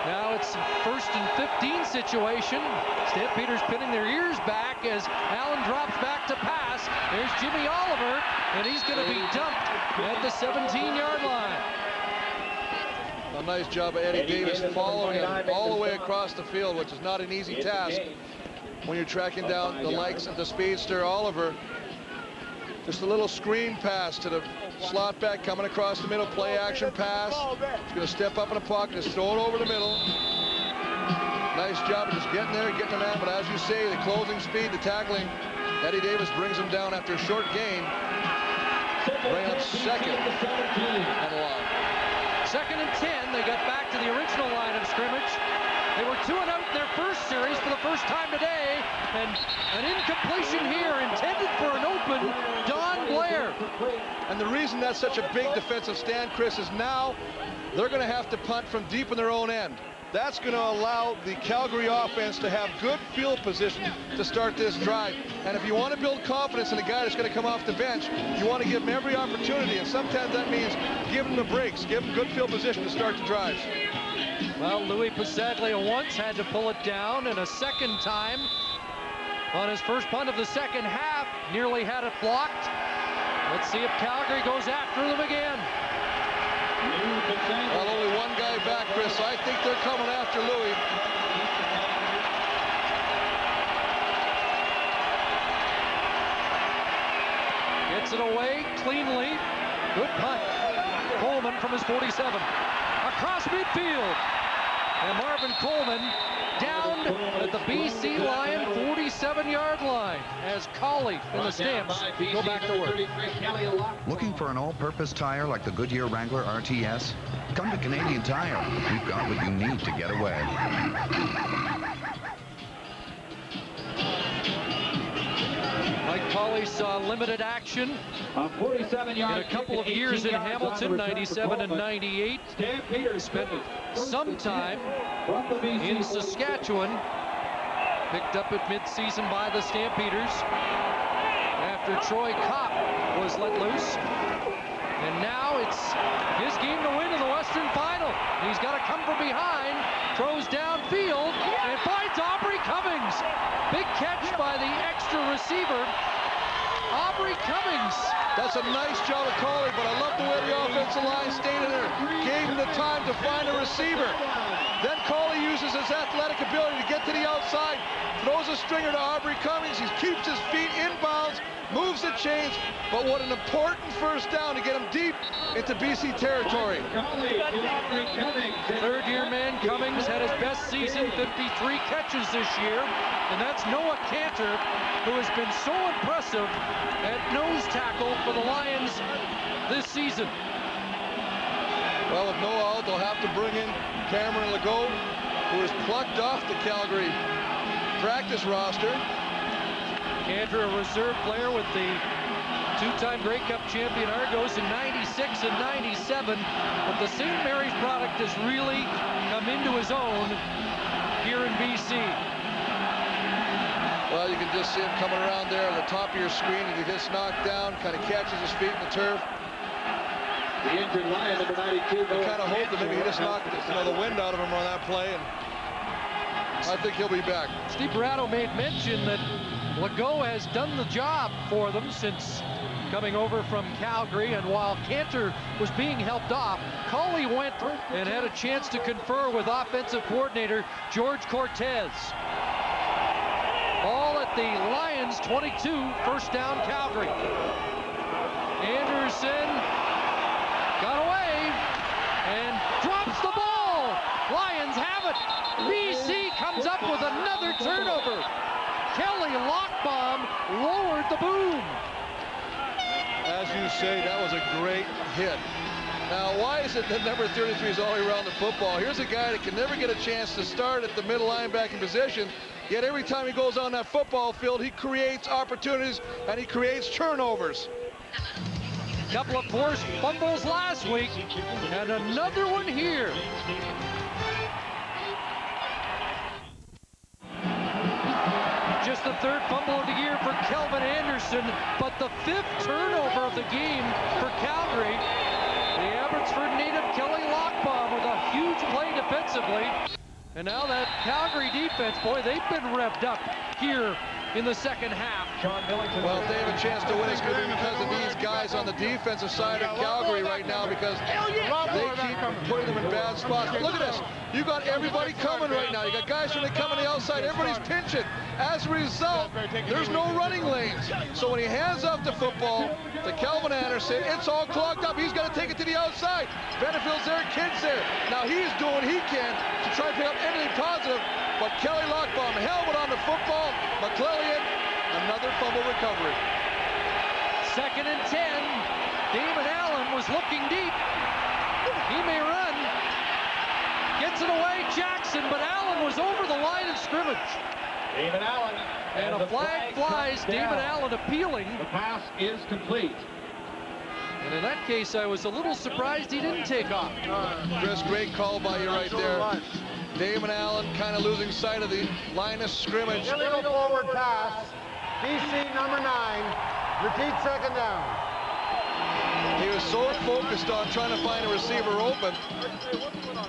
Now it's a 1st and 15 situation. Stampeders pinning their ears back as Allen drops back to pass. There's Jimmy Oliver, and he's going to be dumped at the 17-yard line. A nice job of Eddie Davis following him all the way across the field, which is not an easy task when you're tracking down the likes of the speedster Oliver. Just a little screen pass to the slot back coming across the middle, play action pass. He's going to step up in the pocket, just throw it over the middle. Nice job of just getting there, getting the man, but as you say, the closing speed, the tackling, Eddie Davis brings him down after a short gain. Bring up 2nd and long. 2nd and 10. They got back to the original line of scrimmage. They were 2 and out in their first series for the first time today, and an incompletion here intended for an open Don Blair. And the reason that's such a big defensive stand, Chris, is now they're going to have to punt from deep in their own end. That's going to allow the Calgary offense to have good field position to start this drive. And if you want to build confidence in a guy that's going to come off the bench, you want to give him every opportunity. And sometimes that means give him the breaks, give him good field position to start the drives. Well, Louis Pasaglia once had to pull it down, and a second time on his first punt of the second half nearly had it blocked. Let's see if Calgary goes after them again. Well, only one guy back, Chris. So I think they're coming after Louis. Gets it away cleanly. Good punt. Coleman from his 47. Across midfield. And Marvin Coleman down at the BC Lion 47-yard line as Colley and the Stamps go back to work. Looking for an all-purpose tire like the Goodyear Wrangler RTS? Come to Canadian Tire. We've got what you need to get away. Mike Colley saw limited action in a couple of years in Hamilton, 97 and 98. Spent some time in Saskatchewan. Picked up at midseason by the Stampeders after Troy Kopp was let loose. And now it's his game to win in the Western Final. He's got to come from behind, throws downfield, and finds Aubrey Cummings. Big catch by the extra receiver, Aubrey Cummings. That's a nice job of Colley, but I love the way the offensive line stayed in there. Gave him the time to find a receiver. Then Colley uses his athletic ability to get to the outside, throws a stringer to Aubrey Cummings. He keeps his feet inbounds, moves the chains, but what an important first down to get him deep into BC territory. Third-year man Cummings had his best season, 53 catches this year, and that's Noah Cantor, who has been so impressive at nose tackle for the Lions this season. Well, with Noah out, they'll have to bring in Cameron Legault, who was plucked off the Calgary practice roster. Cantor, a reserve player with the two-time Grey Cup champion Argos in 96 and 97. But the St. Mary's product has really come into his own here in BC. Well, you can just see him coming around there at the top of your screen, and he gets knocked down, kind of catches his feet in the turf. The injured Lion, number 92. I kind of hope that maybe he just knocked the wind out of him on that play, and I think he'll be back. Steve Barato made mention that Legault has done the job for them since coming over from Calgary, and while Cantor was being helped off, Colley went and had a chance to confer with offensive coordinator George Cortez. Ball at the Lions 22, first down Calgary. Anderson got away and drops the ball. Lions have it. BC comes up with another turnover. Kelly Lockbaum lowered the boom. As you say, that was a great hit. Now, why is it that number 33 is all around the football? Here's a guy that can never get a chance to start at the middle linebacking position, Yet every time he goes on that football field, he creates opportunities and he creates turnovers. Couple of forced fumbles last week, and another one here. Just the third fumble of the year for Kelvin Anderson, but the 5th turnover of the game for Calgary. The Abbotsford native Kelly Lockbaum with a huge play defensively. And now that Calgary defense, boy, they've been revved up here in the second half. Well, if they have a chance to win, it's going to be because of these guys on the defensive side of Calgary right now, because they keep putting them in bad spots. But look at this. You got everybody coming right now. You got guys from the coming the outside. Everybody's pinching. As a result, there's no running lanes. So when he hands off the football to Kelvin Anderson, it's all clogged up. He's got to take it to the outside. Benefield's there, Kidd's there. Now he's doing what he can to try to pick up anything positive. But Kelly Lockbaum, helmet on the football. McClellan, another fumble recovery. 2nd and 10. Damon Allen was looking deep. He may run. Gets it away, Jackson, but Allen was over the line of scrimmage. Damon Allen. And a flag flies. Damon Allen appealing. The pass is complete. And in that case, I was a little surprised he didn't take off. Chris, great call by you right there. Damon Allen kind of losing sight of the line of scrimmage. Illegal forward pass. BC number 9. Repeat 2nd down. He was so focused on trying to find a receiver open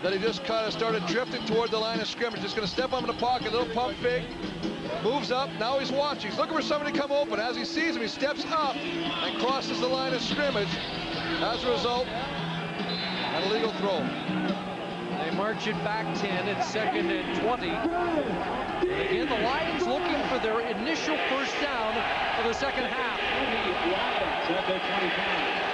that he just kind of started drifting toward the line of scrimmage. Just going to step up in the pocket, little pump fake, moves up. Now he's watching. He's looking for somebody to come open. As he sees him, he steps up and crosses the line of scrimmage. As a result, an illegal throw. They march it back 10 at 2nd and 20. And again, the Lions looking for their initial first down of the second half.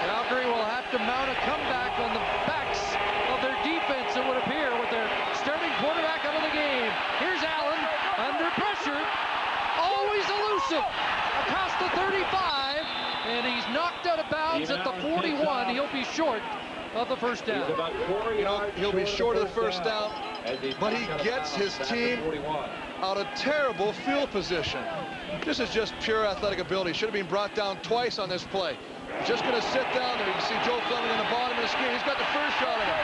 Calgary will have to mount a comeback on the backs of their defense, it would appear, with their starting quarterback out of the game. Here's Allen under pressure, always elusive, across the 35, and he's knocked out of bounds at the 41. He'll be short of the first down. You know, he'll be short of the first down, but he gets his team out of terrible field position. This is just pure athletic ability. Should have been brought down twice on this play. Just going to sit down there. You can see Joe Fleming in the bottom of the screen. He's got the first shot of it.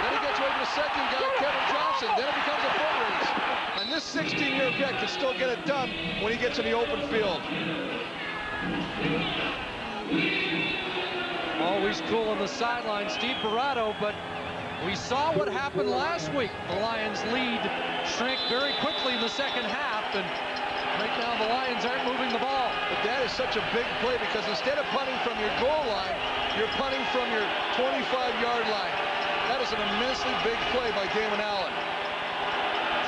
Then he gets away from the second guy, Kevin Johnson. Then it becomes a foot race. And this 16-year vet can still get it done when he gets in the open field. Always cool on the sideline, Steve Barato, but we saw what happened last week. The Lions' lead shrank very quickly in the second half, and right now the Lions aren't moving the ball. But that is such a big play, because instead of punting from your goal line, you're punting from your 25-yard line. That is an immensely big play by Damon Allen.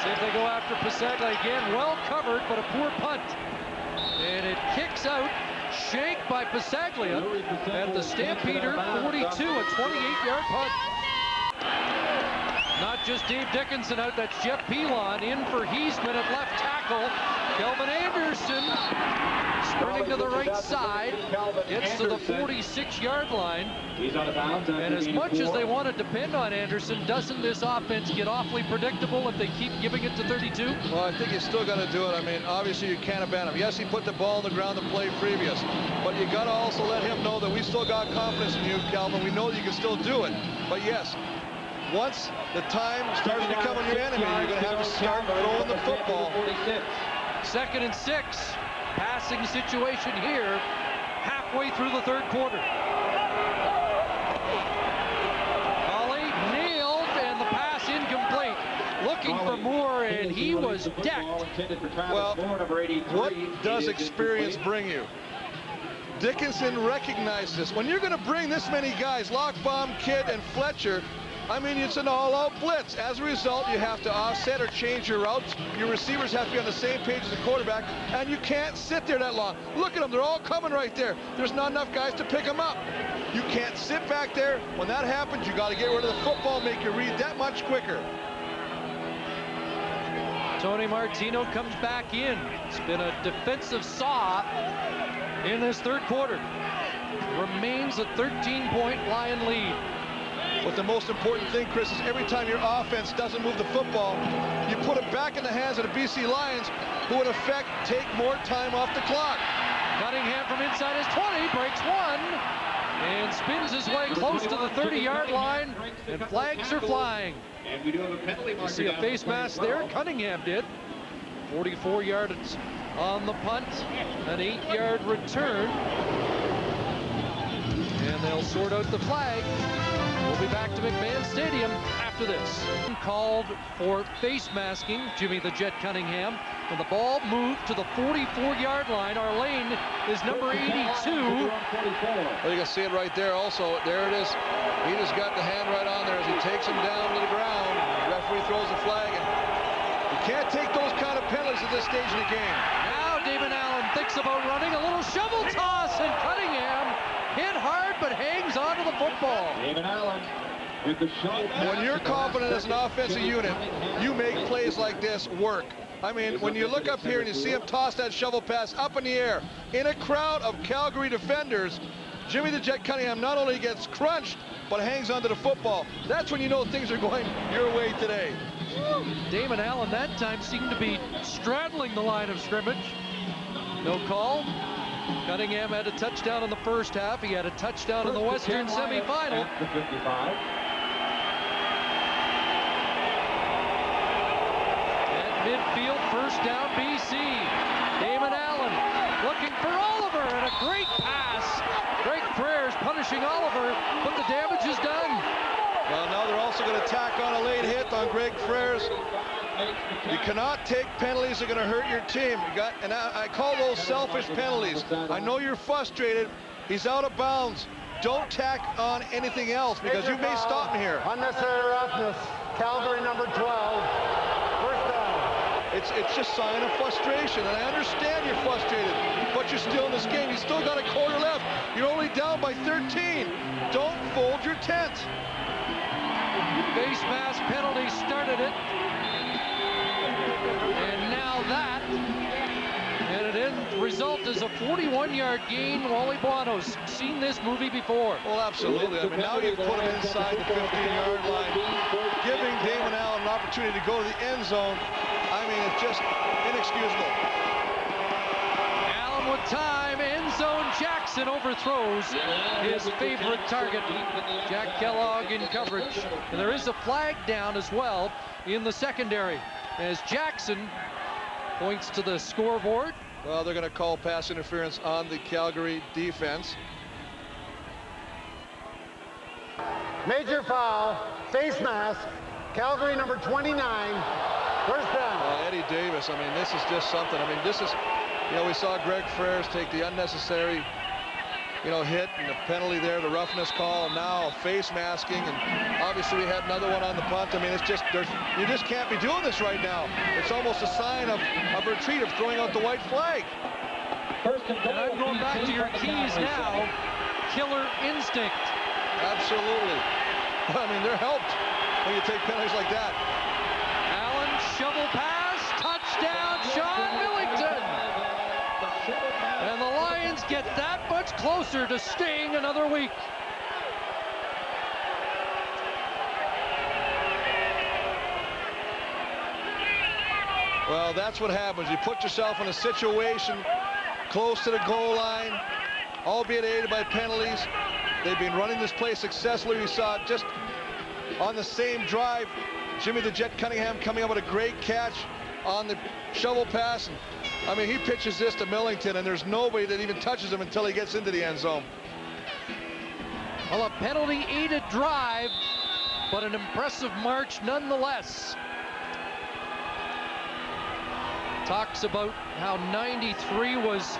See if they go after Pasaglia again. Well covered, but a poor punt. And it kicks out. Shanked by Pasaglia at the Stampeder 42, a 28-yard punt. Not just Dave Dickinson out, that's Jeff Pilon in for Heisman at left tackle. Kelvin Anderson sprinting to the right side, gets to the 46-yard line. And as much as they want to depend on Anderson, doesn't this offense get awfully predictable if they keep giving it to 32? Well, I think you still got to do it. I mean, obviously you can't abandon him. Yes, he put the ball on the ground the play previous, but you got to also let him know that we still got confidence in you, Calvin. We know that you can still do it. But yes, once the time starts becoming your enemy, you're going to have to start throwing the football. 2nd and 6. Passing situation here, halfway through the third quarter. Ollie nailed, and the pass incomplete. Looking for Moore, and he was decked. Well, what does experience bring you? Dickinson recognized this. When you're going to bring this many guys, Lockbaum, Kidd, and Fletcher, I mean, it's an all-out blitz. As a result, you have to offset or change your routes. Your receivers have to be on the same page as the quarterback, and you can't sit there that long. Look at them. They're all coming right there. There's not enough guys to pick them up. You can't sit back there. When that happens, you got to get rid of the football, make your read that much quicker. Tony Martino comes back in. It's been a defensive saw in this third quarter. Remains a 13-point Lion lead. But the most important thing, Chris, is every time your offense doesn't move the football, you put it back in the hands of the BC Lions, who in effect take more time off the clock. Cunningham from inside his 20, breaks one, and spins his way close to the 30-yard line, and flags are flying. And we do have a penalty marker. You see a face mask there, Cunningham did. 44 yards on the punt, an 8-yard return. And they'll sort out the flag. We'll be back to McMahon Stadium after this. Called for face masking, Jimmy the Jet Cunningham. When the ball moved to the 44-yard line, our lane is number 82. Well, you can see it right there also. There it is. He just got the hand right on there as he takes him down to the ground. The referee throws the flag. And you can't take those kind of penalties at this stage in the game. Now Damon Allen thinks about running. A little shovel toss, and Cunningham hit hard but hangs onto the football. Damon Allen with the shot. When you're confident as an offensive unit, you make plays like this work. I mean, when you look up here and you see him toss that shovel pass up in the air in a crowd of Calgary defenders, Jimmy the Jet Cunningham not only gets crunched, but hangs onto the football. That's when you know things are going your way today. Damon Allen that time seemed to be straddling the line of scrimmage. No call. Cunningham had a touchdown in the first half. He had a touchdown in the Western semifinal. The 55. Midfield, first down, BC. Damon Allen looking for Oliver, and a great pass. Greg Frere's punishing Oliver, but the damage is done. Well, now they're also going to tack on a late hit on Greg Frere's. You cannot take penalties that are going to hurt your team. And I call those selfish penalties. I know you're frustrated. He's out of bounds. Don't tack on anything else because you may stop me here. Unnecessary roughness. Calgary number 12. First down. It's just a sign of frustration, and I understand you're frustrated, but you're still in this game. You still got a quarter left. You're only down by 13. Don't fold your tent. Face mask penalty started it. And now that. And it end result is a 41-yard gain. Wally Buono's seen this movie before. Well, absolutely. I mean, now you put him inside the 15-yard line, giving Damon Allen an opportunity to go to the end zone. I mean, it's just inexcusable. Allen with time, end zone. Jackson overthrows his favorite target, Jack Kellogg, in coverage. And there is a flag down as well in the secondary as Jackson points to the scoreboard. Well, they're going to call pass interference on the Calgary defense. Major foul, face mask, Calgary number 29, first down. Eddie Davis, I mean, this is just something. I mean, this is, you know, we saw Greg Frere's take the unnecessary, you know, hit and the penalty there, the roughness call, and now face masking, and obviously we had another one on the punt. I mean, it's just, you just can't be doing this right now. It's almost a sign of retreat, of throwing out the white flag. And I'm going back to your keys now. Killer instinct. Absolutely. I mean, they're helped when you take penalties like that. Allen, shovel pass, touchdown, Sean Millington. And the Lions get that much closer to staying another week. Well, that's what happens. You put yourself in a situation close to the goal line, albeit aided by penalties. They've been running this play successfully. We saw just on the same drive, Jimmy the Jet Cunningham coming up with a great catch on the shovel pass. And, I mean, he pitches this to Millington, and there's nobody that even touches him until he gets into the end zone. Well, a penalty-aided drive, but an impressive march nonetheless. Talks about how 93 was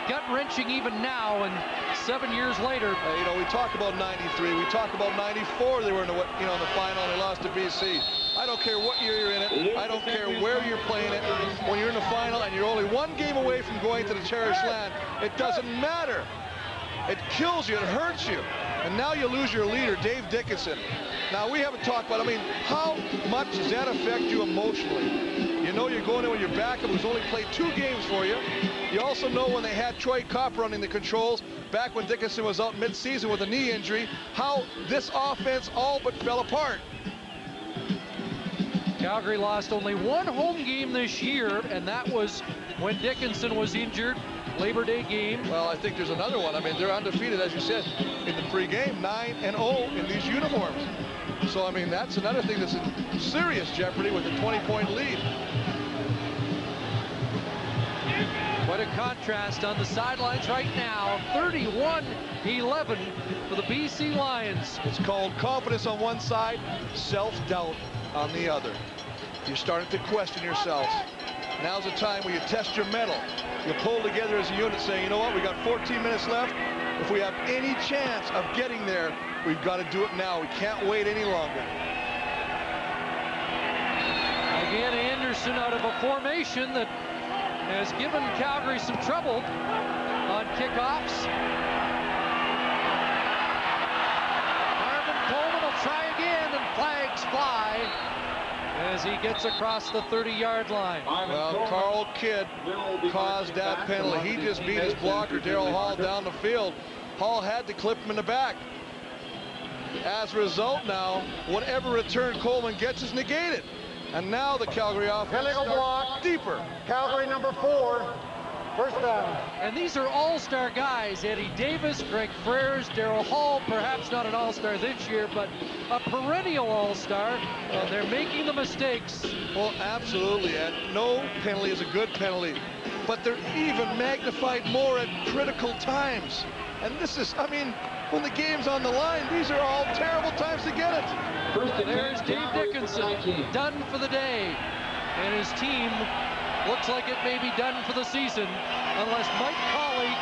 gut-wrenching even now, and 7 years later. You know, we talk about 93, we talk about 94. They were in the, you know, in the final and they lost to BC. I don't care what year you're in it. I don't care where you're playing it. When you're in the final and you're only one game away from going to the cherished land, it doesn't matter. It kills you, it hurts you. And now you lose your leader, Dave Dickinson. Now, we haven't talked about, I mean, how much does that affect you emotionally? You know you're going in with your backup who's only played 2 games for you. You also know when they had Troy Kopp running the controls back when Dickinson was out mid-season with a knee injury, how this offense all but fell apart. Calgary lost only 1 home game this year, and that was when Dickinson was injured, Labor Day game. Well, I think there's another one. I mean, they're undefeated, as you said, in the pregame, 9-0 in these uniforms. So, I mean, that's another thing that's in serious jeopardy with a 20-point lead. Quite a contrast on the sidelines right now. 31-11 for the BC Lions. It's called confidence on one side, self-doubt on the other. You're starting to question yourselves. Now's the time where you test your mettle. You pull together as a unit saying, you know what, we got 14 minutes left. If we have any chance of getting there, we've got to do it now. We can't wait any longer. Again, Anderson out of a formation that has given Calgary some trouble on kickoffs. Marvin Coleman will try again, and flags fly as he gets across the 30-yard line. Well, Carl Kidd caused that penalty. He just beat his blocker, Darryl Hall, down the field. Hall had to clip him in the back. As a result now, whatever return Coleman gets is negated. And now the Calgary offense starts deeper. Calgary number 4. First down. And these are all-star guys. Eddie Davis, Greg Frères, Darryl Hall, perhaps not an all-star this year, but a perennial all-star, and they're making the mistakes. Well, absolutely, Ed. No penalty is a good penalty, but they're even magnified more at critical times. And this is, I mean, when the game's on the line, these are all terrible times to get it. There's Dave Dickinson, done for the day, and his team looks like it may be done for the season unless Mike Colley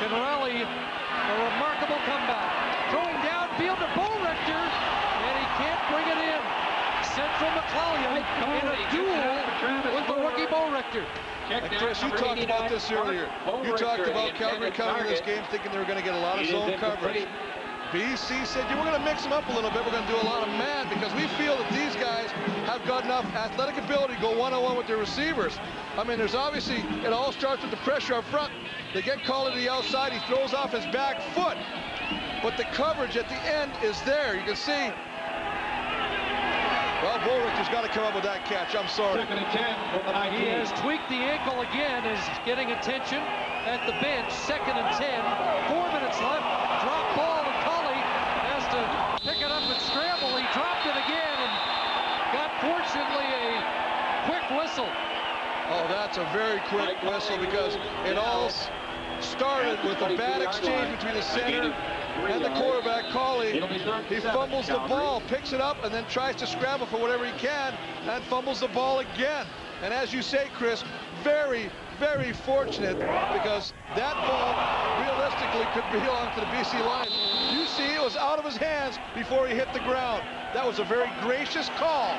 can rally a remarkable comeback. Throwing downfield to Bo Richter, and he can't bring it in. Central McClellan in a duel with the rookie Bo Richter. And Chris, you talked about this earlier. You talked about Calgary coming in this game thinking they were going to get a lot of zone coverage. BC said, we're going to mix them up a little bit. We're going to do a lot of man because we feel that these guys have got enough athletic ability to go one-on-one with their receivers. I mean, there's obviously, it all starts with the pressure up front. They get called to the outside. He throws off his back foot. But the coverage at the end is there. You can see. Well, Bo Richter's got to come up with that catch. I'm sorry. He has tweaked the ankle again, is getting attention at the bench. 2nd and 10. 4 minutes left. Drop ball, and Colley has to pick it up and scramble. He dropped it again and got, fortunately, a quick whistle. Oh, that's a very quick whistle because it all started with a bad exchange between the center and the quarterback, Colley. He fumbles the ball, picks it up, and then tries to scramble for whatever he can, and fumbles the ball again. And as you say, Chris, very, very fortunate because that ball realistically could belong to the BC Lions. You see, it was out of his hands before he hit the ground. That was a very gracious call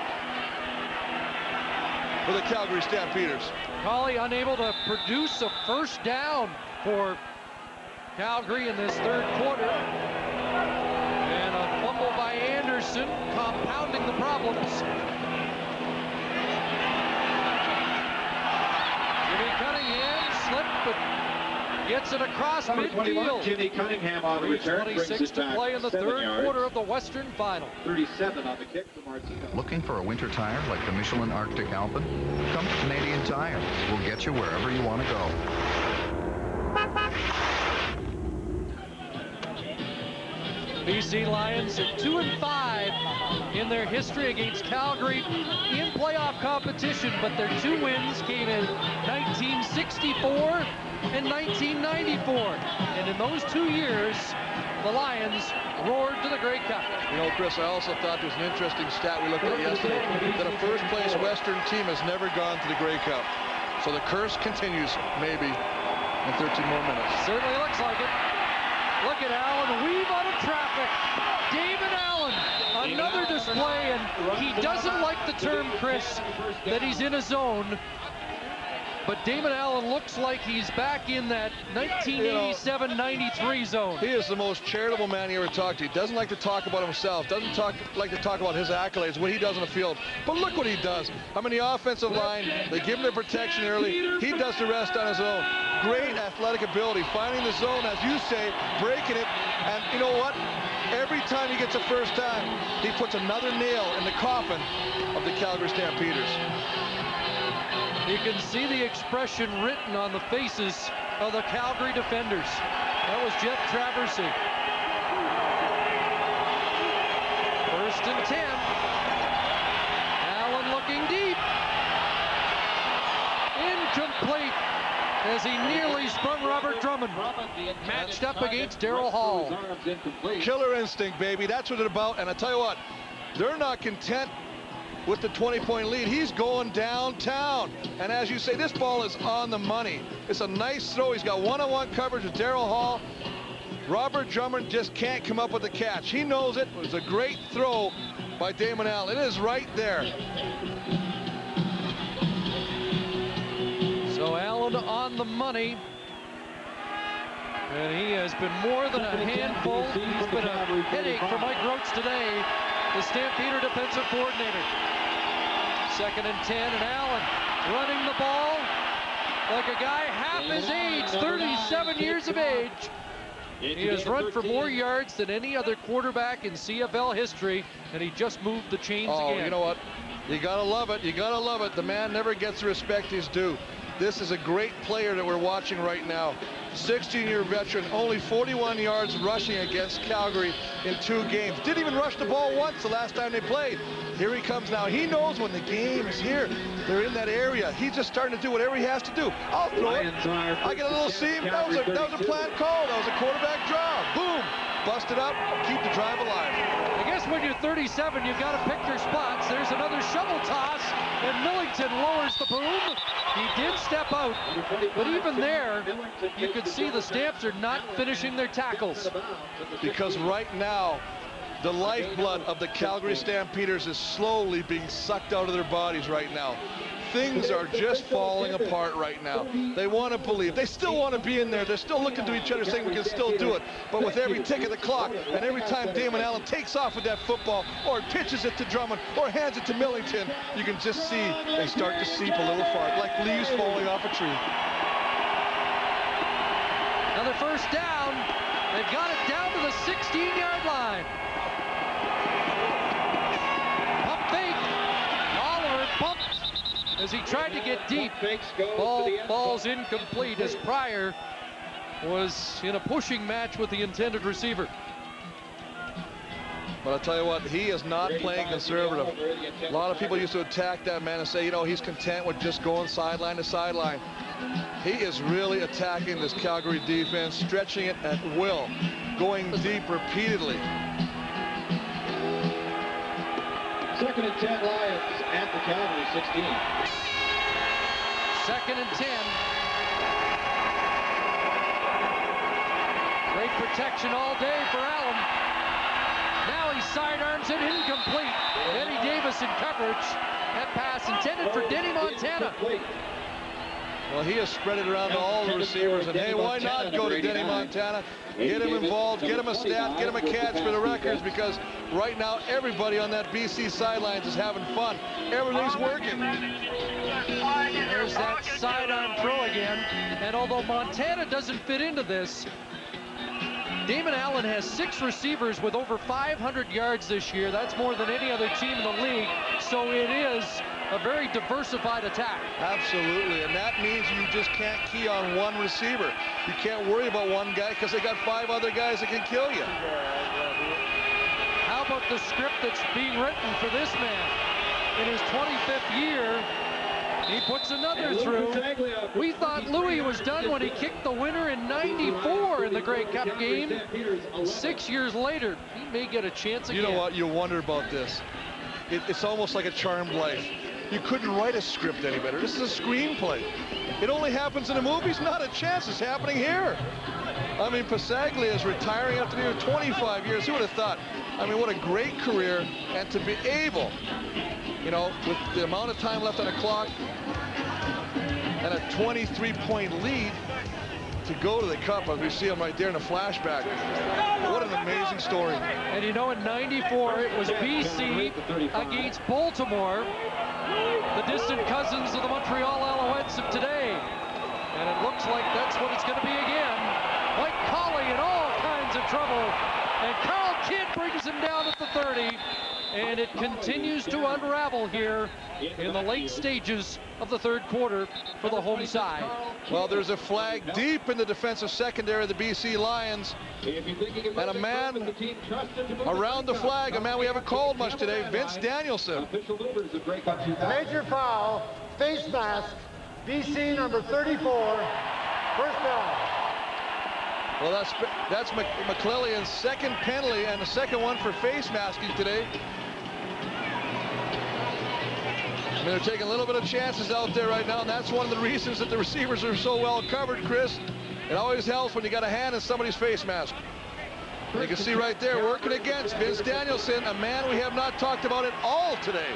for the Calgary Stampeders. Colley unable to produce a first down for Calgary in this 3rd quarter. And a fumble by Anderson, compounding the problems. Jimmy Cunningham slipped, but gets it across midfield. Jimmy Cunningham on the return. 26 to play in the 3rd quarter of the Western Final. 37 on the kick for Martino. Looking for a winter tire like the Michelin Arctic Alpine? Come to Canadian Tire. We'll get you wherever you want to go. BC Lions are 2-5 in their history against Calgary in playoff competition, but their 2 wins came in 1964 and 1994. And in those 2 years, the Lions roared to the Grey Cup. You know, Chris, I also thought there was an interesting stat we looked at yesterday, that a first-place Western team has never gone to the Grey Cup. So the curse continues, maybe, in 13 more minutes. Certainly looks like it. Look at Allen weave out of traffic. David Allen, another display, and he doesn't like the term, Chris, that he's in a zone. But Damon Allen looks like he's back in that 1987-93 zone. He is the most charitable man you ever talked to. He doesn't like to talk about himself, doesn't like to talk about his accolades, what he does on the field. But look what he does. I mean, the offensive line, they give him the protection early. He does the rest on his own. Great athletic ability, finding the zone, as you say, breaking it. And you know what? Every time he gets a first time, he puts another nail in the coffin of the Calgary Stampeders. You can see the expression written on the faces of the Calgary defenders. That was Jeff Traversy. 1st and 10. Allen looking deep. Incomplete as he nearly spun Robert Drummond. Matched up against Darrell Hall. Killer instinct, baby. That's what it's about. And I tell you what, they're not content with the 20-point lead. He's going downtown. And as you say, this ball is on the money. It's a nice throw. He's got one-on-one coverage with Darrell Hall. Robert Drummond just can't come up with the catch. He knows it. It was a great throw by Damon Allen. It is right there. So Allen on the money. And he has been more than a handful. He's been a headache for Mike Roach today, the Stampeder defensive coordinator. 2nd and 10, and Allen running the ball like a guy half his age, 37 years of age. He has run for more yards than any other quarterback in CFL history, and he just moved the chains again. You know what? You gotta love it. You gotta love it. The man never gets the respect he's due. This is a great player that we're watching right now. 16-year veteran, only 41 yards rushing against Calgary in 2 games. Didn't even rush the ball once the last time they played. Here he comes now. He knows when the game is here. They're in that area. He's just starting to do whatever he has to do. I'll throw it. I get a little seam. That was a planned call. That was a quarterback draw. Boom. Bust it up. Keep the drive alive. I guess when you're 37, you've got to pick your spots. There's another shovel toss, and Millington lowers the boom. He did step out, but even there, you could see the Stamps are not finishing their tackles. Because right now, the lifeblood of the Calgary Stampeders is slowly being sucked out of their bodies right now. Things are just falling apart right now. They want to believe. They still want to be in there. They're still looking to each other saying we can still do it. But with every tick of the clock and every time Damon Allen takes off with that football or pitches it to Drummond or hands it to Millington, you can just see they start to seep a little far, like leaves falling off a tree. Another first down. They've got it down to the 16-yard line. Pump fake. Oliver pumped as he tried to get deep. Ball's incomplete as Pryor was in a pushing match with the intended receiver. But I'll tell you what, he is not playing conservative. A lot of people used to attack that man and say, you know, he's content with just going sideline to sideline. He is really attacking this Calgary defense, stretching it at will, going deep repeatedly. 2nd and 10 Lions at the Calgary 16. 2nd and 10. Great protection all day for Allen. Now he sidearms it, incomplete. Eddie Davis in coverage. That pass intended for Denny Montana. Well, he has spread it around to all the receivers, and hey, why not go to Denny Montana? Get him involved, get him a stat, get him a catch for the records, because right now everybody on that BC sidelines is having fun. Everything's working. There's that sidearm throw again, and although Montana doesn't fit into this, Damon Allen has 6 receivers with over 500 yards this year. That's more than any other team in the league, so it is a very diversified attack. Absolutely, and that means you just can't key on one receiver. You can't worry about one guy because they got 5 other guys that can kill you. How about the script that's being written for this man? In his 25th year, he puts another through. We thought Louis was done when he kicked the winner in '94 in the Grey Cup game. 6 years later, he may get a chance again. You know what? You wonder about this. It's almost like a charmed life. You couldn't write a script any better. This is a screenplay. It only happens in the movies. Not a chance. It's happening here. I mean, Pasaglia is retiring after nearly 25 years. Who would have thought? I mean, what a great career. And to be able, you know, with the amount of time left on the clock, and a 23-point lead to go to the Cup, as we see him right there in a flashback. What an amazing story. And you know, in '94, it was BC against Baltimore, the distant cousins of the Montreal Alouettes of today. And it looks like that's what it's going to be again. Mike Colley in all kinds of trouble. And Carl Kidd brings him down at the 30. And it continues to unravel here in the late stages of the third quarter for the home side. Well, there's a flag deep in the defensive secondary of the BC Lions. And a man around the flag, a man we haven't called much today, Vince Danielson. Major foul, face mask, BC number 34, first down. Well, that's McClellan's second penalty and the second one for face masking today. I mean, they're taking a little bit of chances out there right now, and that's one of the reasons that the receivers are so well covered, Chris. It always helps when you got a hand in somebody's face mask. And you can see right there, working against Vince Danielson, a man we have not talked about at all today.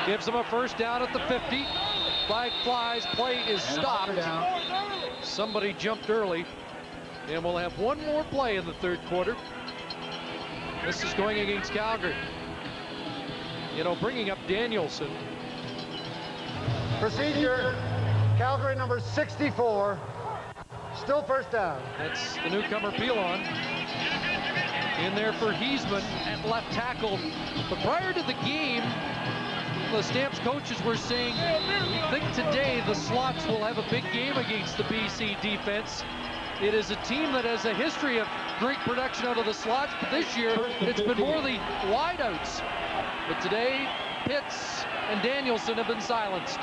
Gives them a first down at the 50. Flag flies, play is stopped. Somebody jumped early, and we'll have one more play in the third quarter. This is going against Calgary. You know, bringing up Danielson. Procedure, Calgary number 64, still first down. That's the newcomer Pilon. In there for Heisman at left tackle. But prior to the game, the Stamps coaches were saying, we think today the slots will have a big game against the BC defense. It is a team that has a history of great production out of the slots, but this year it's been more the wideouts. But today, Pitts and Danielson have been silenced.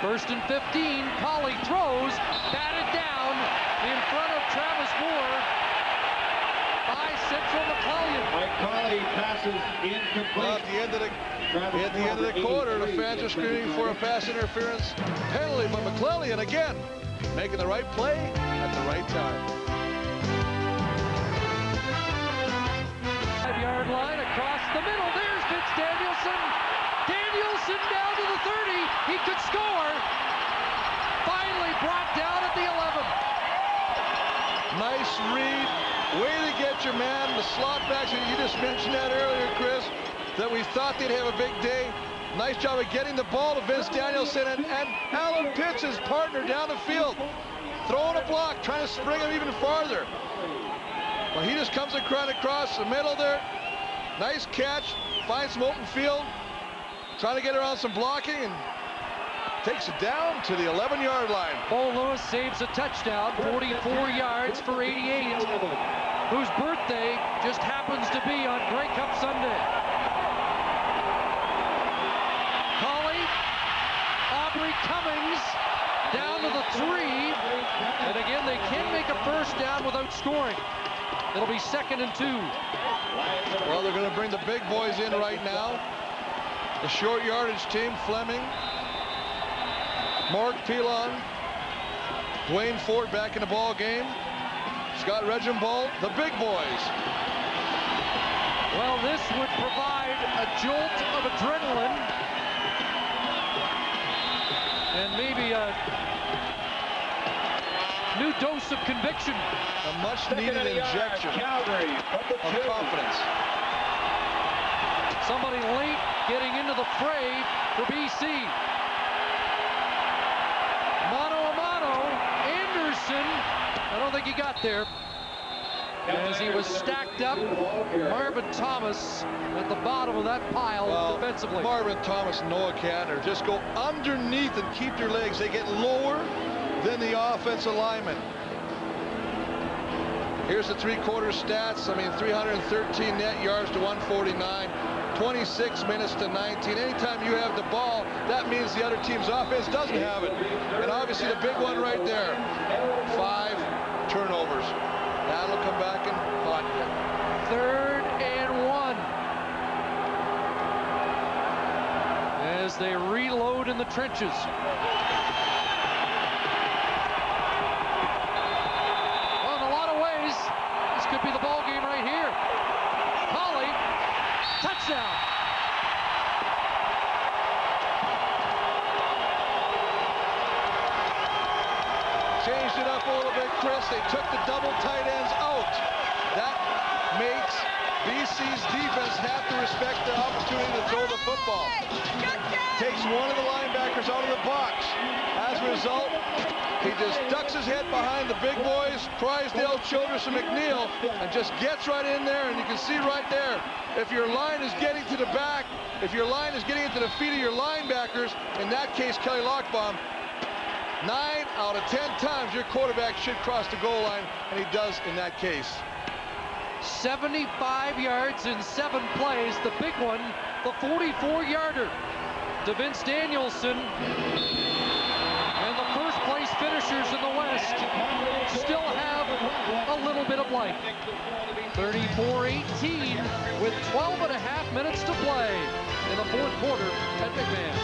First and 15, Colley throws, batted down in front of Travis Moore by Central McClellan. Mike Colley passes incomplete. Well, at the end of the quarter, the fans are screaming for a pass interference penalty, but McClellan again making the right play at the right time. 5-yard line across the middle. There's Vince Danielson. Danielson down to the 30. He could score. Finally brought down at the 11. Nice read. Way to get your man. The slot backs, you just mentioned that earlier, Chris, that we thought they'd have a big day. Nice job of getting the ball to Vince Danielson and Alan Pitts, his partner, down the field. Throwing a block, trying to spring him even farther. Well, he just comes across the middle there. Nice catch, finds some open field. Trying to get around some blocking and takes it down to the 11-yard line. Bo Lewis saves a touchdown, 44 yards for 88, whose birthday just happens to be on Grey Cup Sunday. Colley, Aubrey Cummings down to the 3, and again they can make a first down without scoring. It'll be 2nd and 2. Well, they're going to bring the big boys in right now. The short yardage team, Fleming, Mark Pilon, Dwayne Ford back in the ball game, Scott Regenbold, the big boys. Well, this would provide a jolt of adrenaline and maybe a new dose of conviction. A much-needed injection of confidence. Somebody late getting into the fray for BC. Mano a mano, Anderson. I don't think he got there. As he was stacked up, Marvin Thomas at the bottom of that pile defensively. Marvin Thomas and Noah Cantor just go underneath and keep their legs. They get lower than the offensive linemen. Here's the three-quarter stats. I mean, 313 net yards to 149. 26 minutes to 19. Anytime you have the ball, that means the other team's offense doesn't have it. And obviously the big one right there, 5 turnovers. That'll come back and haunt you. 3rd and 1. As they reload in the trenches. Well, in a lot of ways, this could be the ball game right here. Colley, touchdown. changed it up a little bit, Chris. They took the double tight ends out. That makes BC's defense have to respect the opportunity to throw the football. Takes one of the linebackers out of the box. As a result, he just ducks his head behind the big boys, Crysdale, Childress, and McNeil, and just gets right in there. And you can see right there, if your line is getting to the back, if your line is getting into the feet of your linebackers, in that case, Kelly Lockbaum, 9 out of 10 times your quarterback should cross the goal line, and he does in that case. 75 yards in 7 plays. The big one, the 44-yarder to Vince Danielson. And the first place finishers in the West still have a little bit of life. 34-18 with 12 and a half minutes to play in the fourth quarter at McMahon.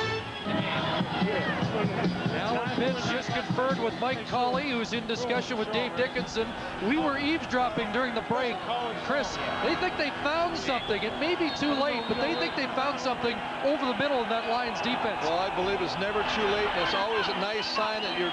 Alan Pitts just conferred with Mike Colley, who's in discussion with Dave Dickinson. We were eavesdropping during the break. Chris, they think they found something. It may be too late, but they think they found something over the middle in that Lions defense. Well, I believe it's never too late, and it's always a nice sign that your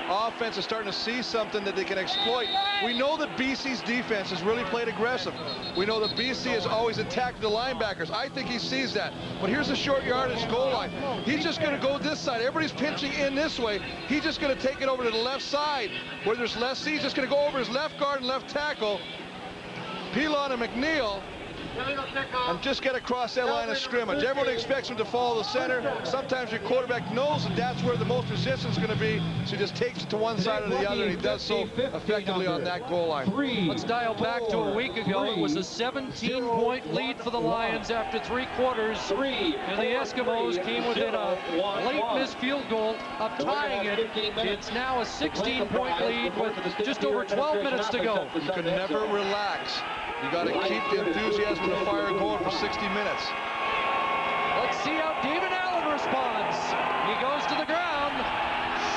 offense is starting to see something that they can exploit. We know that BC's defense has really played aggressive. We know that BC has always attacked the linebackers. I think he sees that. But here's the short yardage goal line. He's just going to go this side. Everybody's pinching in this way. He's just going to take it over to the left side where there's less. He's just going to go over his left guard and left tackle. Pilon and McNeil, and just get across that line of scrimmage. Everyone expects him to follow the center. Sometimes your quarterback knows that that's where the most resistance is going to be, so he just takes it to one side or the other, and he does so effectively on that goal line. Let's dial back to a week ago. It was a 17-point lead for the Lions after 3 quarters, and the Eskimos came within a late missed field goal of tying it. It's now a 16-point lead with just over 12 minutes to go. You can never relax. You got to keep the enthusiasm and the fire going for 60 minutes. Let's see how David Allen responds. He goes to the ground.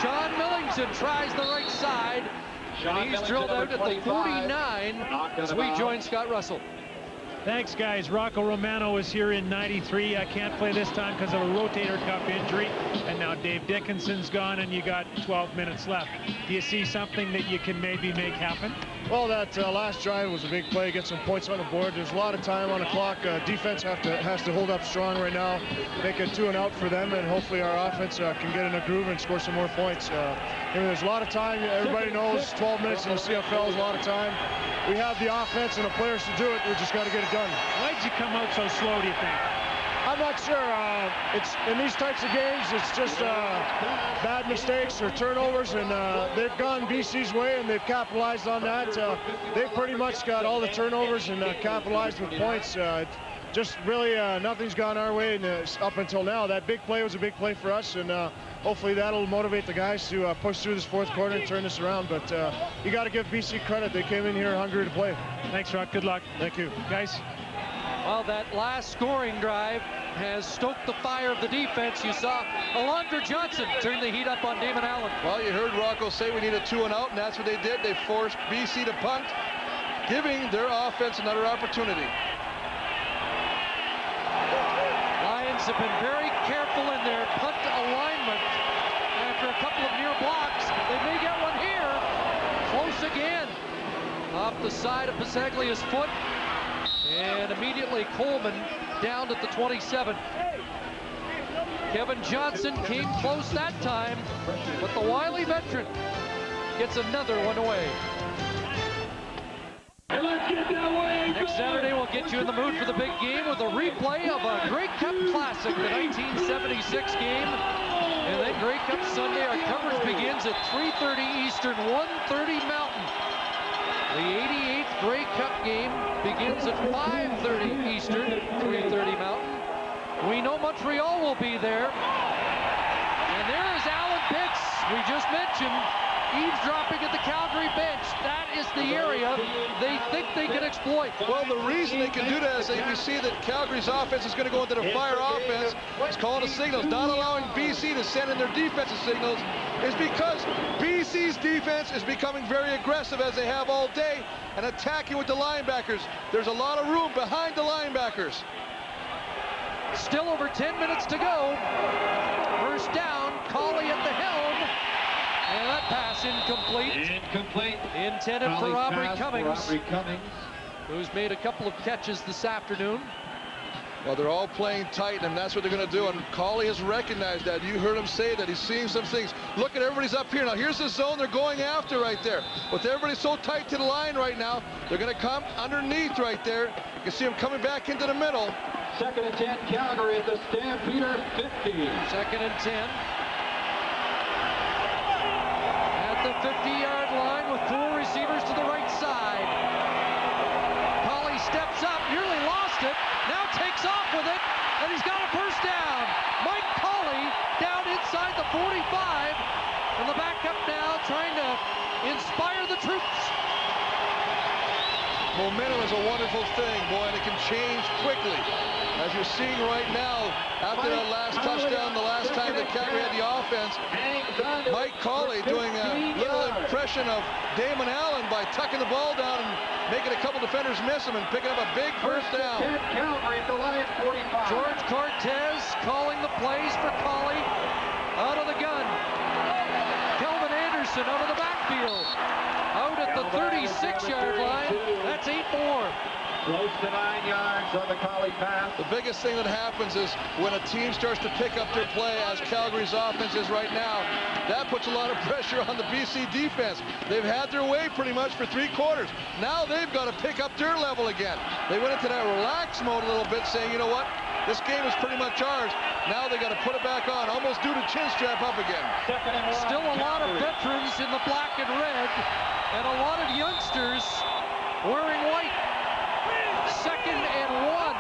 Sean Millington tries the right side. And he's drilled out at the 49 as we join Scott Russell. Thanks, guys. Rocco Romano was here in '93. I can't play this time because of a rotator cuff injury. And now Dave Dickinson's gone, and you got 12 minutes left. Do you see something that you can maybe make happen? Well, that last drive was a big play, get some points on the board. There's a lot of time on the clock. Defense has to hold up strong right now, make it 2 and out for them, and hopefully our offense can get in a groove and score some more points. There's a lot of time. Everybody knows 12 minutes in the CFL is a lot of time. We have the offense and the players to do it. We just got to get it done. Why'd you come out so slow, do you think? I'm not sure. It's in these types of games, it's just bad mistakes or turnovers, and they've gone BC's way, and they've capitalized on that. They've pretty much got all the turnovers and capitalized with points. Just really nothing's gone our way up until now. That big play was a big play for us, and hopefully that'll motivate the guys to push through this fourth quarter and turn this around. But you got to give BC credit. They came in here hungry to play. Thanks, Rock. Good luck. Thank you. Guys. Well, that last scoring drive has stoked the fire of the defense. You saw Alondra Johnson turn the heat up on Damon Allen. Well, you heard Rocco say we need a 2 and out, and that's what they did. They forced BC to punt, giving their offense another opportunity. Lions have been very careful in their punt alignment. After a couple of near blocks, they may get one here. Close again. Off the side of Pasaglia's foot. And immediately Coleman down at the 27. Kevin Johnson came close that time, but the wily veteran gets another one away. Next Saturday, we'll get you in the mood for the big game with a replay of a Grey Cup Classic, the 1976 game. And then Grey Cup Sunday, our coverage begins at 3:30 Eastern, 1:30 Mountain. The 88th Grey Cup game begins at 5:30 Eastern, 3:30 Mountain. We know Montreal will be there. And there is Alan Pitts, we just mentioned, eavesdropping at the Calgary bench. That is the area they think they can exploit. Well, the reason they can do that is that we see that Calgary's offense is going to go into the fire offense. It's calling the signals, not allowing BC to send in their defensive signals, is because BC's defense is becoming very aggressive as they have all day and attacking with the linebackers. There's a lot of room behind the linebackers. Still over 10 minutes to go. First down, Colley at the helm. And that pass incomplete. Intended for Aubrey Cummings, who's made a couple of catches this afternoon. Well, they're all playing tight, and that's what they're going to do. And Cauley has recognized that. You heard him say that. He's seeing some things. Look at everybody's up here. Now, here's the zone they're going after right there. With everybody so tight to the line right now, they're going to come underneath right there. You can see them coming back into the middle. 2nd and 10, Calgary at the Stampeder 50. 2nd and 10. At the 50-yard line with 4 receivers to the right side. Cauley steps up, nearly lost it. Now takes off with it, and he's got a first down. Mike Cauley down inside the 45, and the backup now trying to inspire the troops. Momentum is a wonderful thing, boy, and it can change quickly. As you're seeing right now, after that last touchdown, the last time that Calgary had the offense, Mike Cauley doing a little impression of Damon Allen by tucking the ball down and making a couple defenders miss him and picking up a big first down. George Cortez calling the plays for Cauley. Out of the gun. Kelvin Anderson out of the backfield. Out at the 36-yard line. That's 8 more. Close to 9 yards on the Cauley pass. The biggest thing that happens is when a team starts to pick up their play, as Calgary's offense is right now, that puts a lot of pressure on the BC defense. They've had their way pretty much for 3 quarters. Now they've got to pick up their level again. They went into that relax mode a little bit, saying, you know what, this game is pretty much ours. Now they got to put it back on, almost do the chin strap up again. Still a lot of veterans in the black and red, and a lot of youngsters wearing white. 2nd and 1.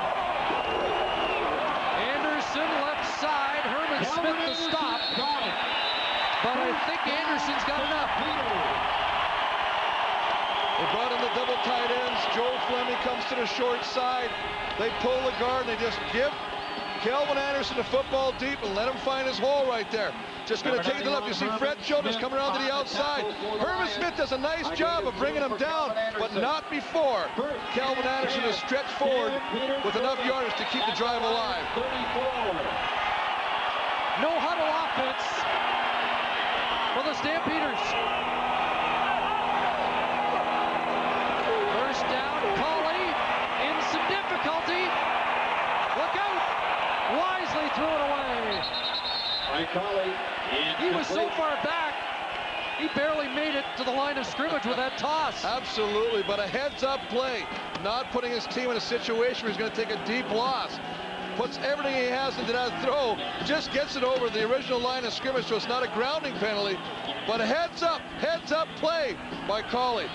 Anderson left side. Herman Smith to stop. But I think Anderson's got enough. They brought in the double tight ends. Joe Fleming comes to the short side. They pull the guard and they just give Kelvin Anderson the football deep and let him find his hole right there. Just going to take it to the left. You see Fred Childress coming around to the outside. Herman Smith does a nice job of bringing him down, but not before Kelvin Anderson is stretched forward with enough yardage to keep the drive alive. No huddle offense for the Stampeders. First down, Cauley in some difficulty. Look out! Wisely threw it away. He was so far back, he barely made it to the line of scrimmage with that toss. Absolutely, but a heads-up play, not putting his team in a situation where he's going to take a deep loss. Puts everything he has into that throw, just gets it over the original line of scrimmage, so it's not a grounding penalty, but a heads-up play by Cauley.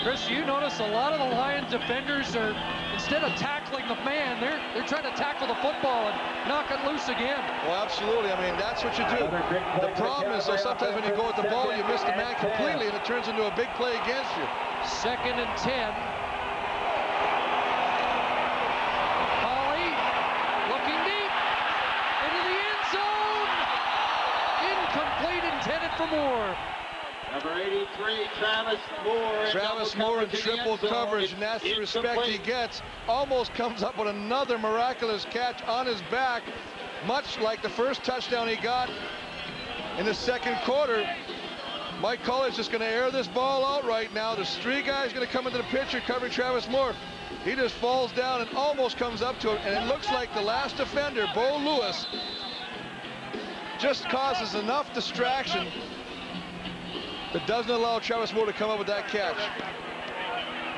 Chris, you notice a lot of the Lions defenders are, instead of tackling the man, they're trying to tackle the football and knock it loose again. Well, absolutely. I mean, that's what you do. The problem is, though, sometimes when you go with the ball, you miss the man completely, and it turns into a big play against you. 2nd and 10. Cauley looking deep into the end zone. Incomplete, intended for Moore. Number 83, Travis Moore. Travis Moore in triple coverage, and that's the respect he gets. Almost comes up with another miraculous catch on his back, much like the first touchdown he got in the 2nd quarter. Mike Cauley's just going to air this ball out right now. There's 3 guys going to come into the picture covering Travis Moore. He just falls down and almost comes up to him, and it looks like the last defender, Bo Lewis, just causes enough distraction that doesn't allow Travis Moore to come up with that catch.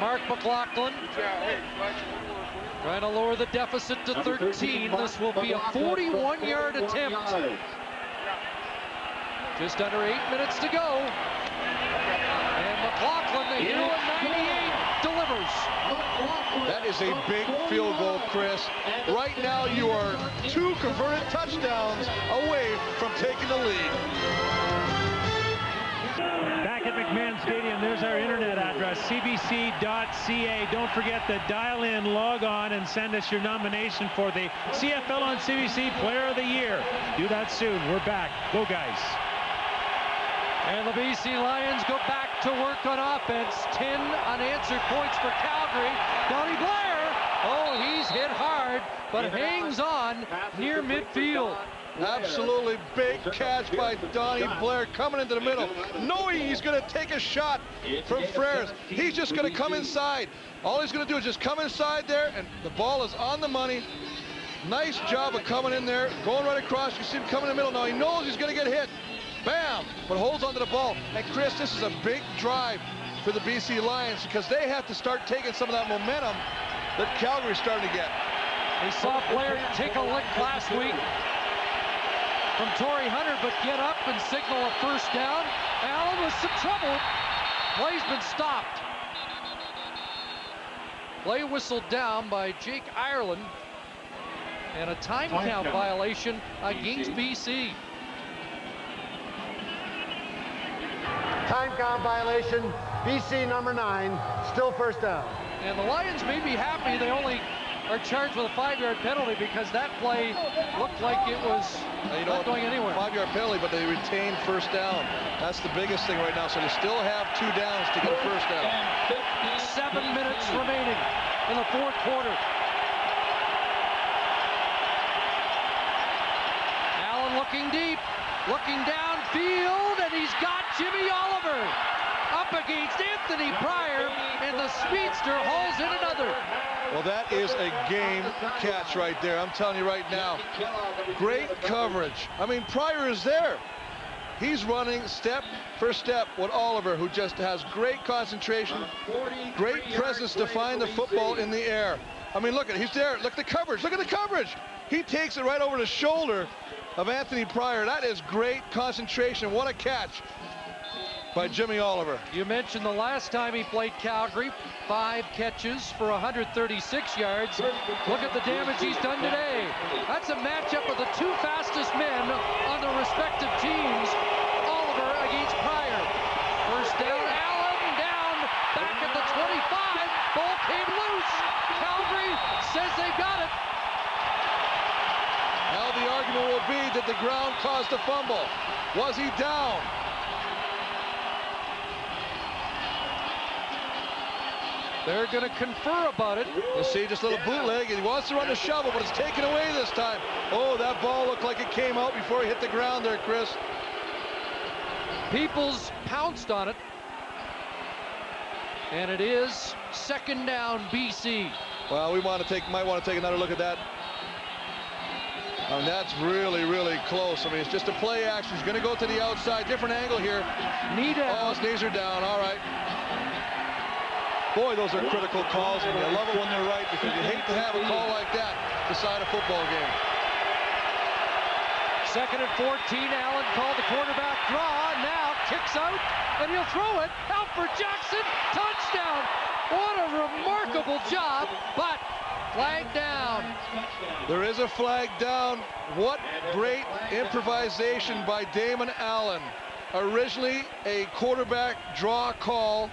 Mark McLaughlin trying to lower the deficit to 13. This will be a 41-yard attempt. Just under 8 minutes to go. And McLaughlin, the hero at 98, delivers. That is a big field goal, Chris. Right now, you are 2 converted touchdowns away from taking the lead. Back at McMahon Stadium, there's our internet address, cbc.ca. Don't forget to dial in, log on, and send us your nomination for the CFL on CBC Player of the Year. Do that soon. We're back. Go, guys. And the BC Lions go back to work on offense. 10 unanswered points for Calgary. Donnie Blair, oh, he's hit hard, but hangs on near midfield. Absolutely big catch by Donnie Blair coming into the middle, knowing he's going to take a shot from Frères. He's just going to come inside. All he's going to do is just come inside there, and the ball is on the money. Nice job of coming in there, going right across. You see him coming in the middle. Now he knows he's going to get hit. Bam! But holds onto the ball. And Chris, this is a big drive for the BC Lions because they have to start taking some of that momentum that Calgary's starting to get. We saw Blair take a lick last week from Torrey Hunter, but get up and signal a first down. Allen with some trouble. Play's been stopped. Play whistled down by Jake Ireland. And a time count violation against BC. Time count violation, BC number 9, still first down. And the Lions may be happy they only are charged with a 5-yard penalty because that play looked like it was not going anywhere. 5-yard penalty, but they retained first down. That's the biggest thing right now. So they still have 2 downs to get a first down. 7 minutes remaining in the fourth quarter. Allen looking deep, looking downfield, and he's got Jimmy Oliver up against Anthony Pryor, and the speedster hauls in another. Well, that is a game catch right there. I'm telling you right now. Great coverage. I mean, Pryor is there. He's running step for step with Oliver, who just has great concentration, great presence to find the football in the air. I mean, look at it. He's there. Look at the coverage. Look at the coverage. He takes it right over the shoulder of Anthony Pryor. That is great concentration. What a catch by Jimmy Oliver. You mentioned the last time he played Calgary, 5 catches for 136 yards. Look at the damage he's done today. That's a matchup of the 2 fastest men on the respective teams. Oliver against Pryor. First down, Allen down, back at the 25. Ball came loose. Calgary says they've got it. Now the argument will be, did the ground cause the fumble? Was he down? They're going to confer about it. You see, just a little bootleg, and he wants to run the shovel, but it's taken away this time. Oh, that ball looked like it came out before he hit the ground there, Chris. Peoples pounced on it. And it is second down, BC. Well, we might want to take another look at that. That's really, really close. I mean, it's just a play action. He's going to go to the outside. Different angle here. Knee down. Oh, his knees are down. All right. Boy, those are critical calls, and you love it when they're right because you hate to have a call like that decide a football game. Second and 14. Allen called the quarterback draw. Now kicks out, and he'll throw it. Out for Jackson. Touchdown. What a remarkable job, but flag down. There is a flag down. What great improvisation by Damon Allen. Originally a quarterback draw call.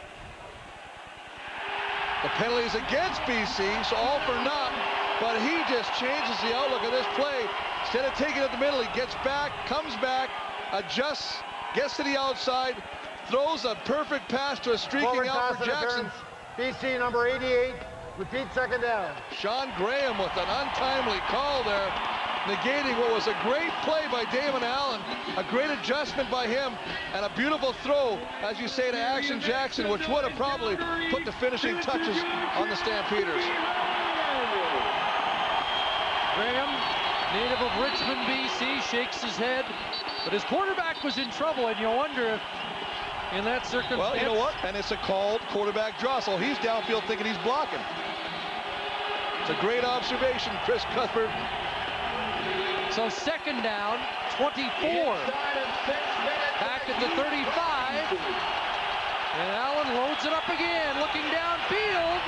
The penalty is against BC, so all for naught. But he just changes the outlook of this play. Instead of taking it up the middle, he gets back, comes back, adjusts, gets to the outside, throws a perfect pass to a streaking out for Jackson. BC number 88, repeat second down. Sean Graham with an untimely call there, negating what was a great play by Damon Allen, a great adjustment by him, and a beautiful throw, as you say, to Action Jackson, which would have probably put the finishing touches on the Stampeders. Graham, native of Richmond, BC, shakes his head, but his quarterback was in trouble, and you wonder if in that circumstance... Well, you know what? And it's a called quarterback draw, so he's downfield thinking he's blocking. It's a great observation, Chris Cuthbert. So second down, 24. Back at the 35. And Allen loads it up again, looking downfield.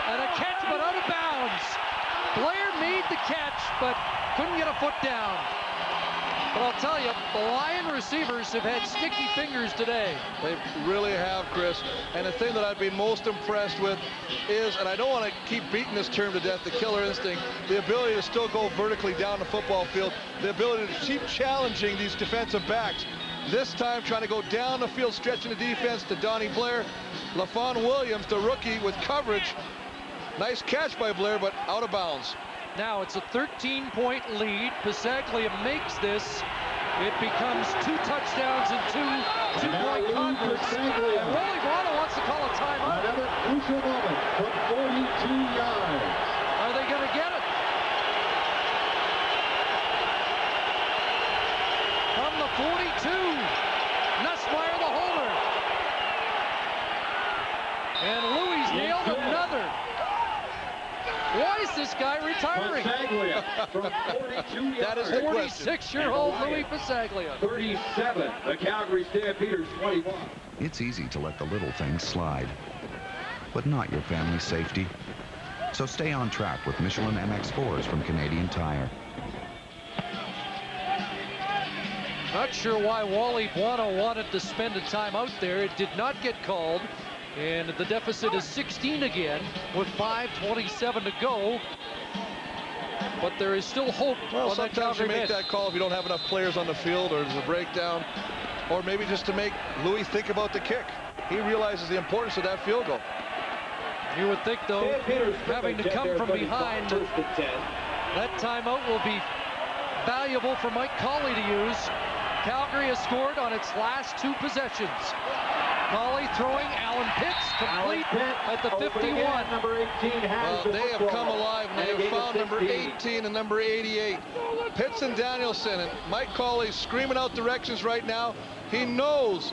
And a catch, but out of bounds. Blair made the catch, but couldn't get a foot down. But I'll tell you, the Lion receivers have had sticky fingers today. They really have, Chris. And the thing that I've been most impressed with is, and I don't want to keep beating this term to death, the killer instinct, the ability to still go vertically down the football field, the ability to keep challenging these defensive backs. This time trying to go down the field, stretching the defense to Donnie Blair. LaFon Williams, the rookie, with coverage. Nice catch by Blair, but out of bounds. Now it's a 13-point lead. Pisaglia makes this. It becomes 2 touchdowns and 2 two-point converts. And Wally Buono wants to call a timeout. Another crucial moment from 42 yards. Are they going to get it? From the 42, Nussmeier the holder. And Louis nailed another. Why is this guy retiring? From 42 yards. That is the question. 46-year-old Louis Pisaglia. 37, the Calgary Stampeders 21. It's easy to let the little things slide, but not your family's safety. So stay on track with Michelin MX4s from Canadian Tire. Not sure why Wally Buono wanted to spend a timeout there. It did not get called. And the deficit is 16 again with 5:27 to go. But there is still hope. Well, on that sometimes you Calgary make bench. that call if you don't have enough players on the field or there's a breakdown, or maybe just to make Louis think about the kick. He realizes the importance of that field goal. You would think, though, having to come from behind, that timeout will be valuable for Mike Colley to use. Calgary has scored on its last 2 possessions. Colley throwing, Alan Pitts complete at the 51. They have come alive and they have found number 18 and number 88. Pitts and Danielson, and Mike Colley screaming out directions right now. He knows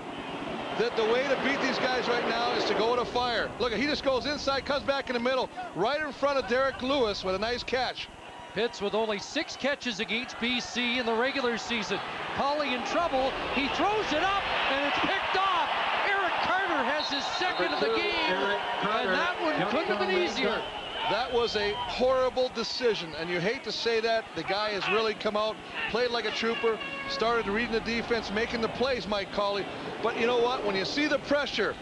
that the way to beat these guys right now is to go to fire. Look, he just goes inside, comes back in the middle, right in front of Derek Lewis with a nice catch. Pitts with only 6 catches against BC in the regular season. Colley in trouble. He throws it up, and it's picked off. Eric Carter has his second of the game, and that one couldn't have been easier. That was a horrible decision, and you hate to say that. The guy has really come out, played like a trooper, started reading the defense, making the plays, Mike Colley. But you know what? When you see the pressure,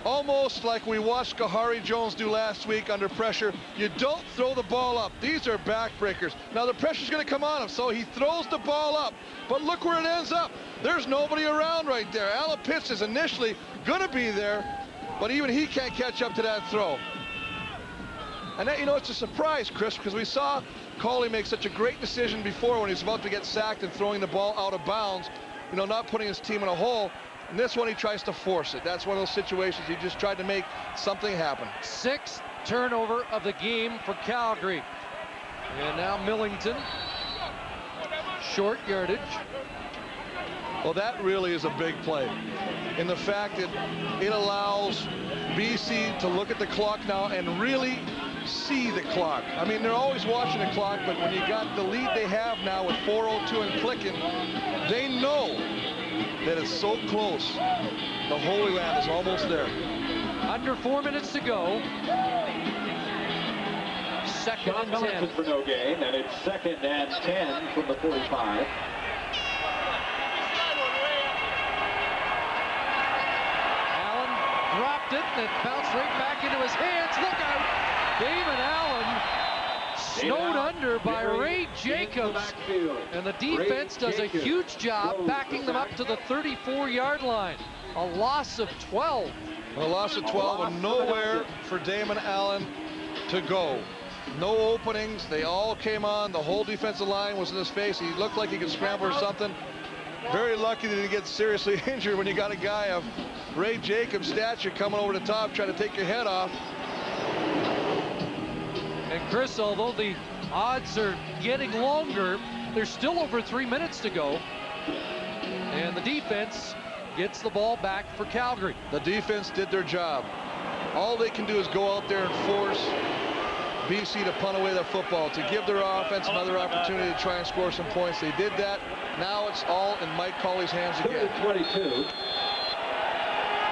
almost like we watched Kahari Jones do last week under pressure, you don't throw the ball up. These are backbreakers. Now the pressure's going to come on him, so he throws the ball up. But look where it ends up. There's nobody around right there. Alan Pitts is initially going to be there, but even he can't catch up to that throw. And that, you know, it's a surprise, Chris, because we saw Colley make such a great decision before when he was about to get sacked and throwing the ball out of bounds, you know, not putting his team in a hole. And this one, he tries to force it. That's one of those situations he just tried to make something happen. 6th turnover of the game for Calgary. And now Millington, short yardage. Well, that really is a big play in the fact that it allows BC to look at the clock now and really see the clock. I mean, they're always watching the clock, but when you got the lead they have now with 4:02 and clicking, they know that it's so close. The Holy Land is almost there. Under 4 minutes to go. 2nd and 10 for no gain, and it's 2nd and 10 from the 45. Allen dropped it, and it bounced right back into his hands. Look out! David Allen snowed under by Ray Jacobs, and the defense does a huge job backing them up to the 34-yard line. A loss of 12. A loss of 12 and nowhere for Damon Allen to go. No openings. They all came on. The whole defensive line was in his face. He looked like he could scramble or something. Very lucky that he gets seriously injured when you got a guy of Ray Jacobs' stature coming over the top trying to take your head off. And Chris, although the odds are getting longer, there's still over 3 minutes to go. And the defense gets the ball back for Calgary. The defense did their job. All they can do is go out there and force BC to punt away that football, to give their offense another opportunity to try and score some points. They did that. Now it's all in Mike Colley's hands again. 22.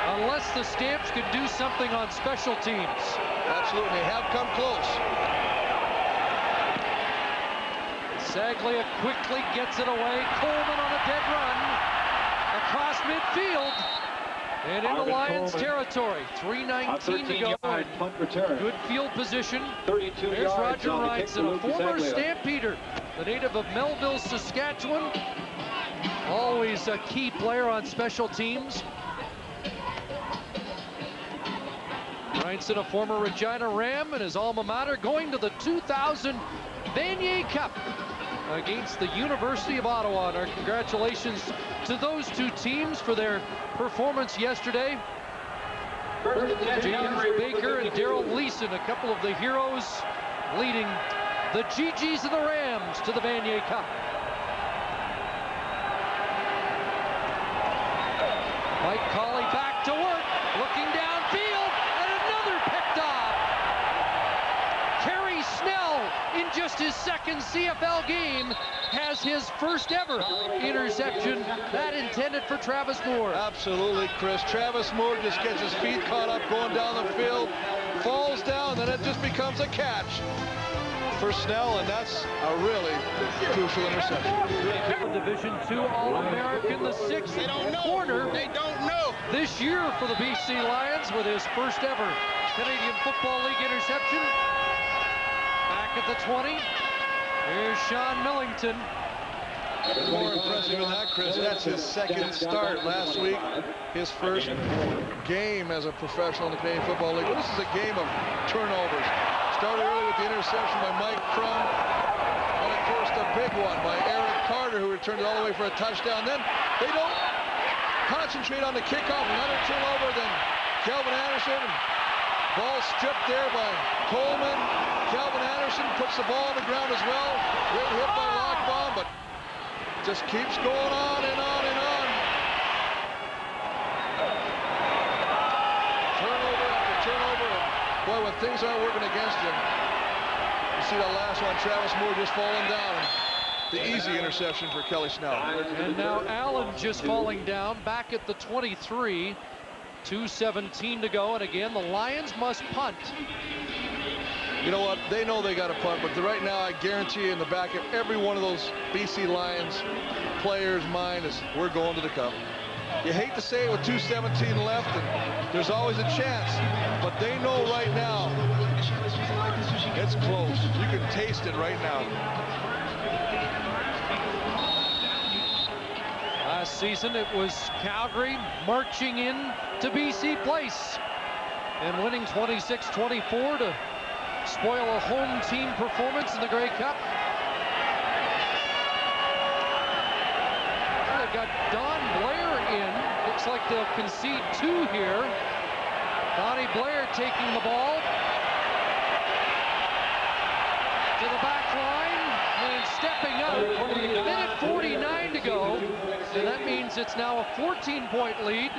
Unless the Stamps can do something on special teams. Absolutely, they have come close. Saglia quickly gets it away. Coleman on a dead run across midfield and into Lions territory. 3:19 to go. Punt return. Good field position. 32 There's yards Roger on the kick Rhinson, a for former Saglia. Stampeder, the native of Melville, Saskatchewan. Always a key player on special teams. Rhinson, a former Regina Ram, and his alma mater, going to the 2000 Vanier Cup against the University of Ottawa. And our congratulations to those two teams for their performance yesterday. James Baker and Daryl Leeson, a couple of the heroes leading the GGs of the Rams to the Vanier Cup. Mike Colley back to work, looking downfield, and another picked off. Kerry Snell, in just his second CFL game, has his first ever interception, that intended for Travis Moore. Absolutely, Chris. Travis Moore just gets his feet caught up going down the field, falls down, then it just becomes a catch for Snell, and that's a really crucial interception. Division II All-American, the sixth corner. They don't know. This year for the BC Lions with his first ever Canadian Football League interception. Back at the 20. Here's Sean Millington. More impressive than that, Chris. That's his second start last week. His first game as a professional in the Canadian Football League. But this is a game of turnovers. Started early with the interception by Mike Crum. And of course the big one by Eric Carter, who returned it all the way for a touchdown. Then they don't concentrate on the kickoff. Another turnover, then Kelvin Anderson. Ball stripped there by Coleman. Kelvin Anderson puts the ball on the ground as well. Great hit by Lockbaum, but just keeps going on and on and on. Turnover after turnover. And boy, when things aren't working against him, you see that last one, Travis Moore just falling down. The easy interception for Kelly Snell. And now Allen just falling down back at the 23. 2:17 to go, and again, the Lions must punt. You know what? They know they got to punt, but right now, I guarantee you in the back of every one of those BC Lions players' mind is, we're going to the Cup. You hate to say it with 2:17 left, and there's always a chance, but they know right now it's close. You can taste it right now. Last season, it was Calgary marching in to BC Place and winning 26-24 to spoil a home team performance in the Grey Cup. They've got Don Blair in. Looks like they'll concede 2 here. Donnie Blair taking the ball to the back line and stepping out. Minute 49 to go. And that means it's now a 14-point lead.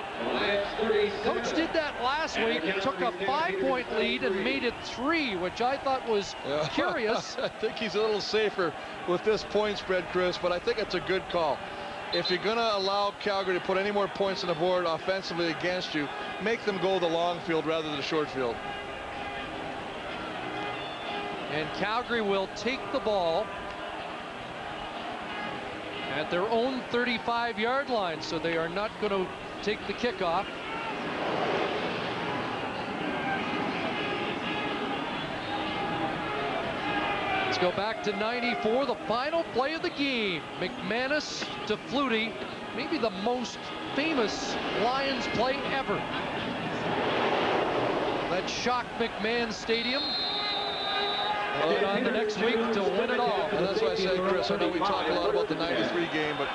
Coach did that last week and took a 5-point lead and made it 3, which I thought was curious. I think he's a little safer with this point spread, Chris, but I think it's a good call. If you're going to allow Calgary to put any more points on the board offensively against you, make them go the long field rather than the short field. And Calgary will take the ball at their own 35-yard line, so they are not going to take the kickoff. Let's go back to 94, the final play of the game. McManus to Flutie, maybe the most famous Lions play ever. That shocked McMahon Stadium. And on the next week to win it all. And that's why I said, Chris, I know we talk a lot about the 93 game, but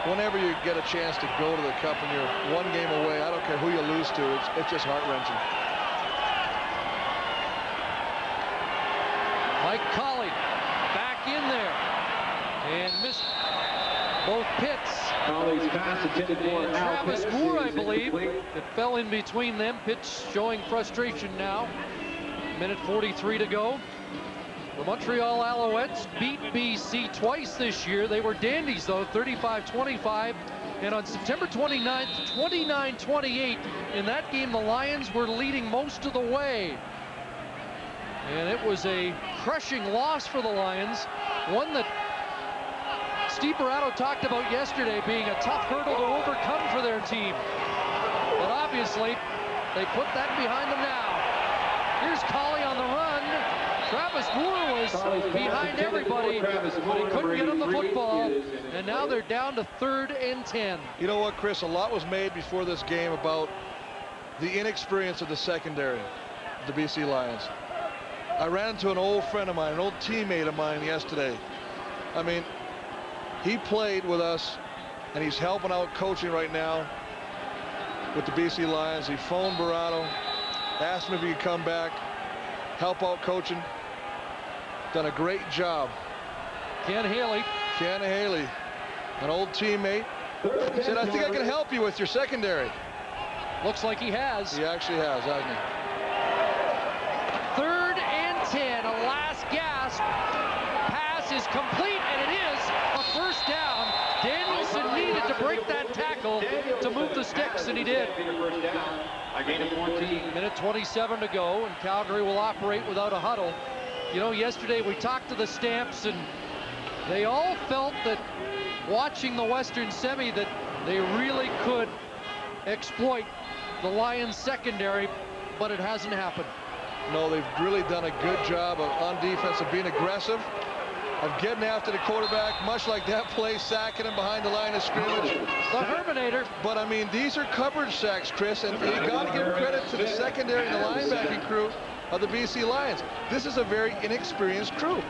whenever you get a chance to go to the Cup and you're 1 game away, I don't care who you lose to, it's just heart-wrenching. Mike Colley back in there and missed both pits. And Travis Moore, I believe, it fell in between them. Pitts showing frustration now. Minute 43 to go. The Montreal Alouettes beat BC twice this year. They were dandies, though, 35-25. And on September 29th, 29-28, in that game, the Lions were leading most of the way. And it was a crushing loss for the Lions, one that Steve Barrato talked about yesterday being a tough hurdle to overcome for their team. But obviously, they put that behind them now. Here's Colley on the run. Travis Moore was behind everybody, but he couldn't get him the football. And now they're down to 3rd and 10. You know what, Chris? A lot was made before this game about the inexperience of the secondary, the BC Lions. I ran into an old friend of mine, an old teammate of mine yesterday. I mean, he played with us, and he's helping out coaching right now with the BC Lions. He phoned Barato, asked him if he could come back, help out coaching. Done a great job. Ken Haley, an old teammate, said, I think I can help you with your secondary. Looks like he has. He actually has, hasn't he? 3rd and 10, a last gasp. Pass is complete, and it is a first down. Danielson needed to break that tackle to move the sticks, and he did. Minute 27 to go, and Calgary will operate without a huddle. You know, yesterday we talked to the Stamps, and they all felt that watching the Western Semi that they really could exploit the Lions secondary, but it hasn't happened. No, they've really done a good job on defense of being aggressive, of getting after the quarterback, much like that play, sacking him behind the line of scrimmage. The Herminator. But I mean, these are coverage sacks, Chris, and you got to give credit to the secondary and the linebacking crew of the BC Lions. This is a very inexperienced crew,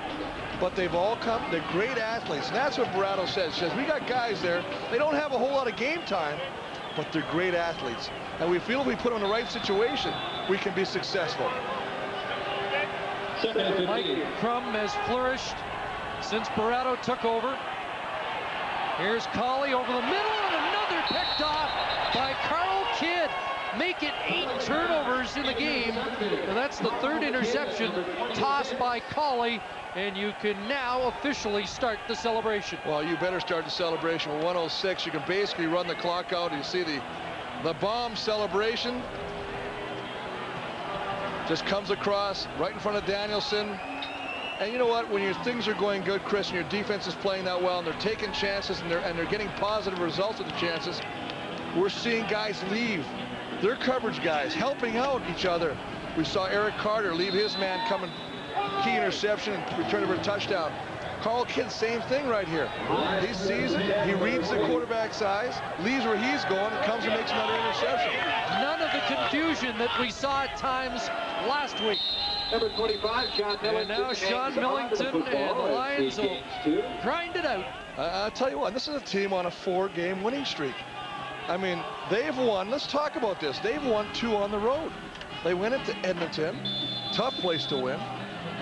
but they've all come, they're great athletes, and that's what Barato says. He says, we got guys there, they don't have a whole lot of game time, but they're great athletes. And we feel if we put them in the right situation, we can be successful. Mike Crum has flourished since Barato took over. Here's Colley over the middle, and another picked off by Carl Kidd. Make it 8 turnovers in the game. And that's the 3rd interception tossed by Colley, and you can now officially start the celebration. Well, you better start the celebration with 1:06. You can basically run the clock out. You see the bomb celebration just comes across right in front of Danielson. And you know what? When your things are going good, Chris, and your defense is playing that well, and they're taking chances, and they're getting positive results with the chances, we're seeing guys leave. They're coverage guys helping out each other. We saw Eric Carter leave his man, coming key interception and return for a touchdown. Carl Kidd, same thing right here. He sees it, he reads the quarterback's eyes, leaves where he's going, and comes and makes another interception. None of the confusion that we saw at times last week. Number 25, Sean Millington. And now Sean Millington and the Lions will grind it out. I'll tell you what, this is a team on a 4-game winning streak. I mean, they've won, let's talk about this, they've won 2 on the road. They went into Edmonton, tough place to win.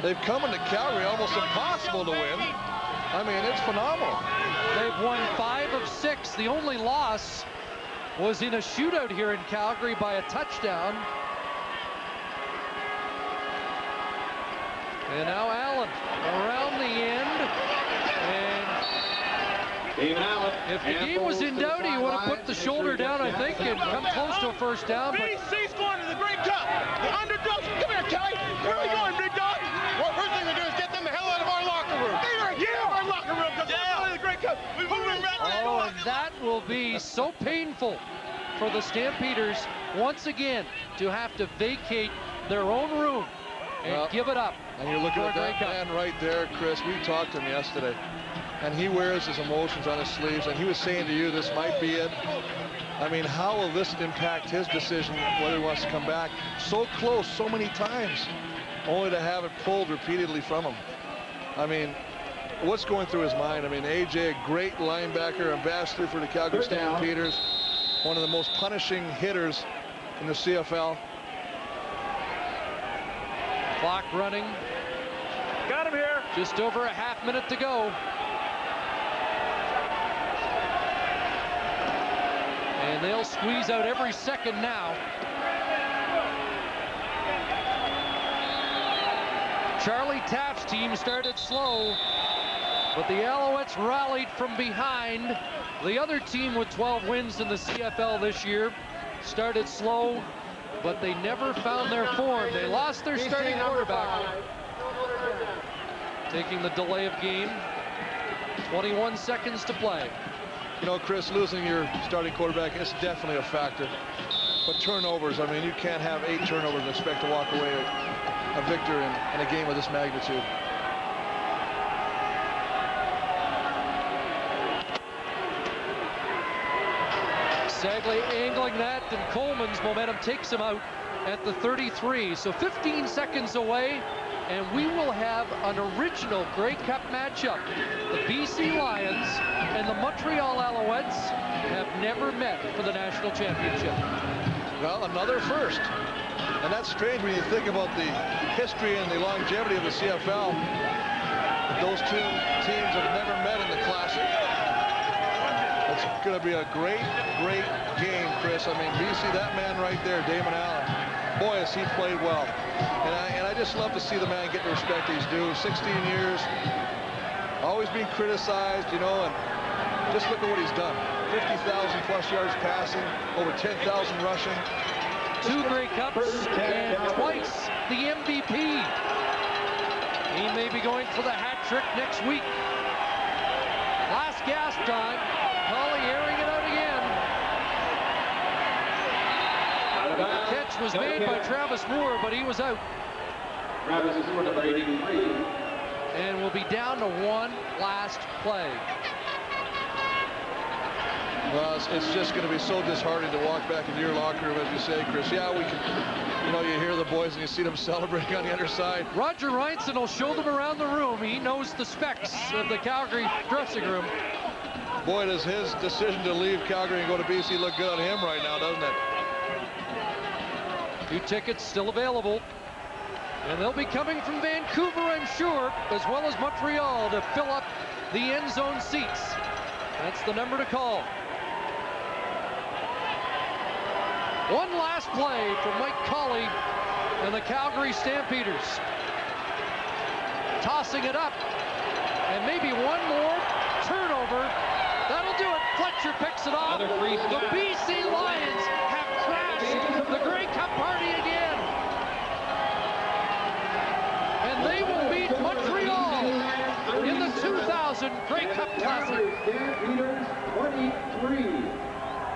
They've come into Calgary, almost impossible to win. I mean, it's phenomenal. They've won 5 of 6. The only loss was in a shootout here in Calgary by a touchdown. And now Allen around the end. And if the game was in doubt, he would have put the shoulder down, I think, and come close to a first down. But BC's going to the Grey Cup. The underdogs. Come here, Kelly. Where are we going, big dog? Well, first thing we do is get them the hell out of our locker room. Our locker room, because we're going to the Grey Cup. Oh, and that will be so painful for the Stampeders once again to have to vacate their own room and give it up. And you're looking at that man right there, Chris. We talked to him yesterday, and he wears his emotions on his sleeves, and he was saying to you, this might be it. I mean, how will this impact his decision, whether he wants to come back? So close, so many times, only to have it pulled repeatedly from him. I mean, what's going through his mind? I mean, AJ, a great linebacker, ambassador for the Calgary Stampeders, one of the most punishing hitters in the CFL. Clock running. Got him here. Just over a half minute to go. And they'll squeeze out every second now. Charlie Taft's team started slow, but the Alouettes rallied from behind. The other team with 12 wins in the CFL this year started slow, but they never found their form. They lost their starting quarterback. Taking the delay of game. 21 seconds to play. You know, Chris, losing your starting quarterback is definitely a factor. But turnovers, I mean, you can't have 8 turnovers and expect to walk away a victor in a game of this magnitude. Sagley angling that, and Coleman's momentum takes him out at the 33. So 15 seconds away and we will have an original Grey Cup matchup. The BC Lions and the Montreal Alouettes have never met for the national championship. Well, another first. And that's strange when you think about the history and the longevity of the CFL. Those two teams have never met in the Classic. It's going to be a great, great game, Chris. I mean, BC, that man right there, Damon Allen, boy, has he played well. And I just love to see the man get the respect he's due. 16 years, always being criticized, you know, and just look at what he's done. 50,000 plus yards passing, over 10,000 rushing. 2 Grey Cups and twice the MVP. He may be going for the hat trick next week. Last gasp time. Holly airing it out again. The catch was made by Travis Moore, but he was out. Travis is for number 83. And we'll be down to one last play. Well, it's just going to be so disheartening to walk back into your locker room, as you say, Chris. Yeah, we can, you know, you hear the boys and you see them celebrating on the other side. Roger Reinson will show them around the room. He knows the specs of the Calgary dressing room. Boy, does his decision to leave Calgary and go to BC look good on him right now, doesn't it? 2 tickets still available. And they'll be coming from Vancouver, I'm sure, as well as Montreal, to fill up the end zone seats. That's the number to call. One last play from Mike Colley and the Calgary Stampeders. Tossing it up. And maybe one more turnover. That'll do it. Fletcher picks it off. The BC Lions have crashed the Grey Cup party again. And they will beat Montreal in the 2000 Grey Cup Classic.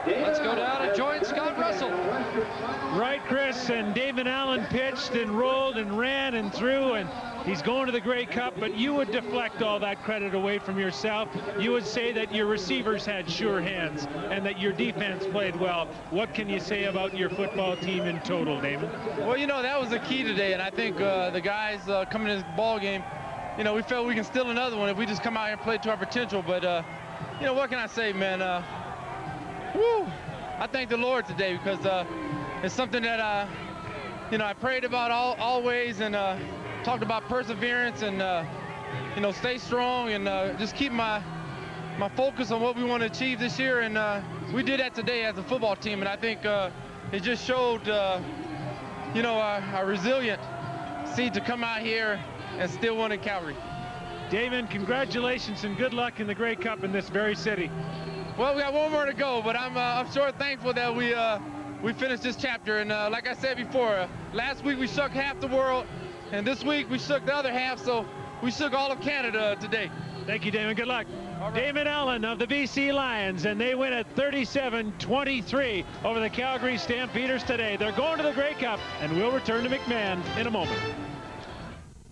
Let's go down and join Scott Russell. Right, Chris, and Damon Allen pitched and rolled and ran and threw, and he's going to the Grey Cup, but you would deflect all that credit away from yourself. You would say that your receivers had sure hands and that your defense played well. What can you say about your football team in total, Damon? Well, you know, that was the key today, and I think the guys coming to this ball game, you know, we felt we can steal another one if we just come out here and play to our potential. But, you know, what can I say, man? Woo! I thank the Lord today because it's something that, you know, I prayed about always and talked about perseverance and, you know, stay strong and just keep my focus on what we want to achieve this year. And we did that today as a football team. And I think it just showed, you know, our resilient seed to come out here and still win in Calgary. Damon, congratulations and good luck in the Grey Cup in this very city. Well, we got one more to go, but I'm sure thankful that we finished this chapter. And like I said before, last week we shook half the world, and this week we shook the other half, so we shook all of Canada today. Thank you, Damon. Good luck. Right. Damon Allen of the BC Lions, and they win at 37-23 over the Calgary Stampeders today. They're going to the Grey Cup, and we'll return to McMahon in a moment.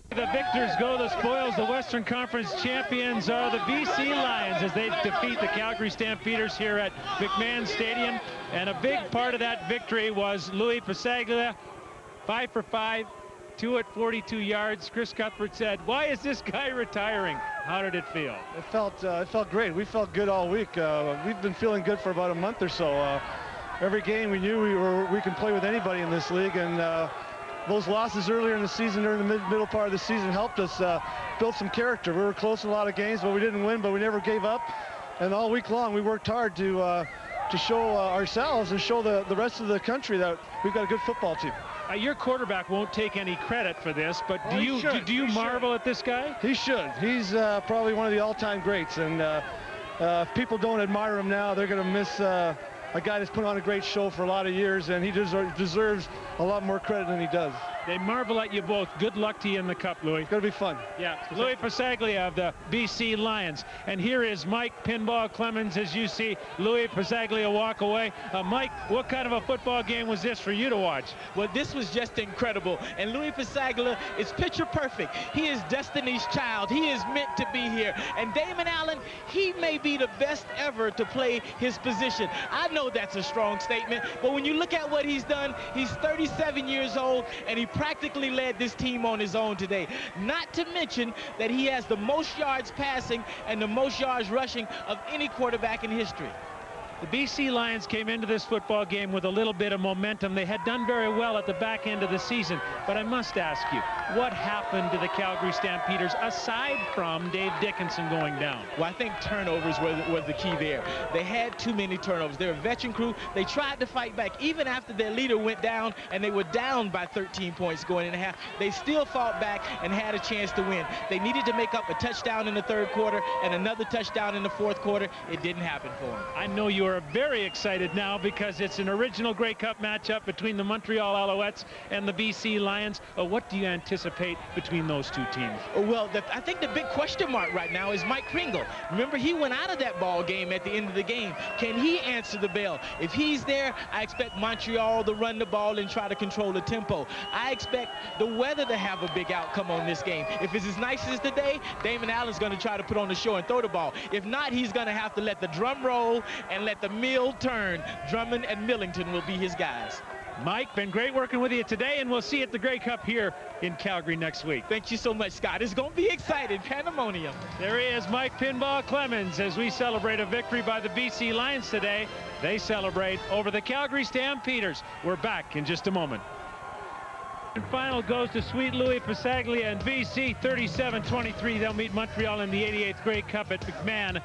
The victors go the spoils. The Western Conference champions are the BC Lions as they defeat the Calgary Stampeders here at McMahon Stadium. And a big part of that victory was Louis Pasaglia, 5 for 5, 2 at 42 yards. Chris Cuthbert said, "Why is this guy retiring?" How did it feel? It felt great. We felt good all week. We've been feeling good for about a month or so. Every game we knew we can play with anybody in this league, and those losses earlier in the season, during the middle part of the season, helped us build some character. We were close in a lot of games, but we didn't win, but we never gave up. And all week long, we worked hard to show ourselves and show the rest of the country that we've got a good football team. Your quarterback won't take any credit for this, but do you marvel at this guy? He should. He's probably one of the all-time greats, and if people don't admire him now, they're going to miss a guy that's put on a great show for a lot of years, and he deserves a lot more credit than he does. They marvel at you both. Good luck to you in the Cup, Louis. It's going to be fun. Yeah, Louis Pasaglia of the BC Lions. And here is Mike Pinball Clemens as you see Louis Pasaglia walk away. Mike, what kind of a football game was this for you to watch? Well, this was just incredible. And Louis Pasaglia is picture perfect. He is Destiny's child. He is meant to be here. And Damon Allen, he may be the best ever to play his position. I know that's a strong statement, but when you look at what he's done, he's 37 years old, and he practically led this team on his own today. Not to mention that he has the most yards passing and the most yards rushing of any quarterback in history. The BC Lions came into this football game with a little bit of momentum. They had done very well at the back end of the season. But I must ask you, what happened to the Calgary Stampeders aside from Dave Dickinson going down? Well, I think turnovers was the key there. They had too many turnovers. They're a veteran crew. They tried to fight back. Even after their leader went down and they were down by 13 points going into half, they still fought back and had a chance to win. They needed to make up a touchdown in the third quarter and another touchdown in the fourth quarter. It didn't happen for them. I know you are very excited now because it's an original Grey Cup matchup between the Montreal Alouettes and the BC Lions. What do you anticipate between those two teams? Well, I think the big question mark right now is Mike Kringle. Remember, he went out of that ball game at the end of the game. Can he answer the bell? If he's there, I expect Montreal to run the ball and try to control the tempo. I expect the weather to have a big outcome on this game. If it's as nice as today, Damon Allen's going to try to put on the show and throw the ball. If not, he's going to have to let the drum roll and let the mill turn. Drummond and Millington will be his guys. Mike, been great working with you today, and we'll see you at the Grey Cup here in Calgary next week. Thank you so much, Scott. It's going to be exciting. Pandemonium. There he is, Mike Pinball Clemens, as we celebrate a victory by the BC Lions today. They celebrate over the Calgary Stampeders. We're back in just a moment. And final goes to Sweet Louis Passaglia and BC 37-23. They'll meet Montreal in the 88th Grey Cup at McMahon.